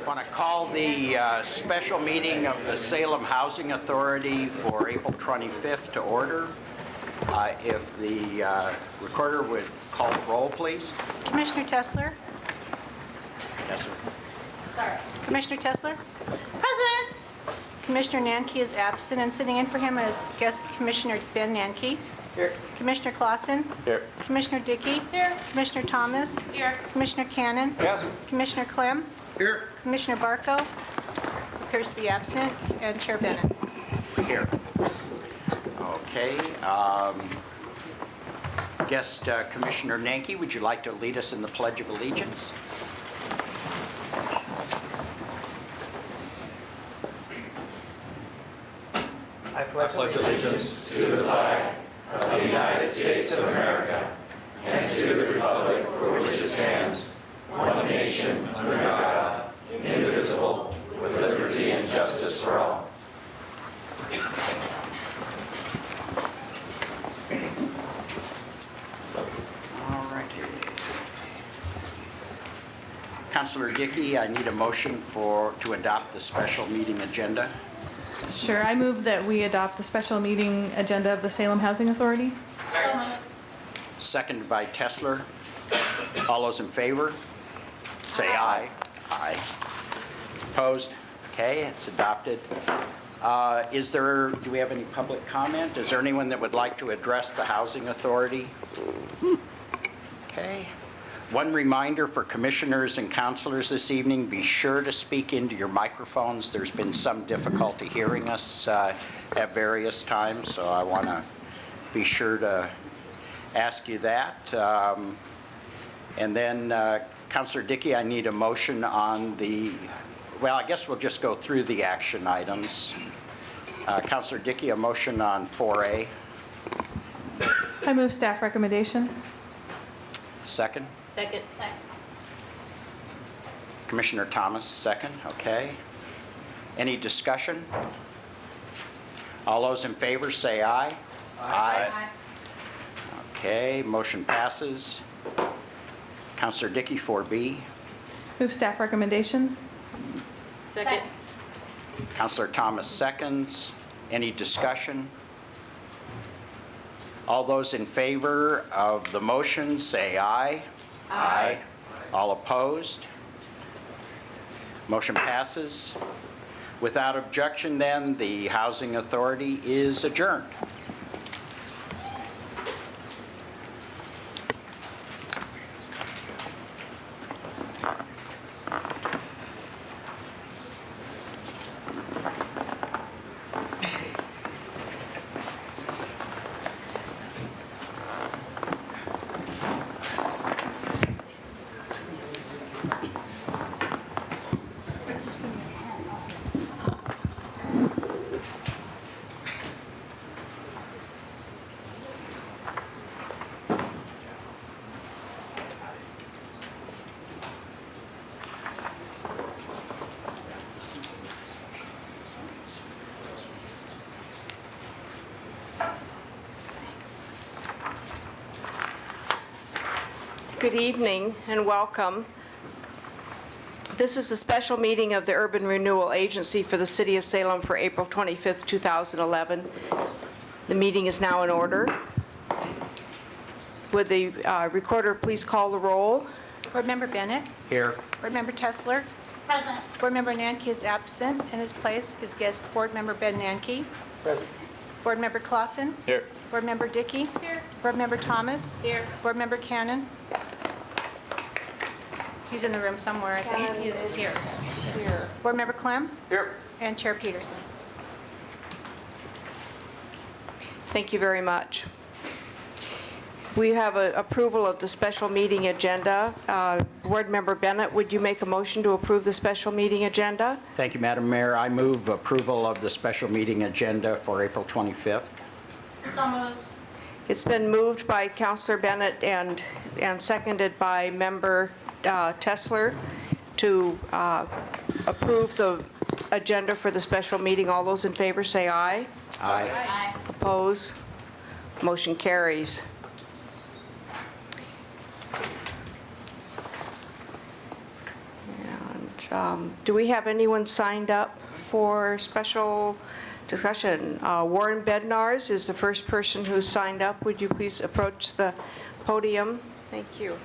Want to call the special meeting of the Salem Housing Authority for April 25th to order. If the recorder would call the roll, please. Commissioner Tessler? Yes, sir. Sorry. Commissioner Tessler? Present. Commissioner Nanke is absent, and sitting in for him is guest Commissioner Ben Nanke. Here. Commissioner Clausen? Here. Commissioner Dickey? Here. Commissioner Thomas? Here. Commissioner Cannon? Yes. Commissioner Clem? Here. Commissioner Barco appears to be absent, and Chair Bennett. Here. Okay. Guest Commissioner Nanke, would you like to lead us in the Pledge of Allegiance? I pledge allegiance to the flag of the United States of America and to the republic for which it stands, one nation, under God, indivisible, with liberty and justice for all. All right. Councilor Dickey, I need a motion to adopt the special meeting agenda. Sure, I move that we adopt the special meeting agenda of the Salem Housing Authority. Seconded by Tessler. All those in favor? Say aye. Aye. Opposed? Okay, it's adopted. Do we have any public comment? Is there anyone that would like to address the Housing Authority? Okay. One reminder for commissioners and councilors this evening, be sure to speak into your microphones. There's been some difficulty hearing us at various times, so I want to be sure to ask you that. And then, Councilor Dickey, I need a motion on I guess we'll just go through the action items. Councilor Dickey, a motion on 4A. I move staff recommendation. Second. Second. Commissioner Thomas, second. Okay. Any discussion? All those in favor say aye. Aye. Okay, motion passes. Councilor Dickey, 4B. Move staff recommendation. Second. Councilor Thomas, seconds. Any discussion? All those in favor of the motion say aye. Aye. All opposed? Motion passes. Without objection, then, the Housing Authority is adjourned. Good evening and welcome. This is a special meeting of the Urban Renewal Agency for the City of Salem for April 25th, 2011. The meeting is now in order. Would the recorder please call the roll? Board Member Bennett? Here. Board Member Tessler? Present. Board Member Nanke is absent. In his place is guest Board Member Ben Nanke. Present. Board Member Clausen? Here. Board Member Dickey? Here. Board Member Thomas? Here. Board Member Cannon? He's in the room somewhere, I think. He is Here. Board Member Clem? Here. And Chair Peterson. Thank you very much. We have approval of the special meeting agenda. Board Member Bennett, would you make a motion to approve the special meeting agenda? Thank you, Madam Mayor. I move approval of the special meeting agenda for April 25th. So moved. It's been moved by Councilor Bennett and seconded by Member Tessler to approve the agenda for the special meeting. All those in favor say aye. Aye. Oppose? Motion carries. And Do we have anyone signed up for special discussion? Warren Bednarz is the first person who signed up. Would you please approach the podium? Thank you.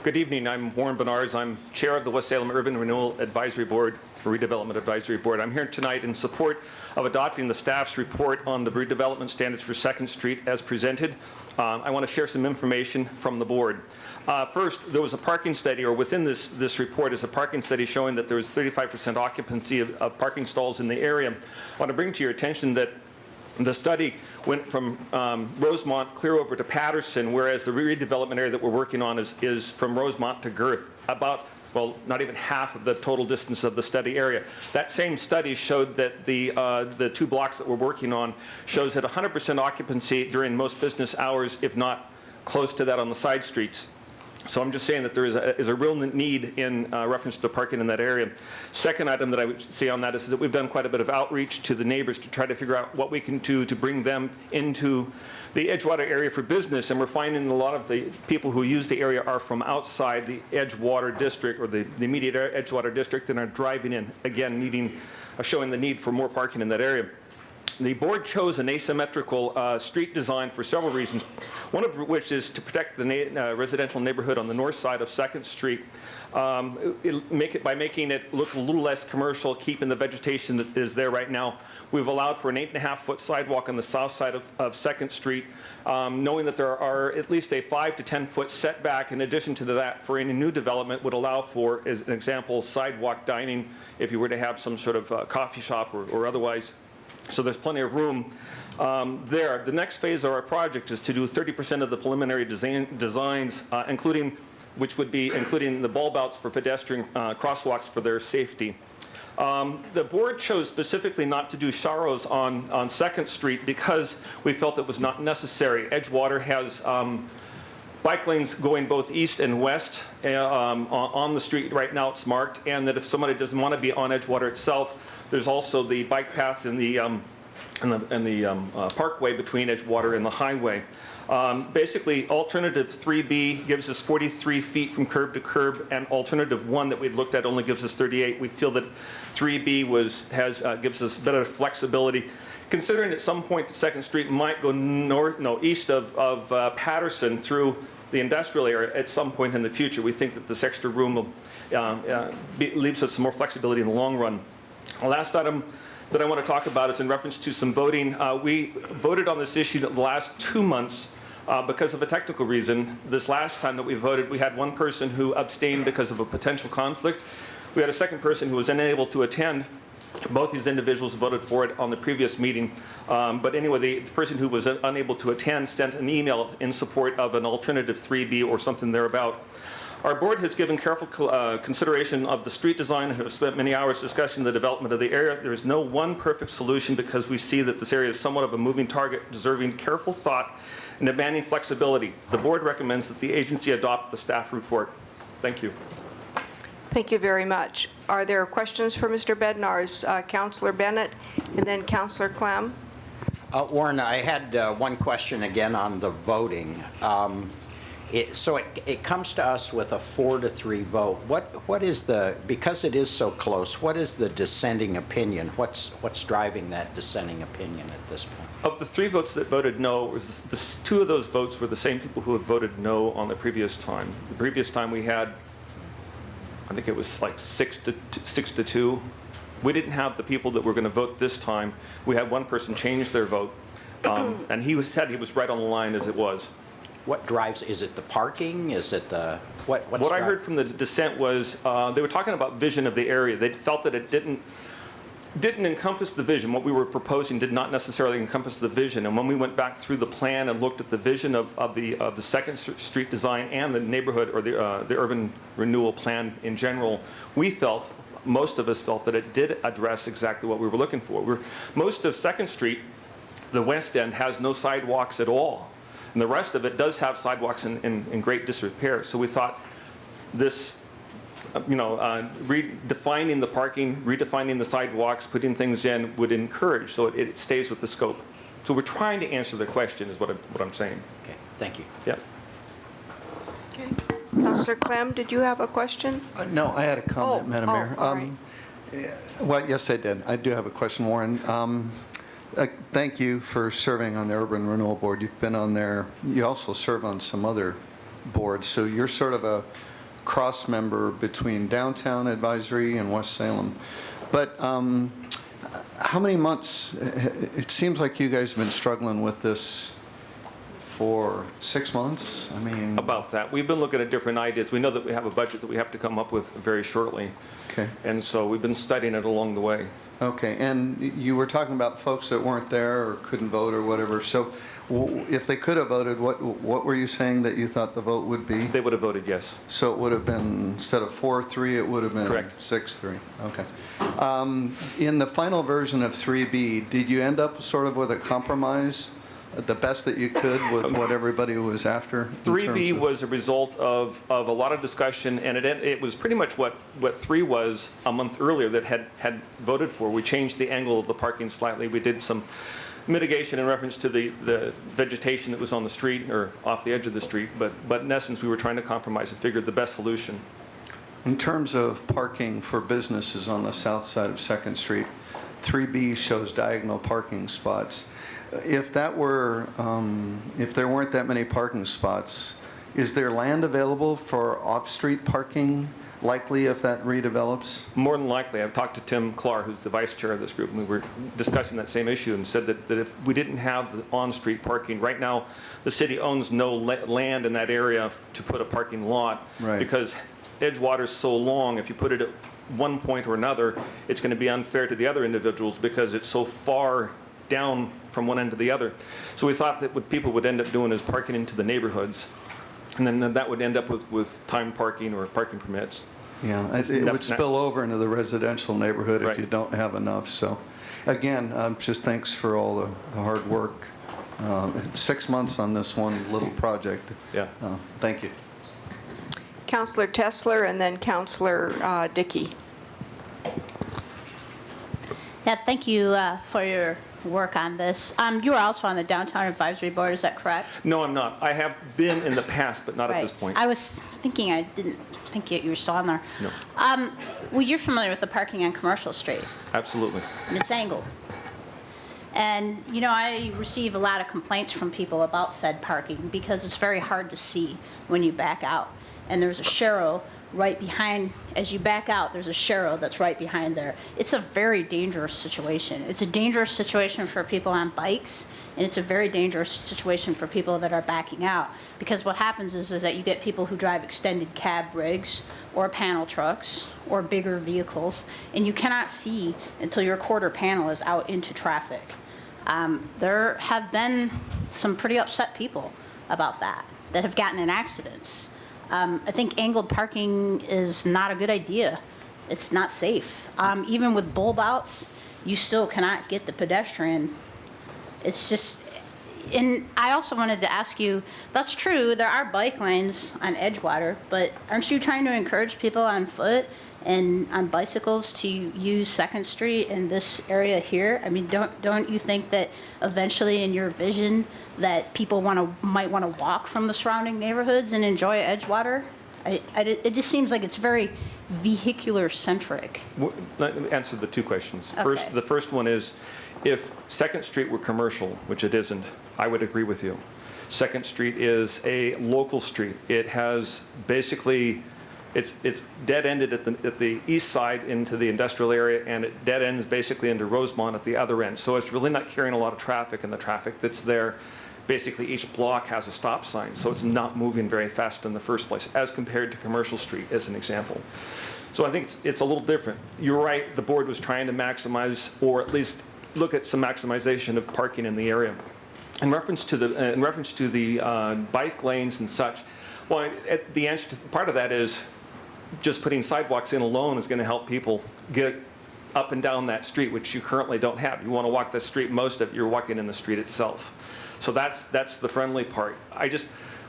Good evening. I'm Warren Bednarz. I'm chair of the West Salem Urban Renewal Advisory Board, Redevelopment Advisory Board. I'm here tonight in support of adopting the staff's report on the redevelopment standards for 2nd Street as presented. I want to share some information from the board. First, there was a parking study, or within this report is a parking study showing that there was 35% occupancy of parking stalls in the area. I want to bring to your attention that the study went from Rosemont clear over to Patterson, whereas the redevelopment area that we're working on is from Rosemont to Girth, about, well, not even half of the total distance of the study area. That same study showed that the 2 blocks that we're working on shows at 100% occupancy during most business hours, if not close to that on the side streets. So I'm just saying that there is a real need in reference to parking in that area. Second item that I would say on that is that we've done quite a bit of outreach to the neighbors to try to figure out what we can do to bring them into the Edgewater area for business. And we're finding a lot of the people who use the area are from outside the Edgewater district or the immediate Edgewater district and are driving in, again, showing the need for more parking in that area. The board chose an asymmetrical street design for several reasons, one of which is to protect the residential neighborhood on the north side of 2nd Street, by making it look a little less commercial, keeping the vegetation that is there right now. We've allowed for an 8.5-foot sidewalk on the south side of 2nd Street, knowing that there are at least a 5 to 10-foot setback. In addition to that, for any new development would allow for, as an example, sidewalk dining if you were to have some sort of coffee shop or otherwise. So there's plenty of room there. The next phase of our project is to do 30% of the preliminary designs, including the bulb outs for pedestrian crosswalks for their safety. The board chose specifically not to do Sharrows on 2nd Street because we felt it was not necessary. Edgewater has bike lanes going both east and west on the street. Right now it's marked, and that if somebody doesn't want to be on Edgewater itself, there's also the bike path in the parkway between Edgewater and the highway. Basically, alternative 3B gives us 43 feet from curb to curb, and alternative 1 that we'd looked at only gives us 38. We feel that 3B gives us better flexibility. Considering at some point the 2nd Street might go east of Patterson through the industrial area at some point in the future, we think that this extra room leaves us some more flexibility in the long run. The last item that I want to talk about is in reference to some voting. We voted on this issue the last 2 months because of a technical reason. This last time that we voted, we had one person who abstained because of a potential conflict. We had a second person who was unable to attend. Both these individuals voted for it on the previous meeting. But anyway, the person who was unable to attend sent an email in support of an alternative 3B or something thereabout. Our board has given careful consideration of the street design and have spent many hours discussing the development of the area. There is no one perfect solution because we see that this area is somewhat of a moving target, deserving careful thought and demanding flexibility. The board recommends that the agency adopt the staff report. Thank you. Thank you very much. Are there questions for Mr. Bednarz? Councillor Bennett and then Councillor Clem. Warren, I had one question again on the voting. So it comes to us with a 4-3 vote. What is because it is so close, what is the dissenting opinion? What's driving that dissenting opinion at this point? Of the 3 votes that voted no, 2 of those votes were the same people who had voted no on the previous time. The previous time we had, I think it was like 6 to 2. We didn't have the people that were going to vote this time. We had one person change their vote, and he said he was right on the line as it was. What drives, is it the parking? Is it the, what I heard from the dissent was they were talking about vision of the area. They felt that it didn't encompass the vision. What we were proposing did not necessarily encompass the vision. And when we went back through the plan and looked at the vision of the 2nd Street design and the neighborhood or the urban renewal plan in general, most of us felt that it did address exactly what we were looking for. Most of 2nd Street, the west end, has no sidewalks at all. And the rest of it does have sidewalks in great disrepair. So we thought this, redefining the parking, redefining the sidewalks, putting things in would encourage, so it stays with the scope. So we're trying to answer the question is what I'm saying. Okay, thank you. Yep. Okay. Councillor Clem, did you have a question? No, I had a comment, Madam Mayor. all right. Well, yes, I did. I do have a question, Warren. Thank you for serving on the Urban Renewal Board. You've been on there. You also serve on some other boards, so you're sort of a cross member between Downtown Advisory and West Salem. But how many months? It seems like you guys have been struggling with this for 6 months. I mean, About that. We've been looking at different ideas. We know that we have a budget that we have to come up with very shortly. okay. And so we've been studying it along the way. Okay, and you were talking about folks that weren't there or couldn't vote or whatever. So if they could have voted, what were you saying that you thought the vote would be? They would have voted yes. So it would have been, instead of 4-3, it would have been Correct. 6-3. Okay. In the final version of 3B, did you end up sort of with a compromise, the best that you could with what everybody was after? in 3B terms of- was a result of a lot of discussion, and it was pretty much what 3 was a month earlier that had voted for. We changed the angle of the parking slightly. We did some mitigation in reference to the vegetation that was on the street or off the edge of the street, but in essence, we were trying to compromise and figured the best solution. In terms of parking for businesses on the south side of Second Street, 3B shows diagonal parking spots. If that were, if there weren't that many parking spots, is there land available for off-street parking likely if that redevelops? More than likely, I've talked to Tim Clark, who's the vice chair of this group, and we were discussing that same issue and said that if we didn't have the on-street parking, right now, the city owns no land in that area to put a parking lot. Right. Because Edgewater's so long, if you put it at one point or another, it's going to be unfair to the other individuals because it's so far down from one end to the other. So we thought that what people would end up doing is parking into the neighborhoods, and then that would end up with timed parking or parking permits. Yeah, it would spill over into the residential neighborhood if Right. you don't have enough. So, again, just thanks for all the hard work. 6 months on this one little project. Yeah. Thank you. Councillor Tessler and then Councillor Dickey. Yeah, thank you for your work on this. You are also on the Downtown Advisory Board, is that correct? No, I'm not. I have been in the past, but not at Right. this point. I was thinking, I didn't think you were still on there. No. Well, you're familiar with the parking on Commercial Street, Absolutely. and it's angled. And, you know, I receive a lot of complaints from people about said parking because it's very hard to see when you back out. And there's a sharrow right behind, as you back out, there's a sharrow that's right behind there. It's a very dangerous situation. It's a dangerous situation for people on bikes, and it's a very dangerous situation for people that are backing out. Because what happens is that you get people who drive extended cab rigs or panel trucks or bigger vehicles, and you cannot see until your quarter panel is out into traffic. There have been some pretty upset people about that have gotten in accidents. I think angled parking is not a good idea. It's not safe. Even with bulb outs, you still cannot get the pedestrian. It's just, and I also wanted to ask you, that's true, there are bike lanes on Edgewater, but aren't you trying to encourage people on foot and on bicycles to use Second Street in this area here? I mean, don't you think that eventually in your vision that people might want to walk from the surrounding neighborhoods and enjoy Edgewater? It just seems like it's very vehicular centric. Let me answer the two questions. Okay. The first one is, if Second Street were commercial, which it isn't, I would agree with you. Second Street is a local street. It has basically, it's dead-ended at the east side into the industrial area, and it dead ends basically into Rosemont at the other end. So it's really not carrying a lot of traffic, and the traffic that's there, basically each block has a stop sign, so it's not moving very fast in the first place, as compared to Commercial Street, as an example. So I think it's a little different. You're right, the board was trying to maximize, or at least look at some maximization of parking in the area. In reference to the bike lanes and such, well, at the answer to part of that is just putting sidewalks in alone is going to help people get up and down that street, which you currently don't have. You want to walk the street, most of it, you're walking in the street itself. So that's the friendly part.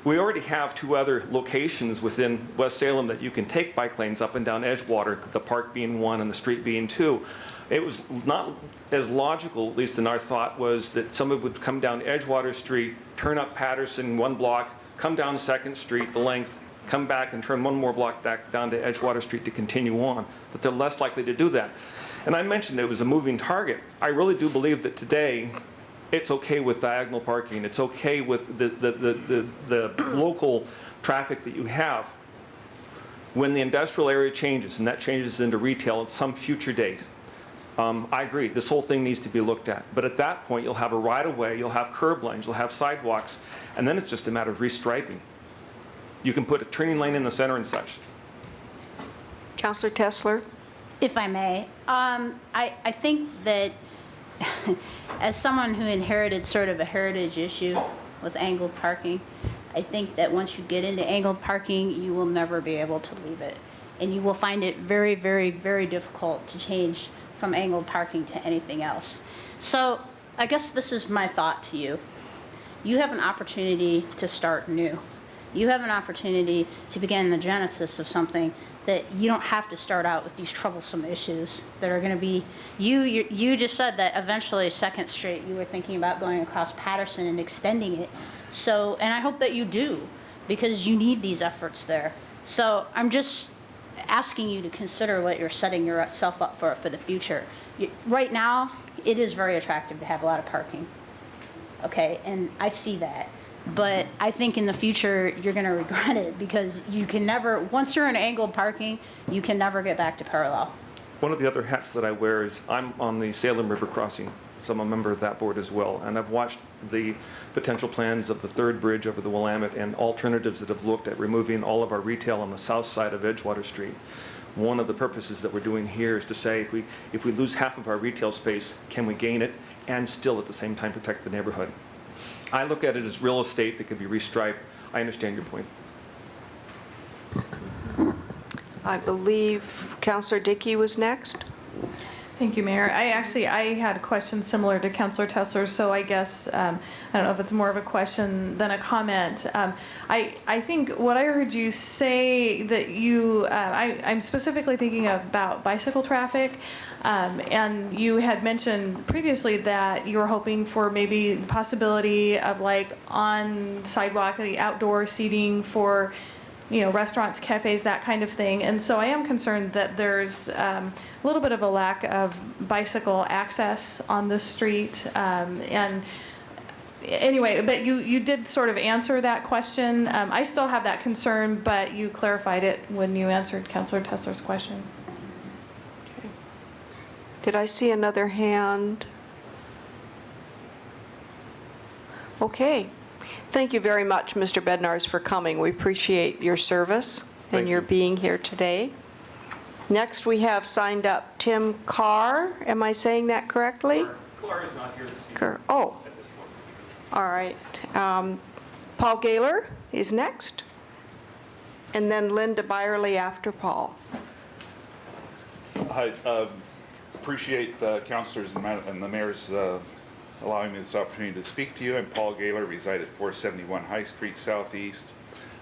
We already have 2 other locations within West Salem that you can take bike lanes up and down Edgewater, the park being 1 and the street being 2. It was not as logical, at least in our thought, was that someone would come down Edgewater Street, turn up Patterson 1 block, come down 2nd Street the length, come back and turn 1 more block back down to Edgewater Street to continue on, that they're less likely to do that. And I mentioned it was a moving target. I really do believe that today it's okay with diagonal parking. It's okay with the local traffic that you have. When the industrial area changes, and that changes into retail at some future date, I agree, this whole thing needs to be looked at. But at that point, you'll have a right-of-way, you'll have curb lanes, you'll have sidewalks, and then it's just a matter of restriping. You can put a turning lane in the center and such. Councillor Tessler? If I may, I think that as someone who inherited sort of a heritage issue with angled parking, I think that once you get into angled parking, you will never be able to leave it. And you will find it very, very, very difficult to change from angled parking to anything else. So I guess this is my thought to you. You have an opportunity to start new. You have an opportunity to begin the genesis of something that you don't have to start out with these troublesome issues that are going to be, you just said that eventually 2nd Street, you were thinking about going across Patterson and extending it. So, and I hope that you do, because you need these efforts there. So I'm just asking you to consider what you're setting yourself up for the future. Right now, it is very attractive to have a lot of parking. Okay, and I see that. But I think in the future, you're going to regret it, because you can never, once you're in angled parking, you can never get back to parallel. One of the other hats that I wear is I'm on the Salem River Crossing, so I'm a member of that board as well. And I've watched the potential plans of the 3rd bridge over the Willamette and alternatives that have looked at removing all of our retail on the south side of Edgewater Street. One of the purposes that we're doing here is to say if we lose half of our retail space, can we gain it and still at the same time protect the neighborhood? I look at it as real estate that could be restriped. I understand your point. I believe Councillor Dickey was next. Thank you, Mayor. I had a question similar to Councillor Tessler, so I guess, I don't know if it's more of a question than a comment. I think what I heard you say that you, I'm specifically thinking about bicycle traffic, and you had mentioned previously that you were hoping for maybe the possibility of like on sidewalk, the outdoor seating for, you know, restaurants, cafes, that kind of thing. And so I am concerned that there's a little bit of a lack of bicycle access on this street. And anyway, but you did sort of answer that question. I still have that concern, but you clarified it when you answered Councillor Tessler's question. Did I see another hand? Okay. Thank you very much, Mr. Bednarz, for coming. We appreciate your service and your being here today. Next, we have signed up Tim Carr. Am I saying that correctly? Carr is not here this evening. Oh, all right. Paul Gaylor is next, and then Linda Byerly after Paul. I appreciate the councilors and the mayor's allowing me this opportunity to speak to you. I'm Paul Gaylor, reside at 471 High Street Southeast.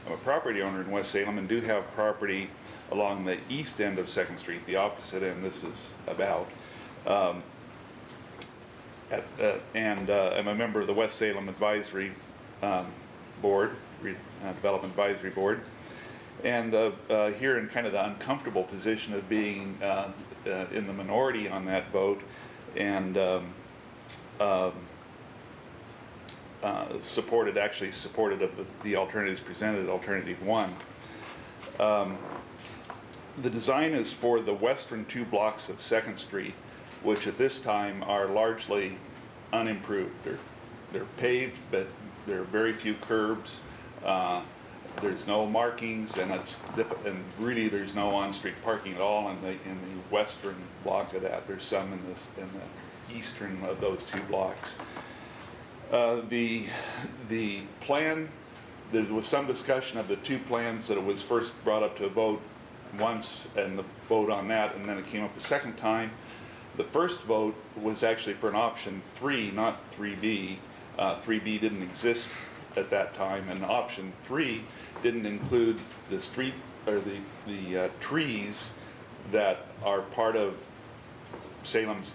I'm a property owner in West Salem and do have property along the east end of 2nd Street, the opposite end this is about. I'm a member of the West Salem Advisory Board, Development Advisory Board. And here in kind of the uncomfortable position of being in the minority on that vote, and supported of the alternatives presented, Alternative 1. The design is for the western 2 blocks of 2nd Street, which at this time are largely unimproved. They're paved, but there are very few curbs. There's no markings, and and really there's no on-street parking at all in the western block of that. There's some in the eastern of those 2 blocks. The plan, there was some discussion of the 2 plans that it was first brought up to a vote once, and the vote on that, and then it came up a second time. The first vote was actually for an option 3, not 3B. 3B didn't exist at that time, and option 3 didn't include the street or the trees that are part of Salem's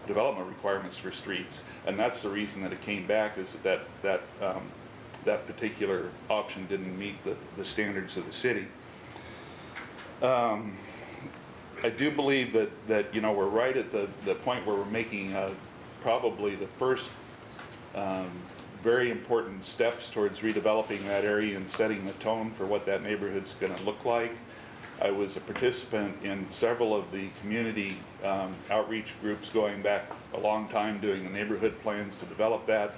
development requirements for streets, and that's the reason that it came back, is that particular option didn't meet the standards of the city. I do believe that you know, we're right at the point where we're making probably the first very important steps towards redeveloping that area and setting the tone for what that neighborhood's going to look like. I was a participant in several of the community outreach groups going back a long time, doing the neighborhood plans to develop that.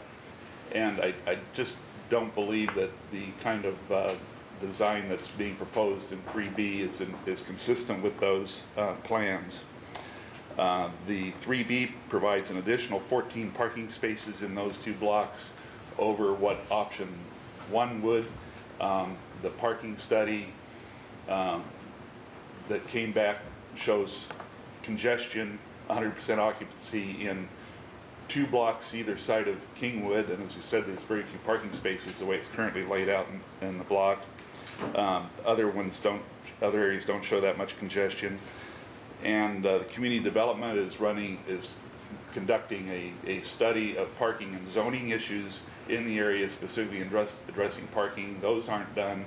And I just don't believe that the kind of design that's being proposed in 3B is consistent with those plans. The 3B provides an additional 14 parking spaces in those 2 blocks over what option 1 would. The parking study that came back shows congestion, 100% occupancy in 2 blocks either side of Kingwood, and as you said, there's very few parking spaces the way it's currently laid out in the block. Other areas don't show that much congestion. And the community development is conducting a study of parking and zoning issues in the area, specifically addressing parking. Those aren't done.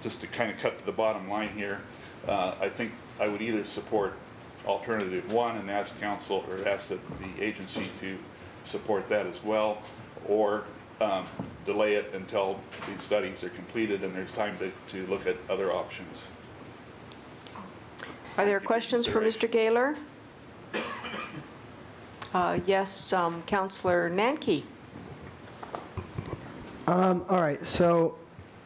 Just to kind of cut to the bottom line here, I think I would either support alternative 1 and ask council, or ask the agency to support that as well, or delay it until these studies are completed and there's time to look at other options. Are there questions for Mr. Gaylor? Yes, Councillor Nanke. All right, so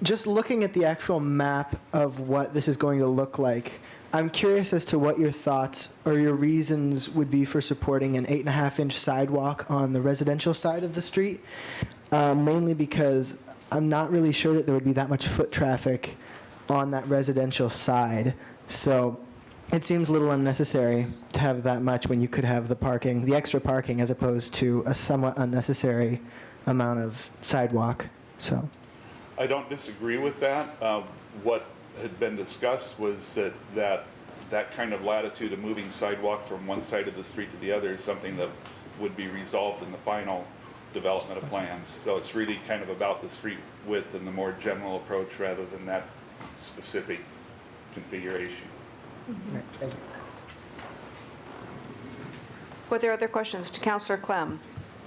just looking at the actual map of what this is going to look like, I'm curious as to what your thoughts or your reasons would be for supporting an 8.5-inch sidewalk on the residential side of the street, mainly because I'm not really sure that there would be that much foot traffic on that residential side. So it seems a little unnecessary to have that much when you could have the extra parking, as opposed to a somewhat unnecessary amount of sidewalk. So I don't disagree with that. What had been discussed was that kind of latitude of moving sidewalk from one side of the street to the other is something that would be resolved in the final development of plans. So it's really kind of about the street width and the more general approach rather than that specific configuration. right, thank you. Were there other questions to Councillor Clem?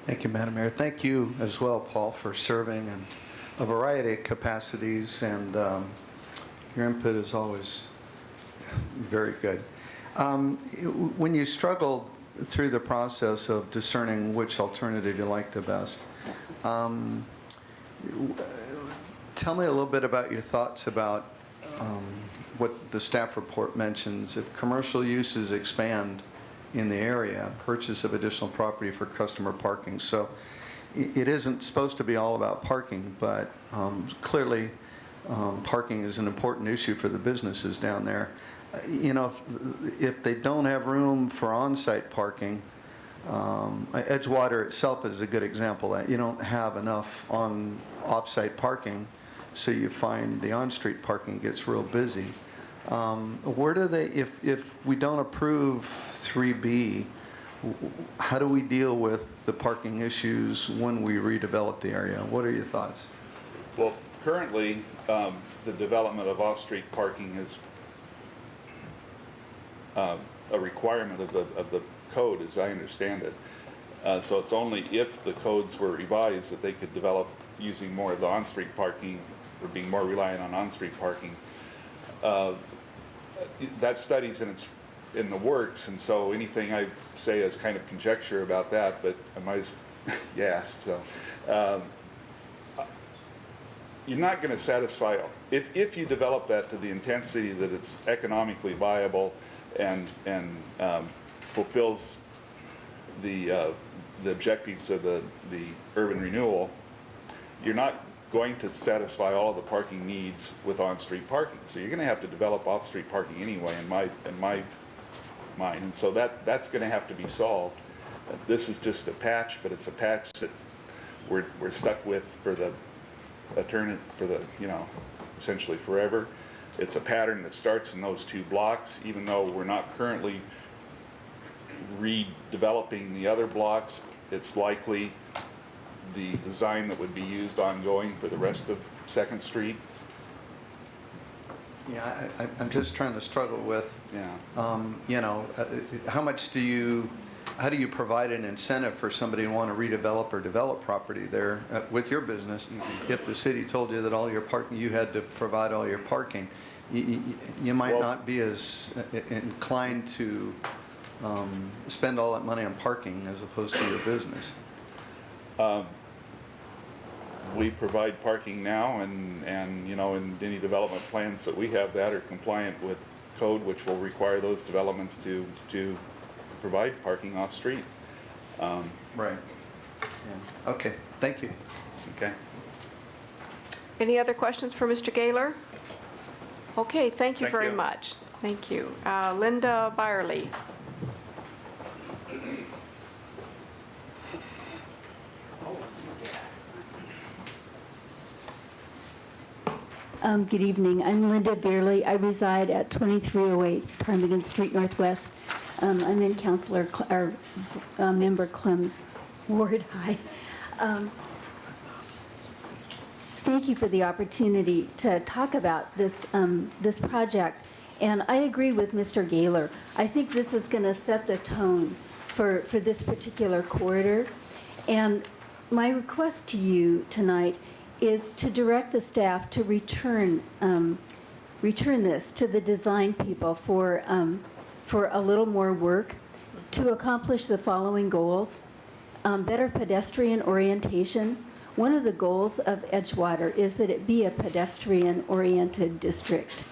Thank you, Madam Mayor. Thank you as well, Paul, for serving in a variety of capacities, and your input is always very good. When you struggled through the process of discerning which alternative you liked the best, tell me a little bit about your thoughts about what the staff report mentions. If commercial uses expand in the area, purchase of additional property for customer parking. So it isn't supposed to be all about parking, but clearly parking is an important issue for the businesses down there. You know, if they don't have room for on-site parking, Edgewater itself is a good example that you don't have enough off-site parking, so you find the on-street parking gets real busy. Where do they, if we don't approve 3B, how do we deal with the parking issues when we redevelop the area? What are your thoughts? Well, currently, the development of off-street parking is a requirement of the code, as I understand it. So it's only if the codes were revised that they could develop using more of the on-street parking, or being more reliant on on-street parking. That study's in the works, and so anything I say is kind of conjecture about that, but I might as you asked. So you're not going to satisfy, if you develop that to the intensity that it's economically viable and fulfills the objectives of the urban renewal, you're not going to satisfy all the parking needs with on-street parking. So you're going to have to develop off-street parking anyway, in my mind. And so that's going to have to be solved. This is just a patch, but it's a patch that we're stuck with for the you know, essentially forever. It's a pattern that starts in those 2 blocks, even though we're not currently redeveloping the other blocks. It's likely the design that would be used ongoing for the rest of 2nd Street. Yeah, I'm just trying to struggle with, Yeah. you know, how do you provide an incentive for somebody to want to redevelop or develop property there with your business if the city told you that all your parking, you had to provide all your parking? You might Well- not be as inclined to spend all that money on parking as opposed to your business. We provide parking now, and you know, in any development plans that we have that are compliant with code, which will require those developments to provide parking off-street. Right. Yeah. Okay, thank you. Okay. Any other questions for Mr. Gaylor? Okay, thank you Thank very you. much. Thank you. Linda Byerly. Good evening. I'm Linda Beerley. I reside at 2308 Ptarmigan Street Northwest. I'm in Member Clem's ward. Hi. Thank you for the opportunity to talk about this project. And I agree with Mr. Gaylor. I think this is going to set the tone for this particular corridor. And my request to you tonight is to direct the staff to return this to the design people for a little more work to accomplish the following goals. Better pedestrian orientation. One of the goals of Edgewater is that it be a pedestrian-oriented district.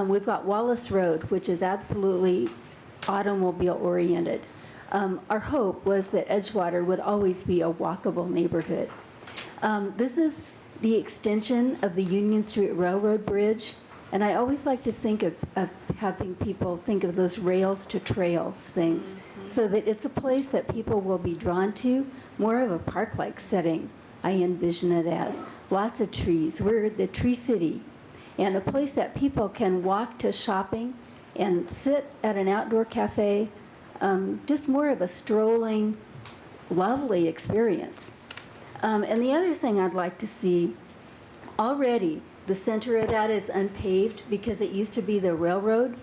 We've got Wallace Road, which is absolutely automobile-oriented. Our hope was that Edgewater would always be a walkable neighborhood. This is the extension of the Union Street Railroad Bridge, and I always like to think of having people think of those rails to trails things, so that it's a place that people will be drawn to, more of a park-like setting, I envision it as. Lots of trees. We're the tree city, and a place that people can walk to shopping and sit at an outdoor cafe, just more of a strolling, lovely experience. And the other thing I'd like to see, already the center of that is unpaved because it used to be the railroad,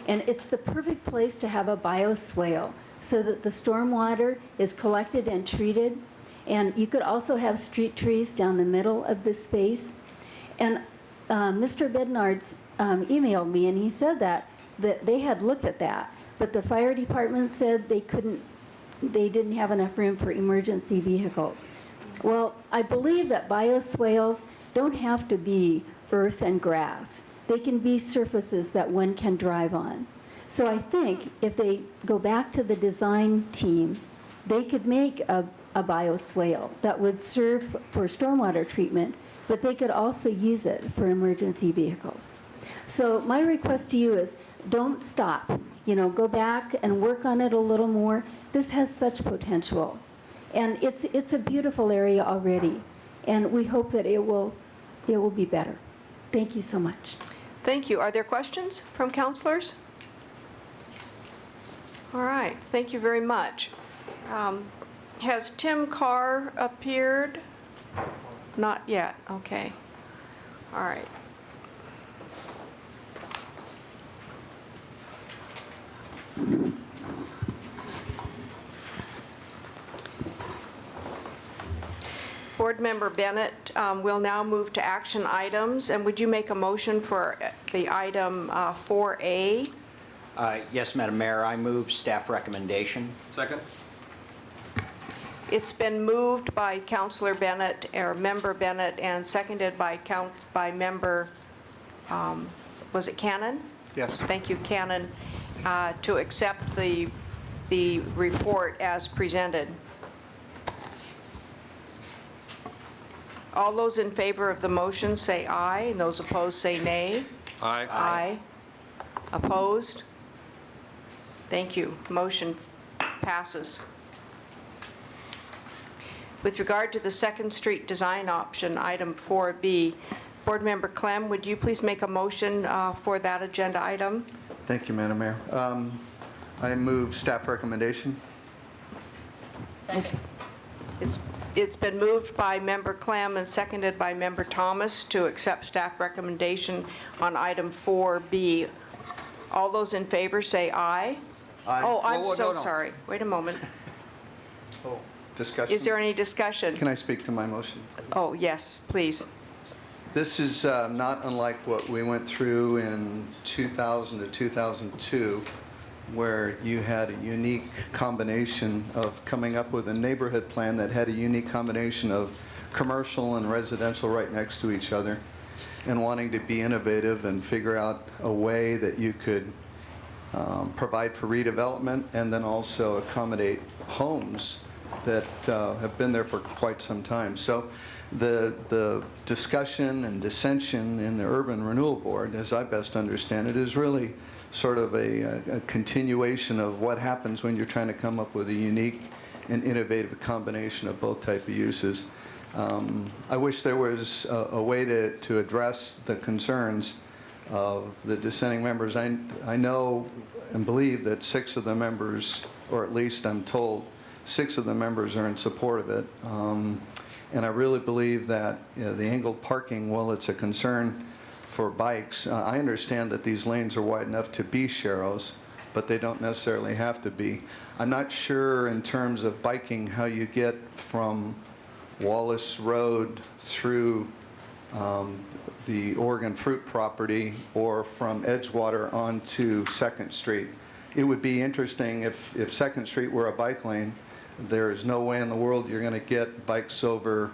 and it's the perfect place to have a bioswale so that the stormwater is collected and treated. And you could also have street trees down the middle of this space. And Mr. Bednar's emailed me, and he said that they had looked at that, but the fire department said they didn't have enough room for emergency vehicles. Well, I believe that bioswales don't have to be earth and grass. They can be surfaces that one can drive on. So I think if they go back to the design team, they could make a bioswale that would serve for stormwater treatment, but they could also use it for emergency vehicles. So my request to you is don't stop. Go back and work on it a little more. This has such potential. And it's a beautiful area already, and we hope that it will be better. Thank you so much. Thank you. Are there questions from councilors? All right, thank you very much. Has Tim Carr appeared? Not yet, okay. All right. Board Member Bennett will now move to action items, and would you make a motion for the item 4A? Yes, Madam Mayor, I move staff recommendation. Second? It's been moved by Councilor Bennett, or Member Bennett, and seconded by Member, was it Cannon? Yes. Thank you, Cannon, to accept the report as presented. All those in favor of the motion say aye, and those opposed say nay. Aye. Aye. Opposed? Thank you. Motion passes. With regard to the 2nd Street design option, item 4B, Board Member Clem, would you please make a motion for that agenda item? Thank you, Madam Mayor. I move staff recommendation. It's been moved by Member Clem and seconded by Member Thomas to accept staff recommendation on item 4B. All those in favor say aye. Aye. Oh, I'm Whoa, whoa, so no, no. sorry. Wait a moment. Discussion? Is there any discussion? Can I speak to my motion? Oh, yes, please. This is not unlike what we went through in 2000 to 2002, where you had a unique combination of coming up with a neighborhood plan that had a unique combination of commercial and residential right next to each other, and wanting to be innovative and figure out a way that you could provide for redevelopment and then also accommodate homes that have been there for quite some time. So the discussion and dissension in the Urban Renewal Board, as I best understand it, is really sort of a continuation of what happens when you're trying to come up with a unique and innovative combination of both type of uses. I wish there was a way to address the concerns of the dissenting members. I know and believe that 6 of the members, or at least I'm told, 6 of the members are in support of it. And I really believe that the angled parking, while it's a concern for bikes, I understand that these lanes are wide enough to be sharrows, but they don't necessarily have to be. I'm not sure in terms of biking how you get from Wallace Road through the Oregon Fruit property or from Edgewater onto 2nd Street. It would be interesting if 2nd Street were a bike lane. There is no way in the world you're going to get bikes over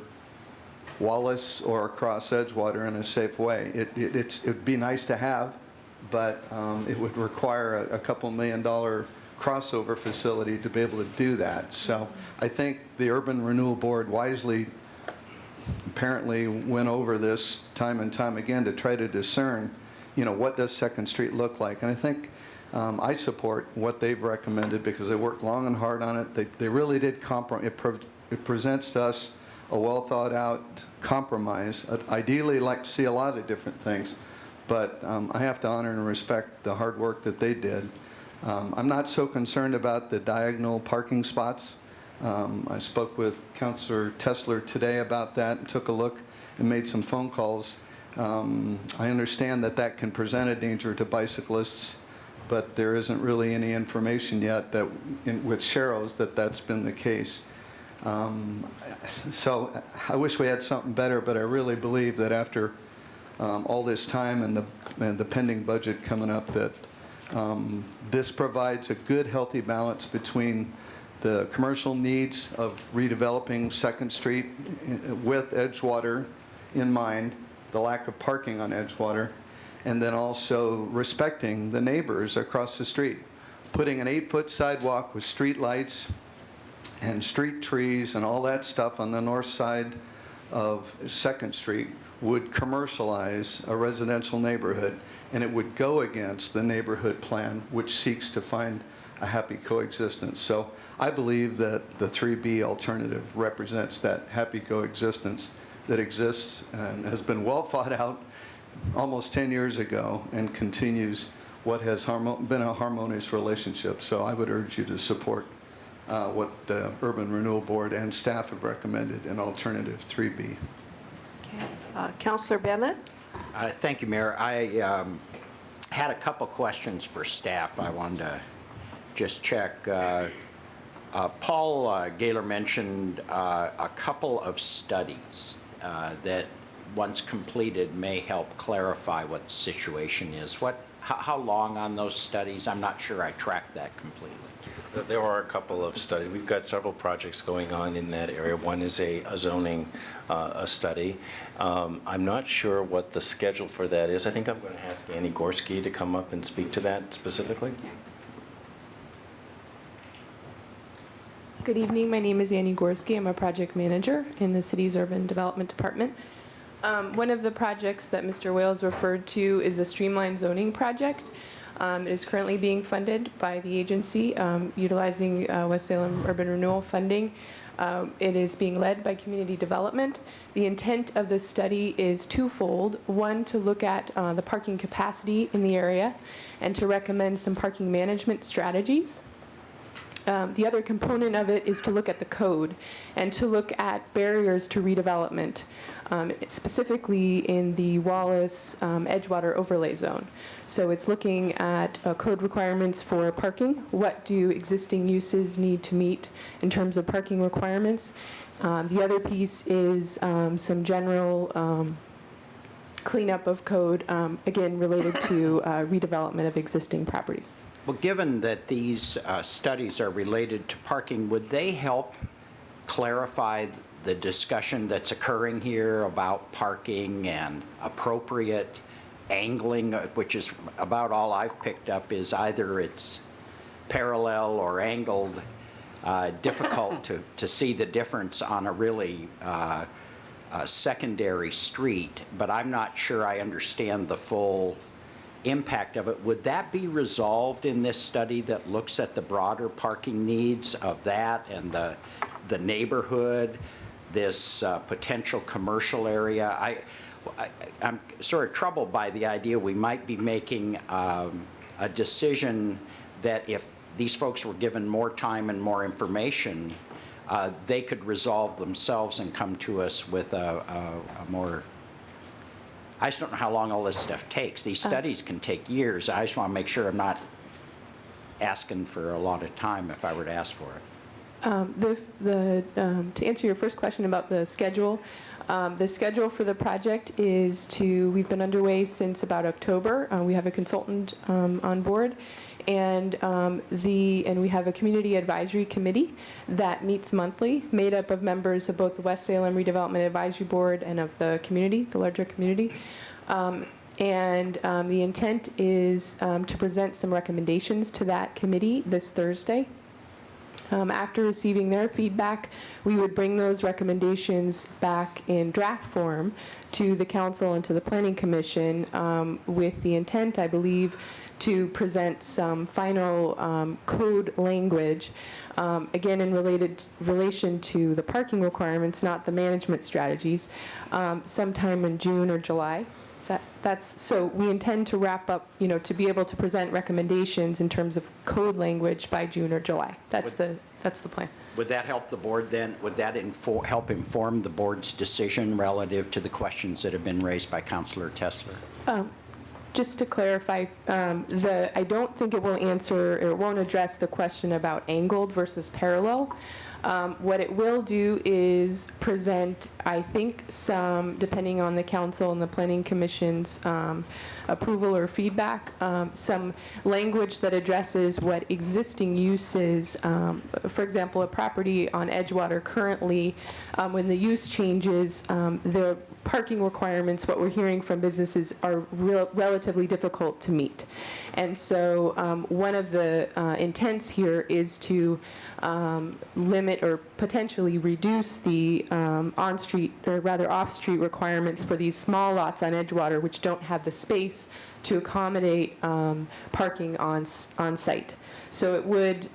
Wallace or across Edgewater in a safe way. It would be nice to have, but it would require a couple $1 million crossover facility to be able to do that. So I think the Urban Renewal Board wisely apparently went over this time and time again to try to discern, what does 2nd Street look like? And I think I support what they've recommended because they worked long and hard on it. They really did compromise. It presents to us a well-thought-out compromise. I'd ideally like to see a lot of different things, but I have to honor and respect the hard work that they did. I'm not so concerned about the diagonal parking spots. I spoke with Councilor Tesler today about that and took a look and made some phone calls. I understand that can present a danger to bicyclists, but there isn't really any information yet that with sharrows that's been the case. So I wish we had something better, but I really believe that after all this time and the pending budget coming up, that this provides a good, healthy balance between the commercial needs of redeveloping 2nd Street with Edgewater in mind, the lack of parking on Edgewater, and then also respecting the neighbors across the street. Putting an 8-foot sidewalk with street lights and street trees and all that stuff on the north side of 2nd Street would commercialize a residential neighborhood, and it would go against the neighborhood plan, which seeks to find a happy coexistence. So I believe that the 3B alternative represents that happy coexistence that exists and has been well thought out almost 10 years ago and continues what has been a harmonious relationship. So I would urge you to support what the Urban Renewal Board and staff have recommended in alternative 3B. Councilor Bennett? Thank you, Mayor. I had a couple questions for staff. I wanted to just check. Paul Gaylor mentioned a couple of studies that, once completed, may help clarify what the situation is. How long on those studies? I'm not sure I tracked that completely. There are a couple of studies. We've got several projects going on in that area. One is a zoning study. I'm not sure what the schedule for that is. I think I'm going to ask Annie Gorski to come up and speak to that specifically. Good evening. My name is Annie Gorski. I'm a project manager in the city's urban development department. One of the projects that Mr. Wales referred to is the Streamline Zoning Project. It is currently being funded by the agency, utilizing West Salem Urban Renewal funding. It is being led by community development. The intent of this study is twofold. One, to look at the parking capacity in the area and to recommend some parking management strategies. The other component of it is to look at the code and to look at barriers to redevelopment, specifically in the Wallace Edgewater overlay zone. So it's looking at code requirements for parking. What do existing uses need to meet in terms of parking requirements? The other piece is some general cleanup of code, again, related to redevelopment of existing properties. Well, given that these studies are related to parking, would they help clarify the discussion that's occurring here about parking and appropriate angling, which is about all I've picked up, is either it's parallel or angled, difficult to see the difference on a really secondary street, but I'm not sure I understand the full impact of it. Would that be resolved in this study that looks at the broader parking needs of that and the neighborhood, this potential commercial area? I'm sort of troubled by the idea we might be making a decision that if these folks were given more time and more information, they could resolve themselves and come to us with a more. I just don't know how long all this stuff takes. These studies can take years. I just want to make sure I'm not asking for a lot of time if I were to ask for it. To answer your first question about the schedule for the project is we've been underway since about October. We have a consultant on board, and we have a community advisory committee that meets monthly, made up of members of both the West Salem Redevelopment Advisory Board and of the community, the larger community. The intent is to present some recommendations to that committee this Thursday. After receiving their feedback, we would bring those recommendations back in draft form to the council and to the Planning Commission with the intent, I believe, to present some final code language, again in relation to the parking requirements, not the management strategies, sometime in June or July. So we intend to wrap up, to be able to present recommendations in terms of code language by June or July. That's the plan. Would that help the board then? Would that help inform the board's decision relative to the questions that have been raised by Councilor Tesler? Just to clarify, I don't think it will answer, or it won't address the question about angled versus parallel. What it will do is present, I think, some, depending on the council and the Planning Commission's approval or feedback, some language that addresses what existing uses, for example, a property on Edgewater currently, when the use changes, the parking requirements, what we're hearing from businesses, are relatively difficult to meet. And so one of the intents here is to limit or potentially reduce the on-street, or rather off-street requirements for these small lots on Edgewater, which don't have the space to accommodate parking on site. So it would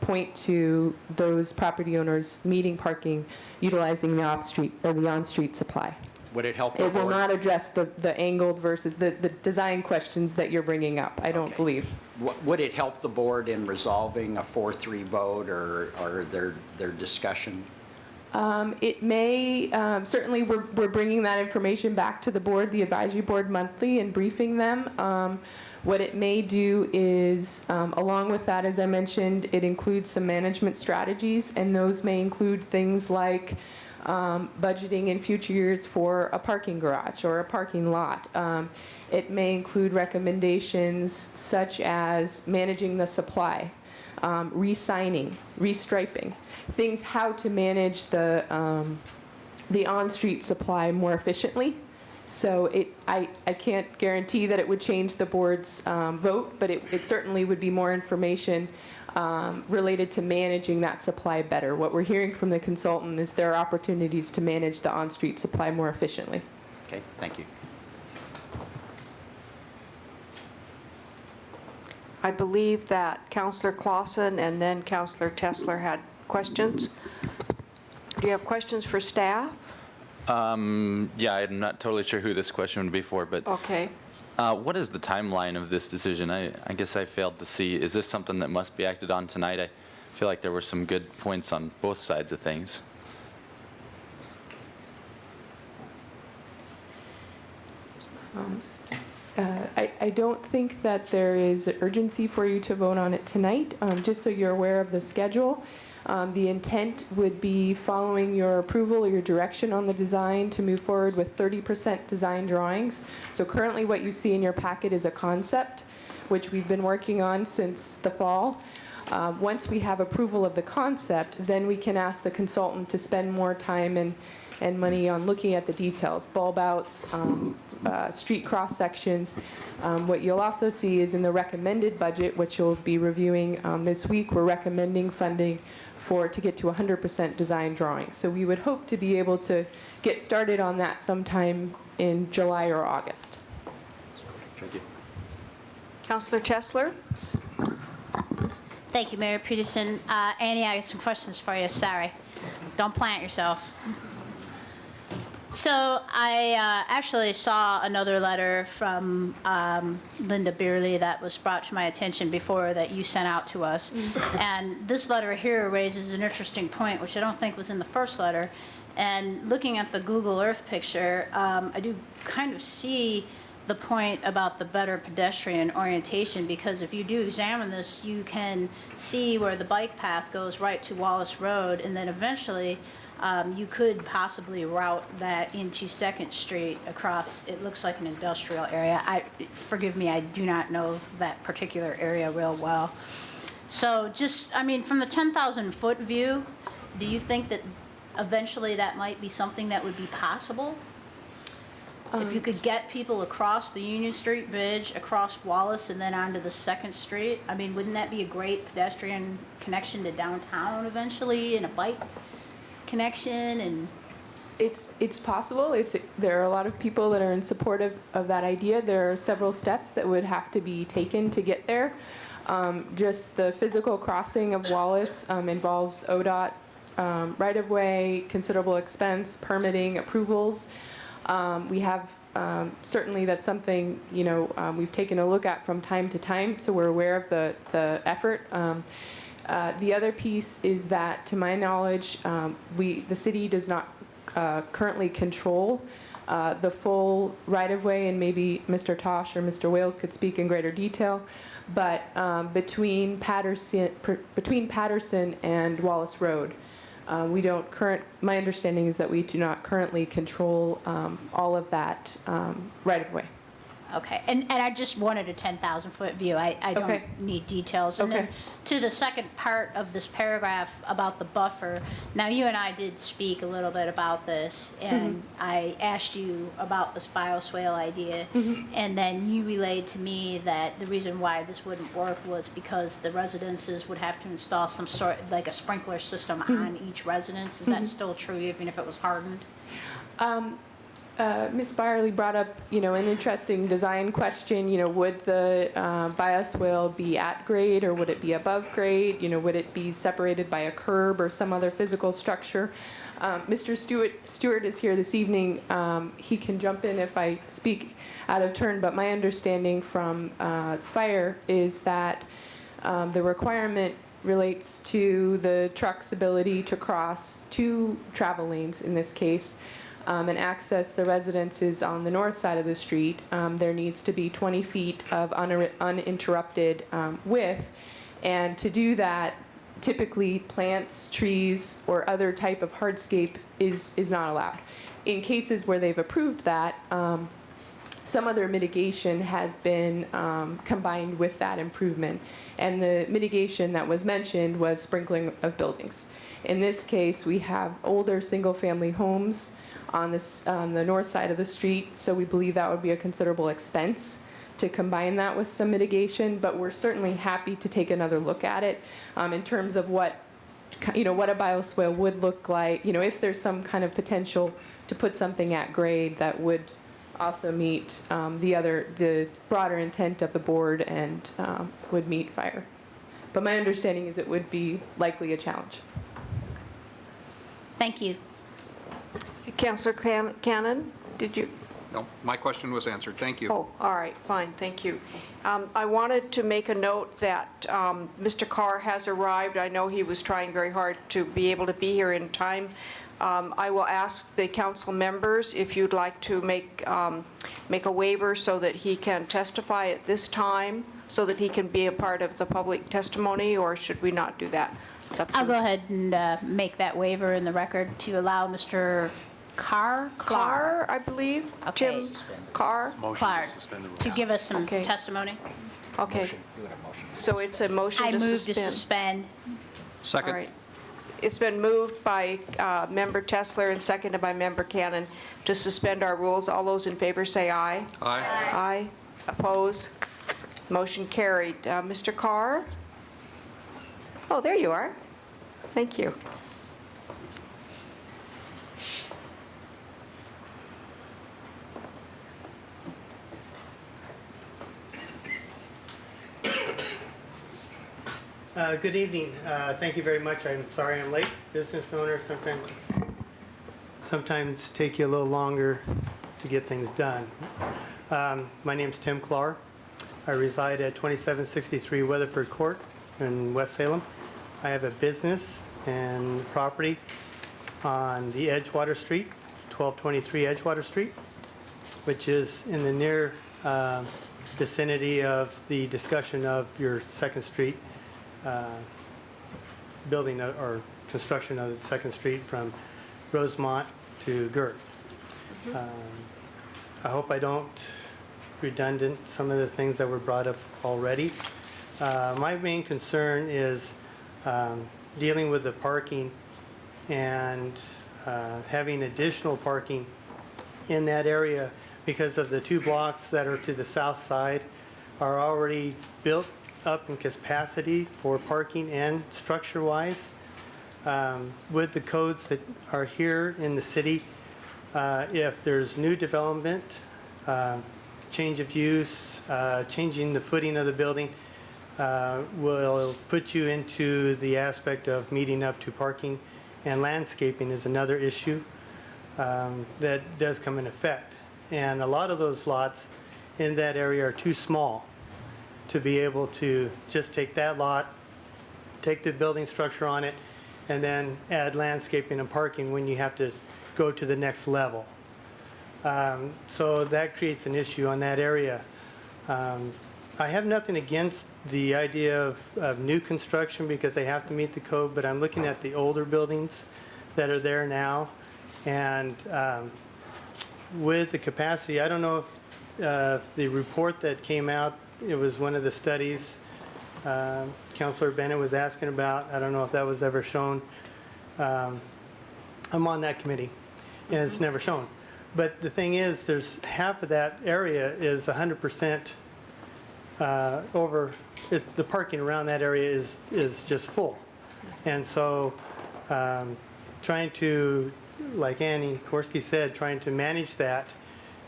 point to those property owners meeting parking, utilizing the off-street or the on-street supply. Would it help the board? It will not address the angled versus the design questions that you're bringing up, I don't believe. Would it help the board in resolving a 4-3 vote or their discussion? It may, certainly we're bringing that information back to the board, the advisory board monthly, and briefing them. What it may do is, along with that, as I mentioned, it includes some management strategies, and those may include things like budgeting in future years for a parking garage or a parking lot. It may include recommendations such as managing the supply, re-signing, restriping, things how to manage the on-street supply more efficiently. So I can't guarantee that it would change the board's vote, but it certainly would be more information related to managing that supply better. What we're hearing from the consultant is there are opportunities to manage the on-street supply more efficiently. Okay, thank you. I believe that Councillor Clausen and then Councillor Tesler had questions. do you have questions for staff? Yeah, I'm not totally sure who this question would be for, but Okay. what is the timeline of this decision? I guess I failed to see. Is this something that must be acted on tonight? I feel like there were some good points on both sides of things. I don't think that there is urgency for you to vote on it tonight. Just so you're aware of the schedule, the intent would be following your approval or your direction on the design to move forward with 30% design drawings. So currently what you see in your packet is a concept, which we've been working on since the fall. Once we have approval of the concept, then we can ask the consultant to spend more time and money on looking at the details, bulb outs, street cross sections. What you'll also see is in the recommended budget, which you'll be reviewing this week, we're recommending funding to get to 100% design drawing. So we would hope to be able to get started on that sometime in July or August. Thank you. Councillor Chesler? Thank you, Mayor Peterson. Annie, I have some questions for you. Sorry. Don't plant yourself. So I actually saw another letter from Linda Beerley that was brought to my attention before that you sent out to us. And this letter here raises an interesting point, which I don't think was in the first letter. And looking at the Google Earth picture, I do kind of see the point about the better pedestrian orientation, because if you do examine this, you can see where the bike path goes right to Wallace Road, and then eventually you could possibly route that into 2nd Street across, it looks like an industrial area. Forgive me, I do not know that particular area real well. So just, I mean, from the 10,000-foot view, do you think that eventually that might be something that would be possible? If you could get people across the Union Street Bridge, across Wallace, and then onto the 2nd Street, I mean, wouldn't that be a great pedestrian connection to downtown eventually, and a bike connection? And It's possible. There are a lot of people that are in support of that idea. There are several steps that would have to be taken to get there. Just the physical crossing of Wallace involves ODOT right-of-way, considerable expense, permitting, approvals. We have, certainly that's something, we've taken a look at from time to time, so we're aware of the effort. The other piece is that, to my knowledge, the city does not currently control the full right-of-way, and maybe Mr. Tosh or Mr. Wales could speak in greater detail, but between Patterson and Wallace Road, my understanding is that we do not currently control all of that right-of-way. okay, and I just wanted a 10,000-foot view. I don't Okay. need details. And then Okay. to the second part of this paragraph about the buffer, now you and I did speak a little bit about this, and I asked you about this bioswale idea, and then you relayed to me that the reason why this wouldn't work was because the residences would have to install some sort, like a sprinkler system on each residence. Is that still true, even if it was hardened? Ms. Byerly brought up, an interesting design question. Would the bioswale be at grade, or would it be above grade? Would it be separated by a curb or some other physical structure? Mr. Stewart is here this evening. He can jump in if I speak out of turn, but my understanding from fire is that the requirement relates to the truck's ability to cross 2 travel lanes in this case, and access the residences on the north side of the street. There needs to be 20 feet of uninterrupted width, and to do that, typically plants, trees, or other type of hardscape is not allowed. In cases where they've approved that, some other mitigation has been combined with that improvement, and the mitigation that was mentioned was sprinkling of buildings. In this case, we have older single-family homes on the north side of the street, so we believe that would be a considerable expense to combine that with some mitigation, but we're certainly happy to take another look at it in terms of what a bioswale would look like, if there's some kind of potential to put something at grade that would also meet the broader intent of the board and would meet fire. But my understanding is it would be likely a challenge. Thank you. Councillor Cannon, did you? No, my question was answered. Thank you. Oh, all right, fine, thank you. I wanted to make a note that Mr. Carr has arrived. I know he was trying very hard to be able to be here in time. I will ask the council members if you'd like to make a waiver so that he can testify at this time, so that he can be a part of the public testimony, or should we not do that? It's up to I'll you. go ahead and make that waiver in the record to allow Mr. Carr, I believe? Okay. Tim Carr? Clark to give us some Okay. testimony. Okay. So it's a motion I to move to suspend. suspend. All Second. right. It's been moved by Member Tesler and seconded by Member Cannon to suspend our rules. All those in favor say aye. Aye. Aye. Oppose? Motion carried. Mr. Carr? Oh, there you are. Thank you. Good evening. Thank you very much. I'm sorry I'm late. Business owner sometimes take you a little longer to get things done. My name's Tim Clark. I reside at 2763 Weatherford Court in West Salem. I have a business and property on the Edgewater Street, 1223 Edgewater Street, which is in the near vicinity of the discussion of your Second Street building or construction of the Second Street from Rosemont to Girth. I hope I don't redundant some of the things that were brought up already. My main concern is dealing with the parking and having additional parking in that area because of the 2 blocks that are to the south side are already built up in capacity for parking and structure-wise. With the codes that are here in the city, if there's new development, change of use, changing the footing of the building, will put you into the aspect of meeting up to parking, and landscaping is another issue that does come in effect. And a lot of those lots in that area are too small to be able to just take that lot, take the building structure on it, and then add landscaping and parking when you have to go to the next level. So that creates an issue on that area. I have nothing against the idea of new construction because they have to meet the code, but I'm looking at the older buildings that are there now. And with the capacity, I don't know if the report that came out, it was one of the studies Councilor Bennett was asking about. I don't know if that was ever shown. I'm on that committee, and it's never shown. But the thing is, there's half of that area is 100% over. The parking around that area is just full. And so trying to, like Annie Korsky said, trying to manage that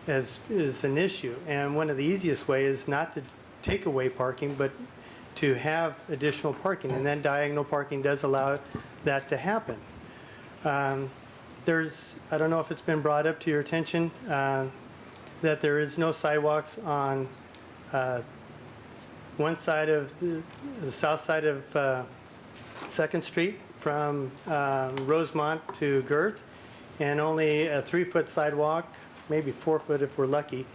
is an issue. And one of the easiest way is not to take away parking, but to have additional parking. And then diagonal parking does allow that to happen. I don't know if it's been brought up to your attention, that there is no sidewalks on one side of the south side of 2nd Street from Rosemont to Girth, and only a 3-foot sidewalk, maybe 4 foot if we're lucky,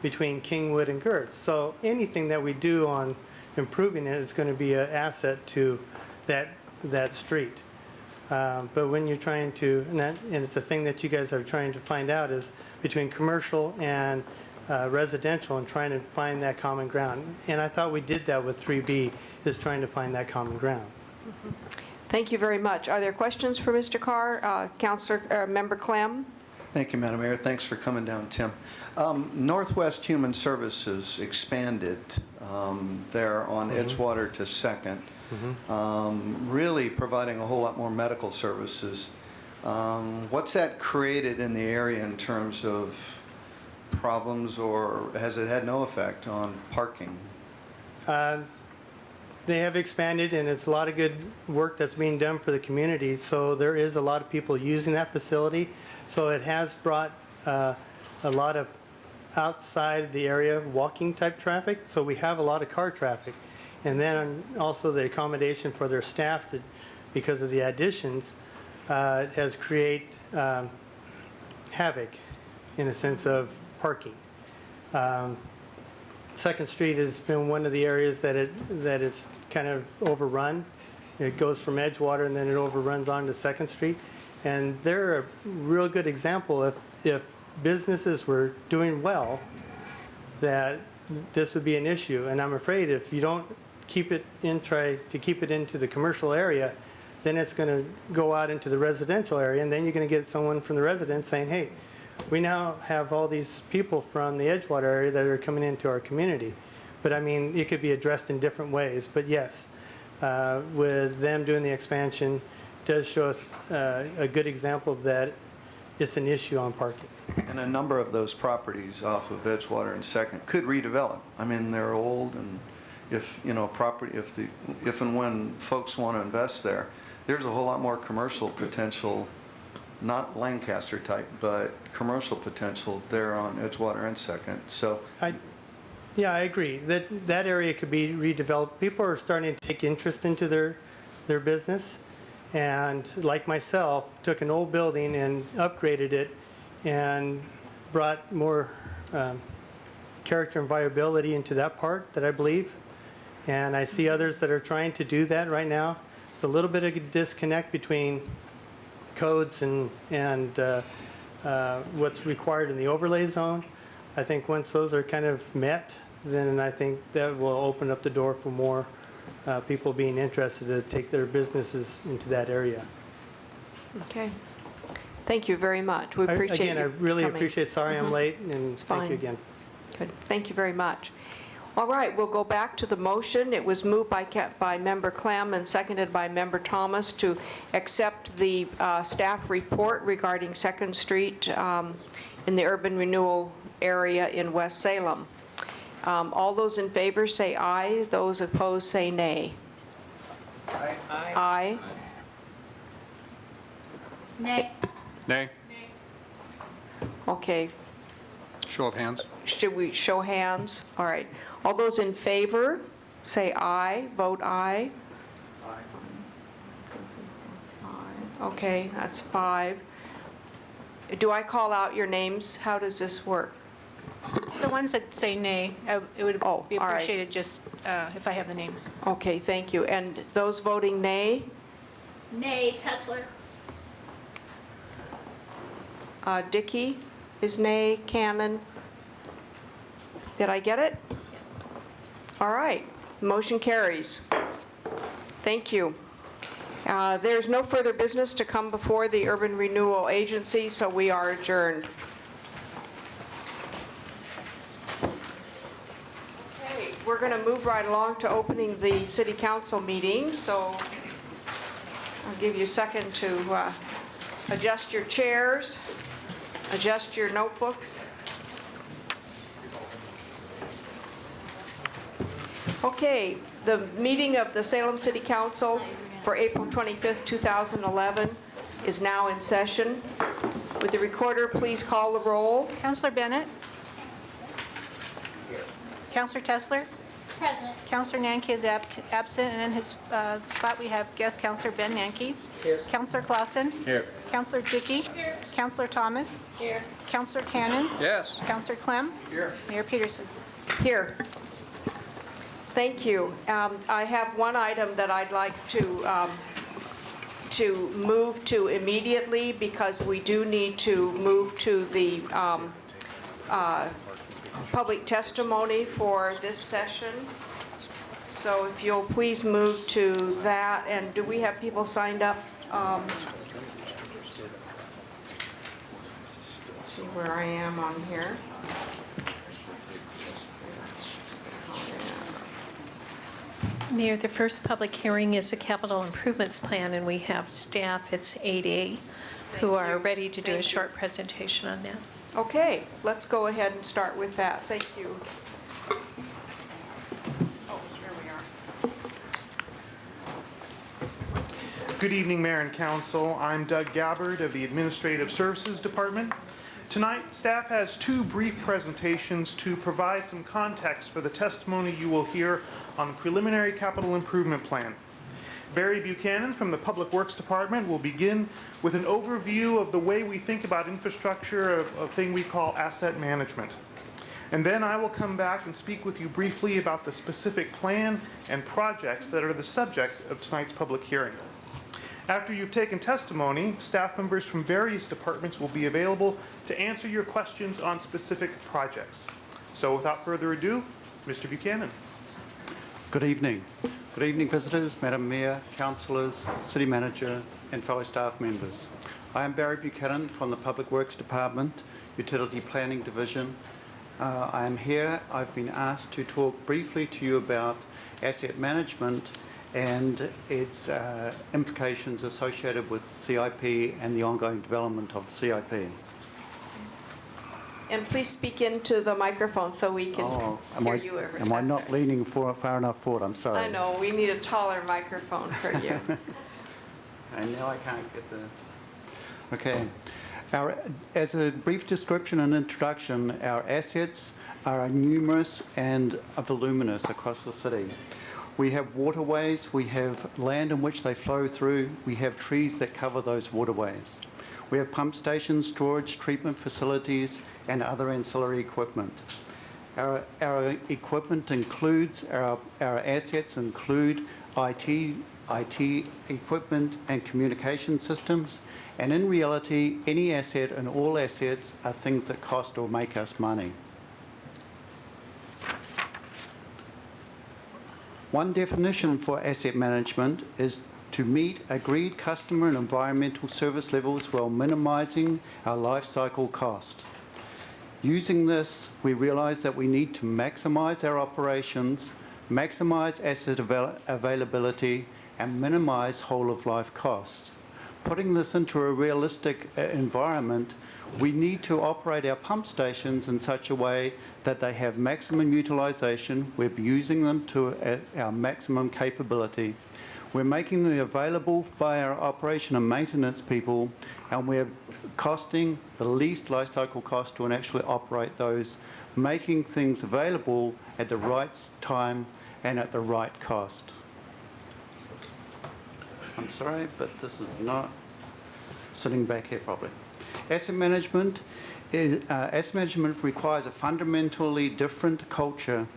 between Kingwood and Girth. So anything that we do on improving it is going to be an asset to that street. But when you're trying to, and it's a thing that you guys are trying to find out, is between commercial and residential and trying to find that common ground. And I thought we did that with 3B, is trying to find that common ground. Thank you very much. Are there questions for Mr. Carr? Member Clem? Thank you, Madam Mayor. Thanks for coming down, Tim. Northwest Human Services expanded there on Edgewater to 2nd, really providing a whole lot more medical services. What's that created in the area in terms of problems, or has it had no effect on parking? they have expanded, and it's a lot of good work that's being done for the community. So there is a lot of people using that facility. So it has brought a lot of outside the area walking type traffic. So we have a lot of car traffic. And then also the accommodation for their staff because of the additions has created havoc in a sense of parking. Second Street has been one of the areas that is kind of overrun. It goes from Edgewater and then it overruns onto Second Street. And they're a real good example if businesses were doing well, that this would be an issue. And I'm afraid if you don't try to keep it into the commercial area, then it's going to go out into the residential area, and then you're going to get someone from the residents saying, hey, we now have all these people from the Edgewater area that are coming into our community. But I mean, it could be addressed in different ways. But yes, with them doing the expansion does show us a good example that it's an issue on parking. And a number of those properties off of Edgewater and Second could redevelop. I mean, they're old, and if, you know, if and when folks want to invest there, there's a whole lot more commercial potential, not Lancaster type, but commercial potential there on Edgewater and Second. So Yeah, I agree. That area could be redeveloped. People are starting to take interest into their business. And like myself, took an old building and upgraded it and brought more character and viability into that part that I believe. And I see others that are trying to do that right now. It's a little bit of a disconnect between codes and what's required in the overlay zone. I think once those are kind of met, then I think that will open up the door for more people being interested to take their businesses into that area. Okay. Thank you very much. We appreciate Again, I you really coming. appreciate, sorry I'm late, and thank fine. you again. Good. Thank you very much. All right, we'll go back to the motion. It was moved by Member Clem and seconded by Member Thomas to accept the staff report regarding Second Street in the urban renewal area in West Salem. All those in favor say aye. Those opposed say nay. Aye. Aye. Nay. Nay. Okay. Show of hands. Should we show hands? All right. All those in favor say aye. Vote aye. Aye. Okay, that's 5. Do I call out your names? How does this work? The ones that say nay, it would Oh, be all right. appreciated just if I have the names. Okay, thank you. And those voting nay? Nay, Tesler. Dickey is nay. Cannon? Did I get it? Yes. All right. Motion carries. Thank you. There's no further business to come before the Urban Renewal Agency, so we are adjourned. Okay, we're going to move right along to opening the City Council meeting, so I'll give you a second to adjust your chairs, adjust your notebooks. Okay, the meeting of the Salem City Council for April 25th, 2011 is now in session. Would the recorder please call the roll? Councilor Bennett? Councilor Tesler? Present. Councilor Nanke is absent, and in his spot we have guest Councilor Ben Nanke. Here. Councilor Clausen? Here. Councilor Dickey? Here. Councilor Thomas? Here. Councilor Cannon? Yes. Councilor Clem? Here. Mayor Peterson? Here. Thank you. I have one item that I'd like to move to immediately, because we do need to move to the public testimony for this session. So if you'll please move to that. And do we have people signed up? Let's see where I am on here. Mayor, the first public hearing is a capital improvements plan, and we have staff, it's 8A, who are ready to do a short presentation on that. Okay, let's go ahead and start with that. Thank you. Oh, here we are. Good evening, Mayor and Council. I'm Doug Gabbard of the Administrative Services Department. Tonight, staff has two brief presentations to provide some context for the testimony you will hear on the preliminary capital improvement plan. Barry Buchanan from the Public Works Department will begin with an overview of the way we think about infrastructure, a thing we call asset management. And then I will come back and speak with you briefly about the specific plan and projects that are the subject of tonight's public hearing. After you've taken testimony, staff members from various departments will be available to answer your questions on specific projects. So without further ado, Mr. Buchanan. Good evening. Good evening, visitors, Madam Mayor, councillors, City Manager, and fellow staff members. I am Barry Buchanan from the Public Works Department, Utility Planning Division. I am here. I've been asked to talk briefly to you about asset management and its implications associated with the CIP and the ongoing development of the CIP. And please speak into the microphone so we can hear you. Am I not leaning far enough forward? I'm sorry. I know, we need a taller microphone for you. And now I can't get the... Okay. As a brief description and introduction, our assets are numerous and voluminous across the city. We have waterways, we have land in which they flow through, we have trees that cover those waterways. We have pump stations, storage, treatment facilities, and other ancillary equipment. Our equipment includes, our assets include IT equipment and communication systems, and in reality, any asset and all assets are things that cost or make us money. One definition for asset management is to meet agreed customer and environmental service levels while minimizing our life cycle cost. Using this, we realize that we need to maximize our operations, maximize asset availability, and minimize whole-of-life costs. Putting this into a realistic environment, we need to operate our pump stations in such a way that they have maximum utilization. We're using them to our maximum capability. We're making them available by our operation and maintenance people, and we're costing the least life cycle cost to actually operate those, making things available at the right time and at the right cost. I'm sorry, but this is not sitting back here properly. Asset management requires a fundamentally different culture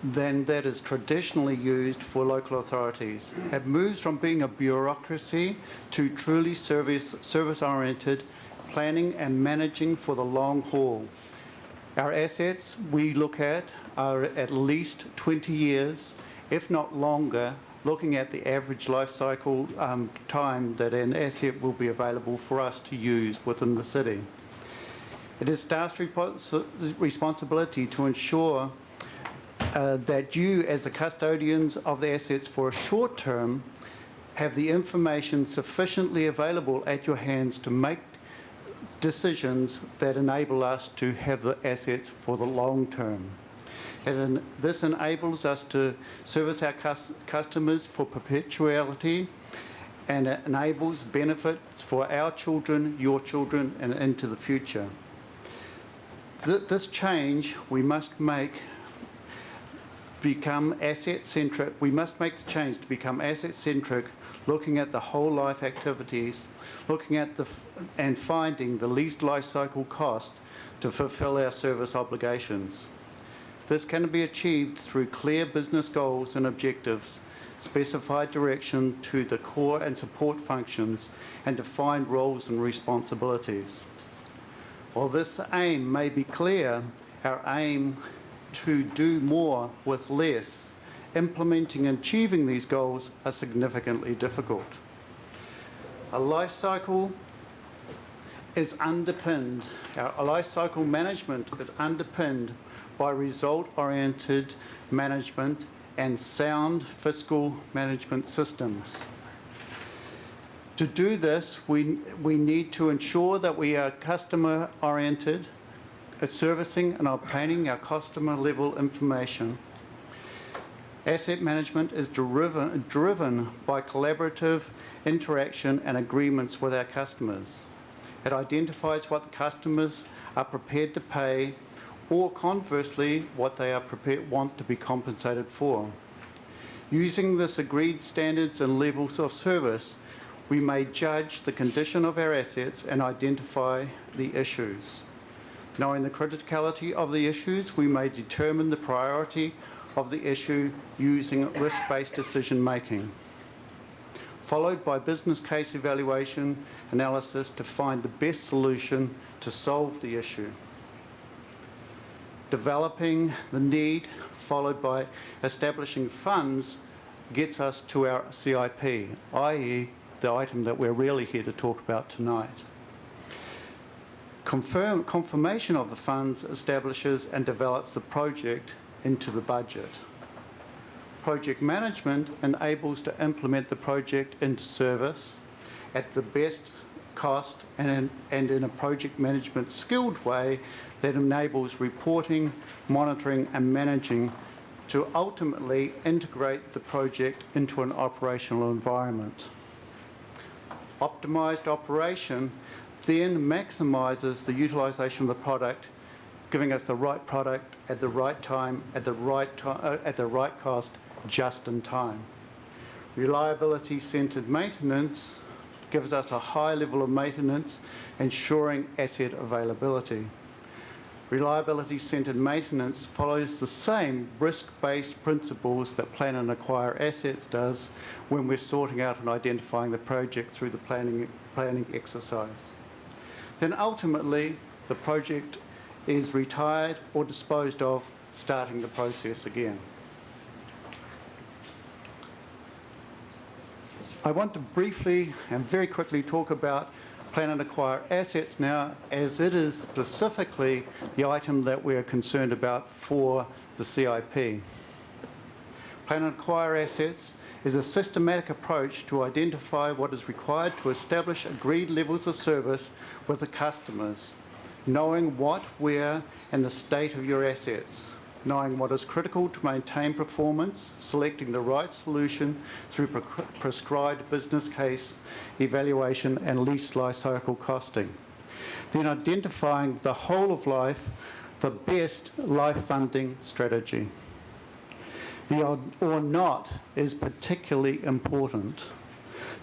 than that is traditionally used for local authorities. It moves from being a bureaucracy to truly service-oriented planning and managing for the long haul. Our assets we look at are at least 20 years, if not longer, looking at the average life cycle time that an asset will be available for us to use within the city. It is staff's responsibility to ensure that you, as the custodians of the assets for a short term, have the information sufficiently available at your hands to make decisions that enable us to have the assets for the long term. And this enables us to service our customers for perpetuality, and it enables benefits for our children, your children, and into the future. This change we must make become asset-centric. We must make the change to become asset-centric, looking at the whole life activities, looking at and finding the least life cycle cost to fulfill our service obligations. This can be achieved through clear business goals and objectives, specified direction to the core and support functions, and defined roles and responsibilities. While this aim may be clear, our aim to do more with less, implementing and achieving these goals are significantly difficult. A life cycle is underpinned, our life cycle management is underpinned by result-oriented management and sound fiscal management systems. To do this, we need to ensure that we are customer-oriented, servicing and obtaining our customer-level information. Asset management is driven by collaborative interaction and agreements with our customers. It identifies what the customers are prepared to pay, or conversely, what they want to be compensated for. Using this agreed standards and levels of service, we may judge the condition of our assets and identify the issues. Knowing the criticality of the issues, we may determine the priority of the issue using risk-based decision-making, followed by business case evaluation analysis to find the best solution to solve the issue. Developing the need, followed by establishing funds, gets us to our CIP, i.e. the item that we're really here to talk about tonight. Confirmation of the funds establishes and develops the project into the budget. Project management enables to implement the project into service at the best cost and in a project management skilled way that enables reporting, monitoring and managing to ultimately integrate the project into an operational environment. Optimized operation then maximizes the utilization of the product, giving us the right product at the right time, at the right cost, just in time. Reliability-centered maintenance gives us a high level of maintenance, ensuring asset availability. Reliability-centered maintenance follows the same risk-based principles that plan and acquire assets does when we're sorting out and identifying the project through the planning exercise. Then ultimately, the project is retired or disposed of, starting the process again. I want to briefly and very quickly talk about plan and acquire assets now, as it is specifically the item that we're concerned about for the CIP. Plan and acquire assets is a systematic approach to identify what is required to establish agreed levels of service with the customers, knowing what, where, and the state of your assets, knowing what is critical to maintain performance, selecting the right solution through prescribed business case evaluation and lease life cycle costing. Then identifying the whole of life, the best life funding strategy. The or not is particularly important.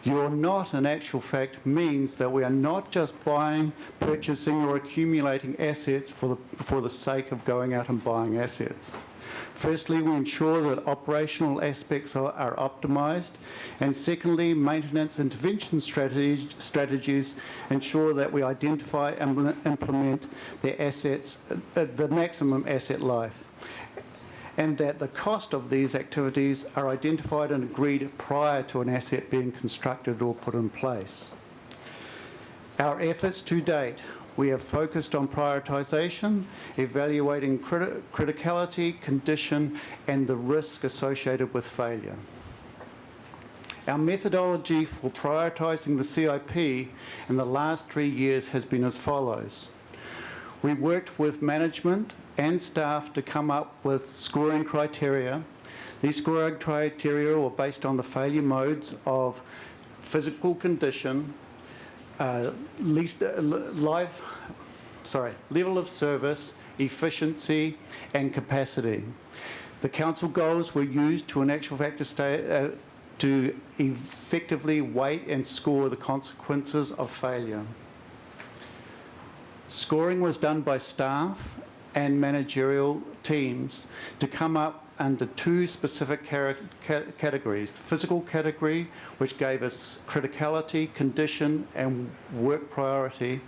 The or not, in actual fact, means that we are not just buying, purchasing, or accumulating assets for the sake of going out and buying assets. Firstly, we ensure that operational aspects are optimized, and secondly, maintenance intervention strategies ensure that we identify and implement the assets, the maximum asset life, and that the cost of these activities are identified and agreed prior to an asset being constructed or put in place. Our efforts to date, we have focused on prioritization, evaluating criticality, condition, and the risk associated with failure. Our methodology for prioritizing the CIP in the last 3 years has been as follows. We worked with management and staff to come up with scoring criteria. These scoring criteria were based on the failure modes of physical condition, level of service, efficiency, and capacity. The council goals were used to, in actual fact, to effectively weight and score the consequences of failure. Scoring was done by staff and managerial teams to come up under two specific categories. The physical category, which gave us criticality, condition, and work priority,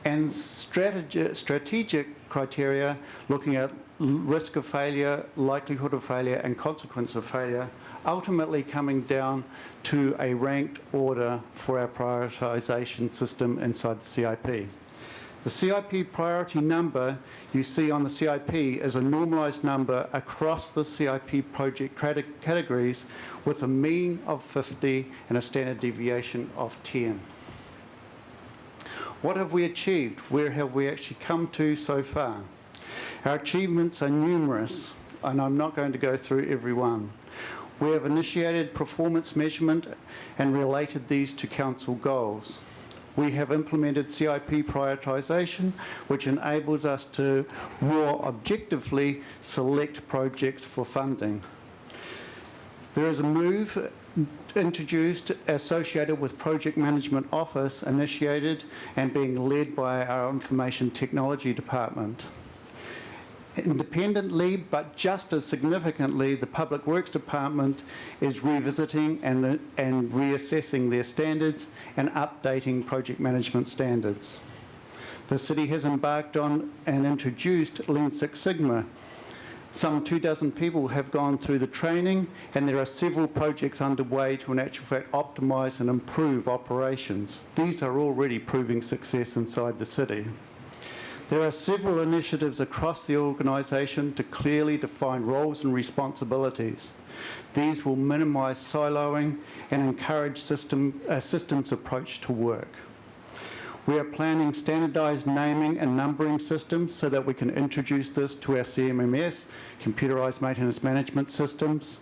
and strategic criteria, looking at risk of failure, likelihood of failure, and consequence of failure, ultimately coming down to a ranked order for our prioritization system inside the CIP. The CIP priority number you see on the CIP is a normalised number across the CIP project categories with a mean of 50 and a standard deviation of 10. What have we achieved? Where have we actually come to so far? Our achievements are numerous and I'm not going to go through every one. We have initiated performance measurement and related these to council goals. We have implemented CIP prioritisation, which enables us to more objectively select projects for funding. There is a move introduced associated with Project Management Office, initiated and being led by our Information Technology Department. Independently, but just as significantly, the Public Works Department is revisiting and reassessing their standards and updating project management standards. The City has embarked on and introduced Lean Six Sigma. Some 24 people have gone through the training, and there are several projects underway to, in actual fact, optimise and improve operations. These are already proving success inside the City. There are several initiatives across the organisation to clearly define roles and responsibilities. These will minimise siloing and encourage a systems approach to work. We are planning standardised naming and numbering systems so that we can introduce this to our CMMS, computerised maintenance management systems,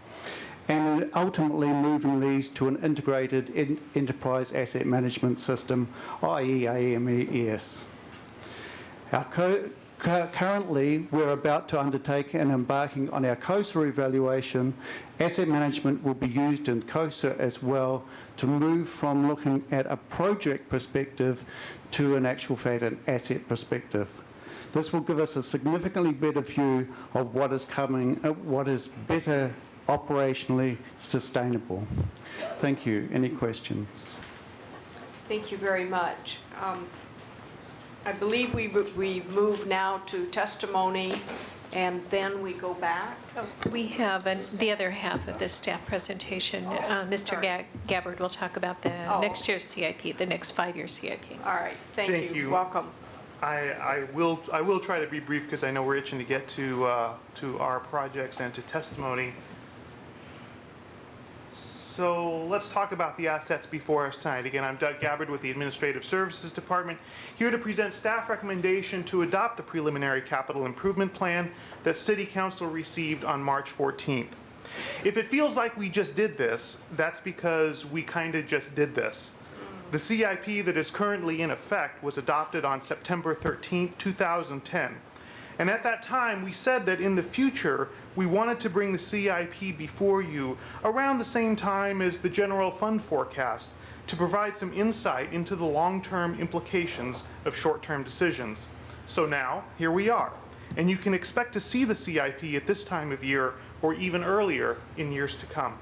and ultimately moving these to an integrated enterprise asset management system, i.e. AMES. Currently, we're about to undertake and embarking on our COSA evaluation. Asset management will be used in COSA as well to move from looking at a project perspective to an actual fact an asset perspective. This will give us a significantly better view of what is coming, what is better operationally sustainable. Thank you. Any questions? Thank you very much. I believe we move now to testimony, and then we go back. We have the other half of the staff presentation. Mr. Gabbard will talk about the next year's CIP, the next 5-year CIP. All right. Thank you. Welcome. I will try to be brief because I know we're itching to get to our projects and to testimony. So let's talk about the assets before us tonight. Again, I'm Doug Gabbard with the Administrative Services Department, here to present staff recommendation to adopt the preliminary capital improvement plan that City Council received on March 14th. If it feels like we just did this, that's because we kind of just did this. The CIP that is currently in effect was adopted on September 13th, 2010. And at that time, we said that in the future, we wanted to bring the CIP before you around the same time as the general fund forecast to provide some insight into the long-term implications of short-term decisions. So now, here we are. And you can expect to see the CIP at this time of year or even earlier in years to come.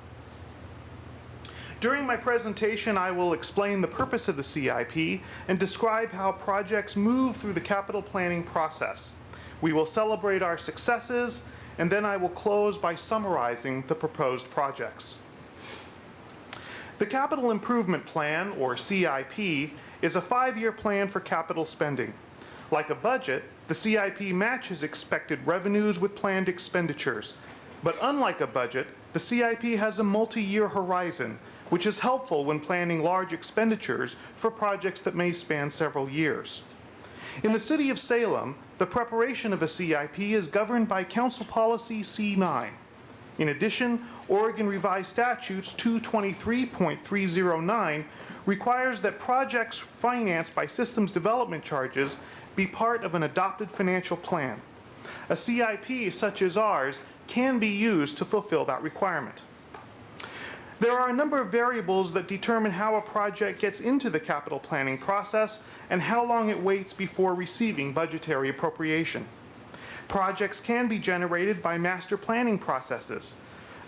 During my presentation, I will explain the purpose of the CIP and describe how projects move through the capital planning process. We will celebrate our successes, and then I will close by summarizing the proposed projects. The Capital Improvement Plan, or CIP, is a 5-year plan for capital spending. Like a budget, the CIP matches expected revenues with planned expenditures. But unlike a budget, the CIP has a multi-year horizon, which is helpful when planning large expenditures for projects that may span several years. In the City of Salem, the preparation of a CIP is governed by Council Policy C9. In addition, Oregon Revised Statutes 223.309 requires that projects financed by systems development charges be part of an adopted financial plan. A CIP such as ours can be used to fulfill that requirement. There are a number of variables that determine how a project gets into the capital planning process and how long it waits before receiving budgetary appropriation. Projects can be generated by master planning processes.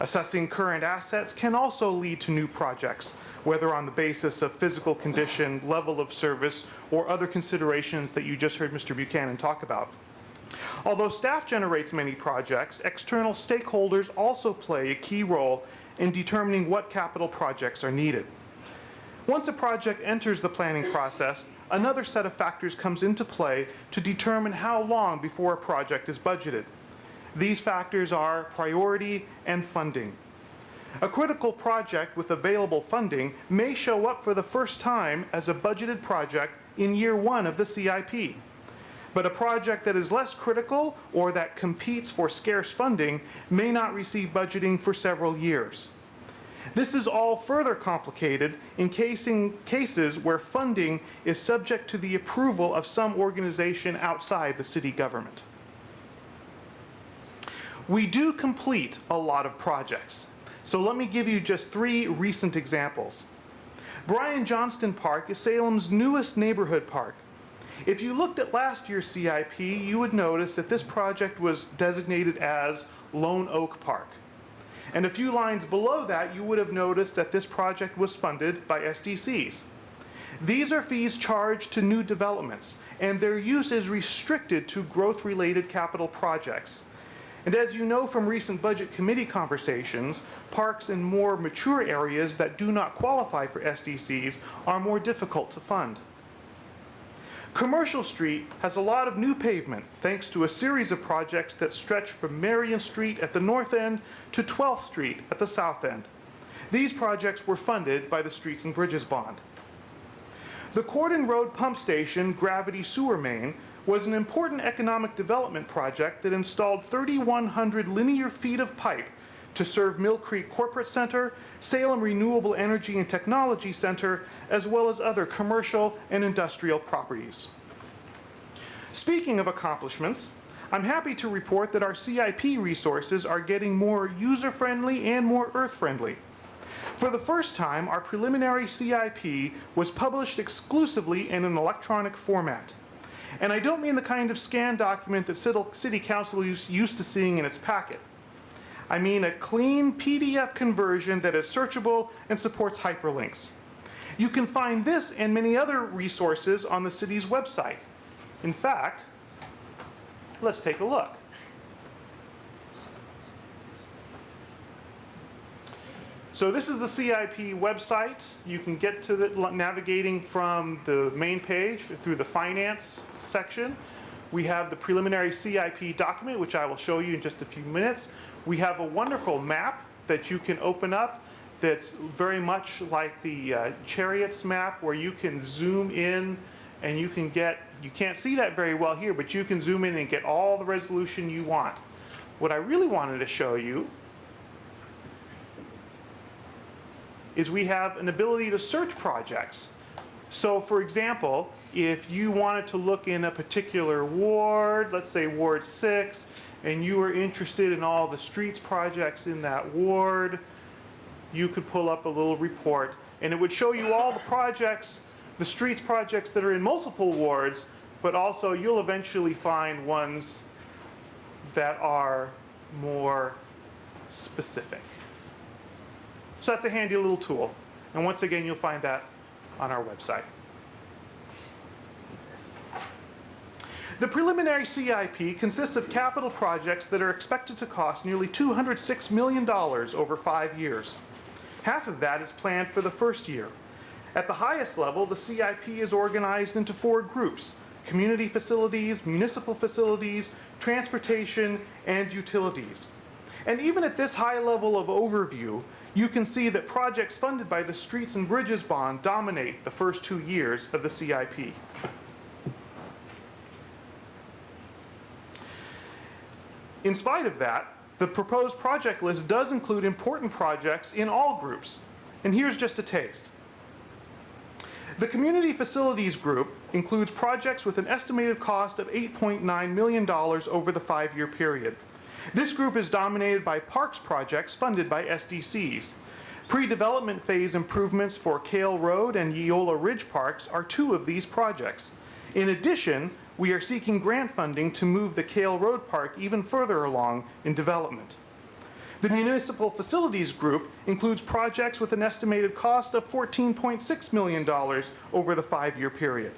Assessing current assets can also lead to new projects, whether on the basis of physical condition, level of service, or other considerations that you just heard Mr. Buchanan talk about. Although staff generates many projects, external stakeholders also play a key role in determining what capital projects are needed. Once a project enters the planning process, another set of factors comes into play to determine how long before a project is budgeted. These factors are priority and funding. A critical project with available funding may show up for the first time as a budgeted project in year 1 of the CIP. But a project that is less critical or that competes for scarce funding may not receive budgeting for several years. This is all further complicated in cases where funding is subject to the approval of some organization outside the city government. We do complete a lot of projects, so let me give you just 3 recent examples. Brian Johnston Park is Salem's newest neighborhood park. If you looked at last year's CIP, you would notice that this project was designated as Lone Oak Park. And a few lines below that, you would have noticed that this project was funded by SDCs. These are fees charged to new developments, and their use is restricted to growth-related capital projects. And as you know from recent budget committee conversations, parks in more mature areas that do not qualify for SDCs are more difficult to fund. Commercial Street has a lot of new pavement thanks to a series of projects that stretch from Marion Street at the north end to 12th Street at the south end. These projects were funded by the Streets and Bridges Bond. The Cordon Road Pump Station Gravity Sewer Main was an important economic development project that installed 3,100 linear feet of pipe to serve Mill Creek Corporate Center, Salem Renewable Energy and Technology Center, as well as other commercial and industrial properties. Speaking of accomplishments, I'm happy to report that our CIP resources are getting more user-friendly and more earth-friendly. For the first time, our preliminary CIP was published exclusively in an electronic format. And I don't mean the kind of scanned document that City Council is used to seeing in its packet. I mean a clean PDF conversion that is searchable and supports hyperlinks. You can find this and many other resources on the city's website. In fact, let's take a look. So this is the CIP website. You can get to it navigating from the main page through the finance section. We have the preliminary CIP document, which I will show you in just a few minutes. We have a wonderful map that you can open up that's very much like the Chariots map, where you can zoom in and you can't see that very well here, but you can zoom in and get all the resolution you want. What I really wanted to show you is we have an ability to search projects. So for example, if you wanted to look in a particular ward, let's say Ward 6, and you were interested in all the streets projects in that ward, you could pull up a little report and it would show you all the projects, the streets projects that are in multiple wards, but also you'll eventually find ones that are more specific. So that's a handy little tool. And once again, you'll find that on our website. The preliminary CIP consists of capital projects that are expected to cost nearly $206 million over 5 years. Half of that is planned for the first year. At the highest level, the CIP is organized into 4 groups: community facilities, municipal facilities, transportation, and utilities. And even at this high level of overview, you can see that projects funded by the Streets and Bridges Bond dominate the first 2 years of the CIP. In spite of that, the proposed project list does include important projects in all groups. And here's just a taste. The Community Facilities Group includes projects with an estimated cost of $8.9 million over the 5-year period. This group is dominated by parks projects funded by SDCs. Pre-development phase improvements for Kale Road and Yeola Ridge Parks are 2 of these projects. In addition, we are seeking grant funding to move the Kale Road Park even further along in development. The Municipal Facilities Group includes projects with an estimated cost of $14.6 million over the 5-year period.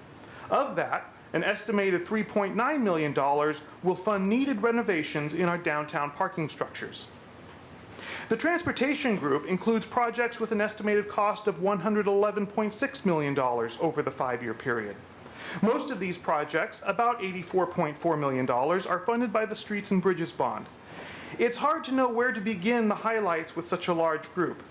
Of that, an estimated $3.9 million will fund needed renovations in our downtown parking structures. The Transportation Group includes projects with an estimated cost of $111.6 million over the 5-year period. Most of these projects, about $84.4 million, are funded by the Streets and Bridges Bond. It's hard to know where to begin the highlights with such a large group,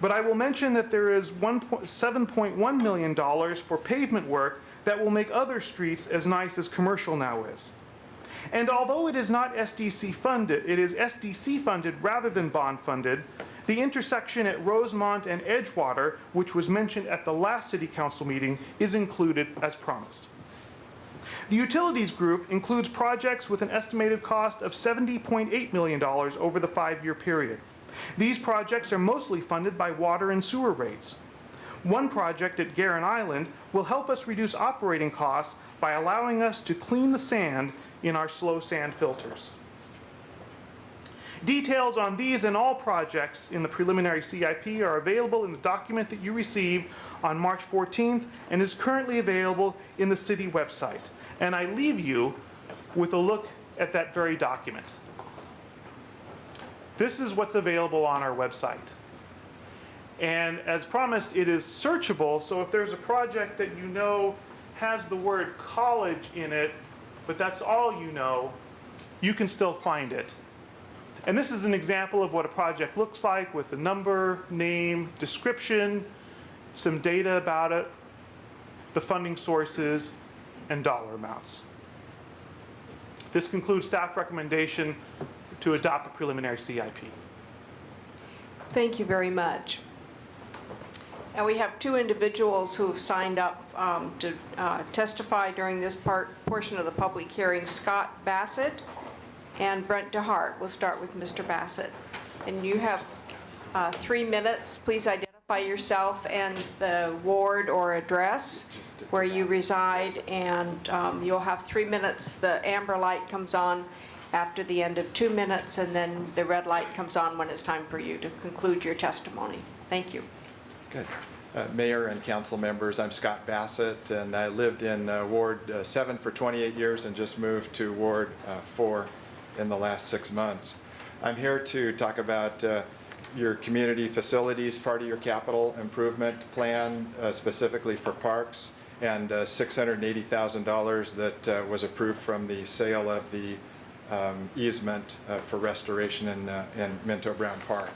but I will mention that there is $7.1 million for pavement work that will make other streets as nice as Commercial now is. And although it is not SDC funded, it is SDC funded rather than bond funded, the intersection at Rosemont and Edgewater, which was mentioned at the last City Council meeting, is included as promised. The Utilities Group includes projects with an estimated cost of $70.8 million over the 5-year period. These projects are mostly funded by water and sewer rates. One project at Guerin Island will help us reduce operating costs by allowing us to clean the sand in our slow sand filters. Details on these and all projects in the preliminary CIP are available in the document that you received on March 14th and is currently available in the city website. And I leave you with a look at that very document. This is what's available on our website. And as promised, it is searchable, so if there's a project that you know has the word college in it, but that's all you know, you can still find it. And this is an example of what a project looks like with a number, name, description, some data about it, the funding sources, and dollar amounts. This concludes staff recommendation to adopt the preliminary CIP. Thank you very much. And we have two individuals who have signed up to testify during this portion of the public hearing, Scott Bassett and Brent DeHart. We'll start with Mr. Bassett. And you have 3 minutes. Please identify yourself and the ward or address where you reside, and you'll have 3 minutes. The amber light comes on after the end of 2 minutes, and then the red light comes on when it's time for you to conclude your testimony. Thank you. Good. Mayor and council members, I'm Scott Bassett, and I lived in Ward 7 for 28 years and just moved to Ward 4 in the last 6 months. I'm here to talk about your community facilities, part of your capital improvement plan, specifically for parks, and $680,000 that was approved from the sale of the easement for restoration in Minto Brown Park.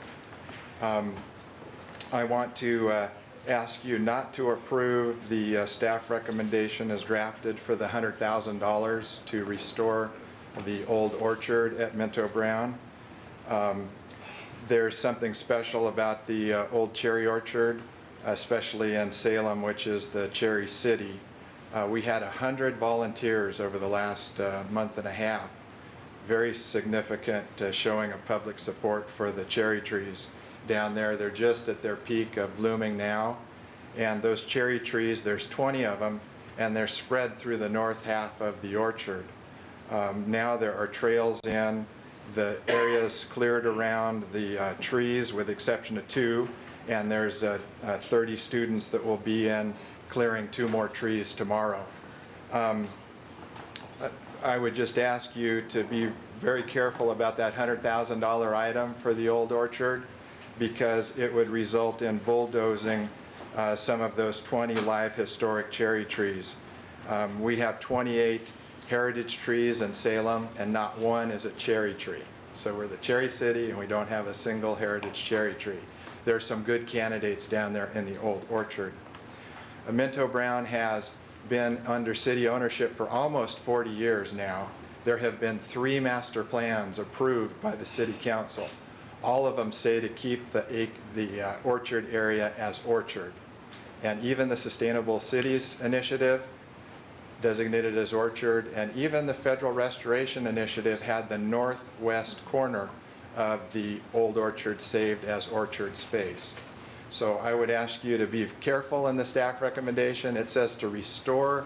I want to ask you not to approve the staff recommendation as drafted for the $100,000 to restore the old orchard at Minto Brown. There's something special about the old cherry orchard, especially in Salem, which is the cherry city. We had 100 volunteers over the last month and a half. Very significant showing of public support for the cherry trees down there. They're just at their peak of blooming now. And those cherry trees, there's 20 of them, and they're spread through the north half of the orchard. Now there are trails in, the area's cleared around the trees with the exception of 2, and there's 30 students that will be in clearing 2 more trees tomorrow. I would just ask you to be very careful about that $100,000 item for the old orchard, because it would result in bulldozing some of those 20 live historic cherry trees. We have 28 heritage trees in Salem, and not one is a cherry tree. So we're the cherry city, and we don't have a single heritage cherry tree. There are some good candidates down there in the old orchard. Minto Brown has been under city ownership for almost 40 years now. There have been 3 master plans approved by the city council. All of them say to keep the orchard area as orchard. And even the Sustainable Cities Initiative designated as orchard, and even the Federal Restoration Initiative had the northwest corner of the old orchard saved as orchard space. So I would ask you to be careful in the staff recommendation. It says to restore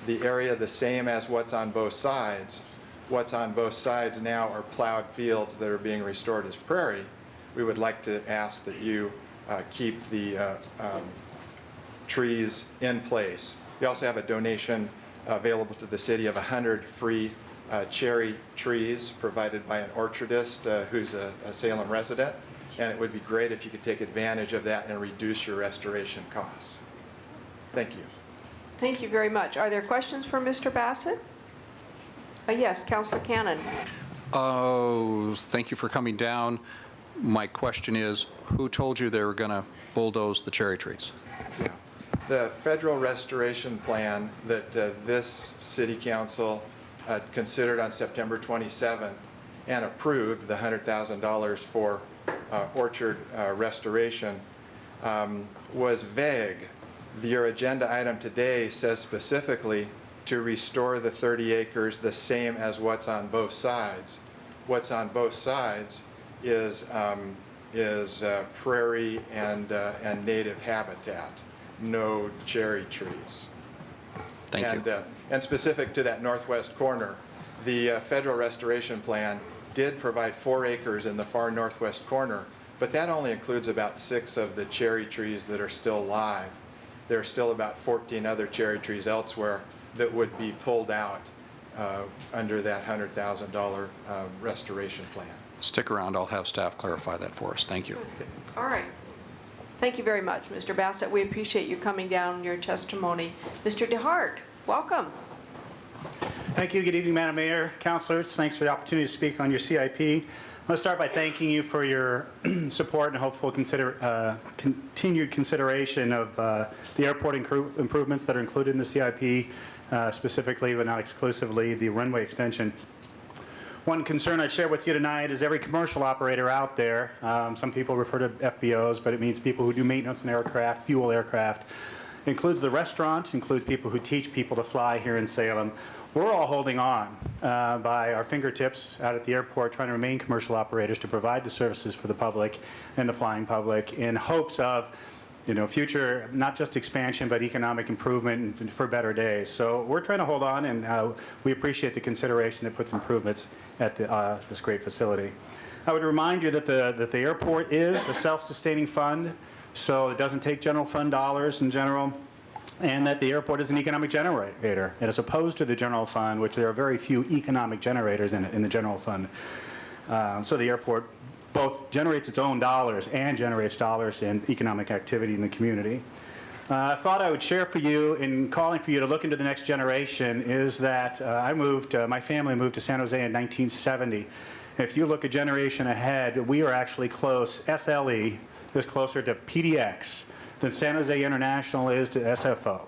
the area the same as what's on both sides. What's on both sides now are plowed fields that are being restored as prairie. We would like to ask that you keep the trees in place. We also have a donation available to the city of 100 free cherry trees provided by an orchardist who's a Salem resident. And it would be great if you could take advantage of that and reduce your restoration costs. Thank you. Thank you very much. Are there questions for Mr. Bassett? Yes, Councilor Cannon. Oh, thank you for coming down. My question is, who told you they were going to bulldoze the cherry trees? The federal restoration plan that this city council considered on September 27th and approved the $100,000 for orchard restoration was vague. Your agenda item today says specifically to restore the 30 acres the same as what's on both sides. What's on both sides is prairie and native habitat, no cherry trees. Thank you. And specific to that northwest corner, the federal restoration plan did provide 4 acres in the far northwest corner, but that only includes about 6 of the cherry trees that are still live. There are still about 14 other cherry trees elsewhere that would be pulled out under that $100,000 restoration plan. Stick around, I'll have staff clarify that for us. Thank you. All right. Thank you very much, Mr. Bassett. We appreciate you coming down and your testimony. Mr. DeHart, welcome. Thank you. Good evening, Madam Mayor, councilors. Thanks for the opportunity to speak on your CIP. I want to start by thanking you for your support and hopeful continued consideration of the airport improvements that are included in the CIP, specifically but not exclusively the runway extension. One concern I'd share with you tonight is every commercial operator out there, some people refer to FBOs, but it means people who do maintenance in aircraft, fuel aircraft, includes the restaurant, includes people who teach people to fly here in Salem. We're all holding on by our fingertips out at the airport, trying to remain commercial operators to provide the services for the public and the flying public in hopes of future, not just expansion, but economic improvement for better days. So we're trying to hold on, and we appreciate the consideration that puts improvements at this great facility. I would remind you that the airport is a self-sustaining fund, so it doesn't take general fund dollars in general, and that the airport is an economic generator, and as opposed to the general fund, which there are very few economic generators in the general fund. So the airport both generates its own dollars and generates dollars in economic activity in the community. I thought I would share for you, in calling for you to look into the next generation, is that my family moved to San Jose in 1970. If you look a generation ahead, we are actually close. SLE is closer to PDX than San Jose International is to SFO.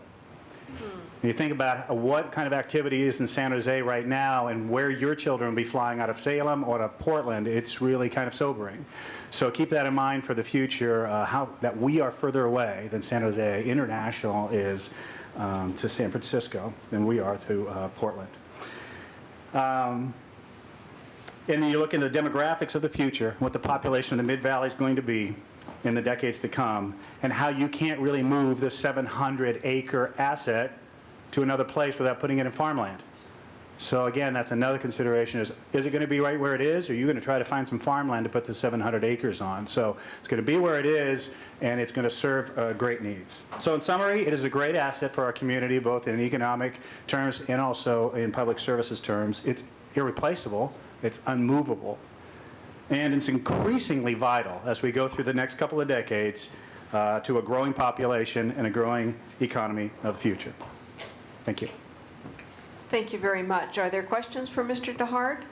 And you think about what kind of activity is in San Jose right now and where your children will be flying out of Salem or to Portland, it's really kind of sobering. So keep that in mind for the future, that we are further away than San Jose International is to San Francisco than we are to Portland. And then you look into the demographics of the future, what the population of the Mid-Valley is going to be in the decades to come, and how you can't really move this 700-acre asset to another place without putting it in farmland. So again, that's another consideration is it going to be right where it is, or are you going to try to find some farmland to put the 700 acres on? So it's going to be where it is, and it's going to serve great needs. So in summary, it is a great asset for our community, both in economic terms and also in public services terms. It's irreplaceable, it's unmovable, and it's increasingly vital as we go through the next couple of decades to a growing population and a growing economy of the future. Thank you. Thank you very much. Are there questions for Mr. DeHart?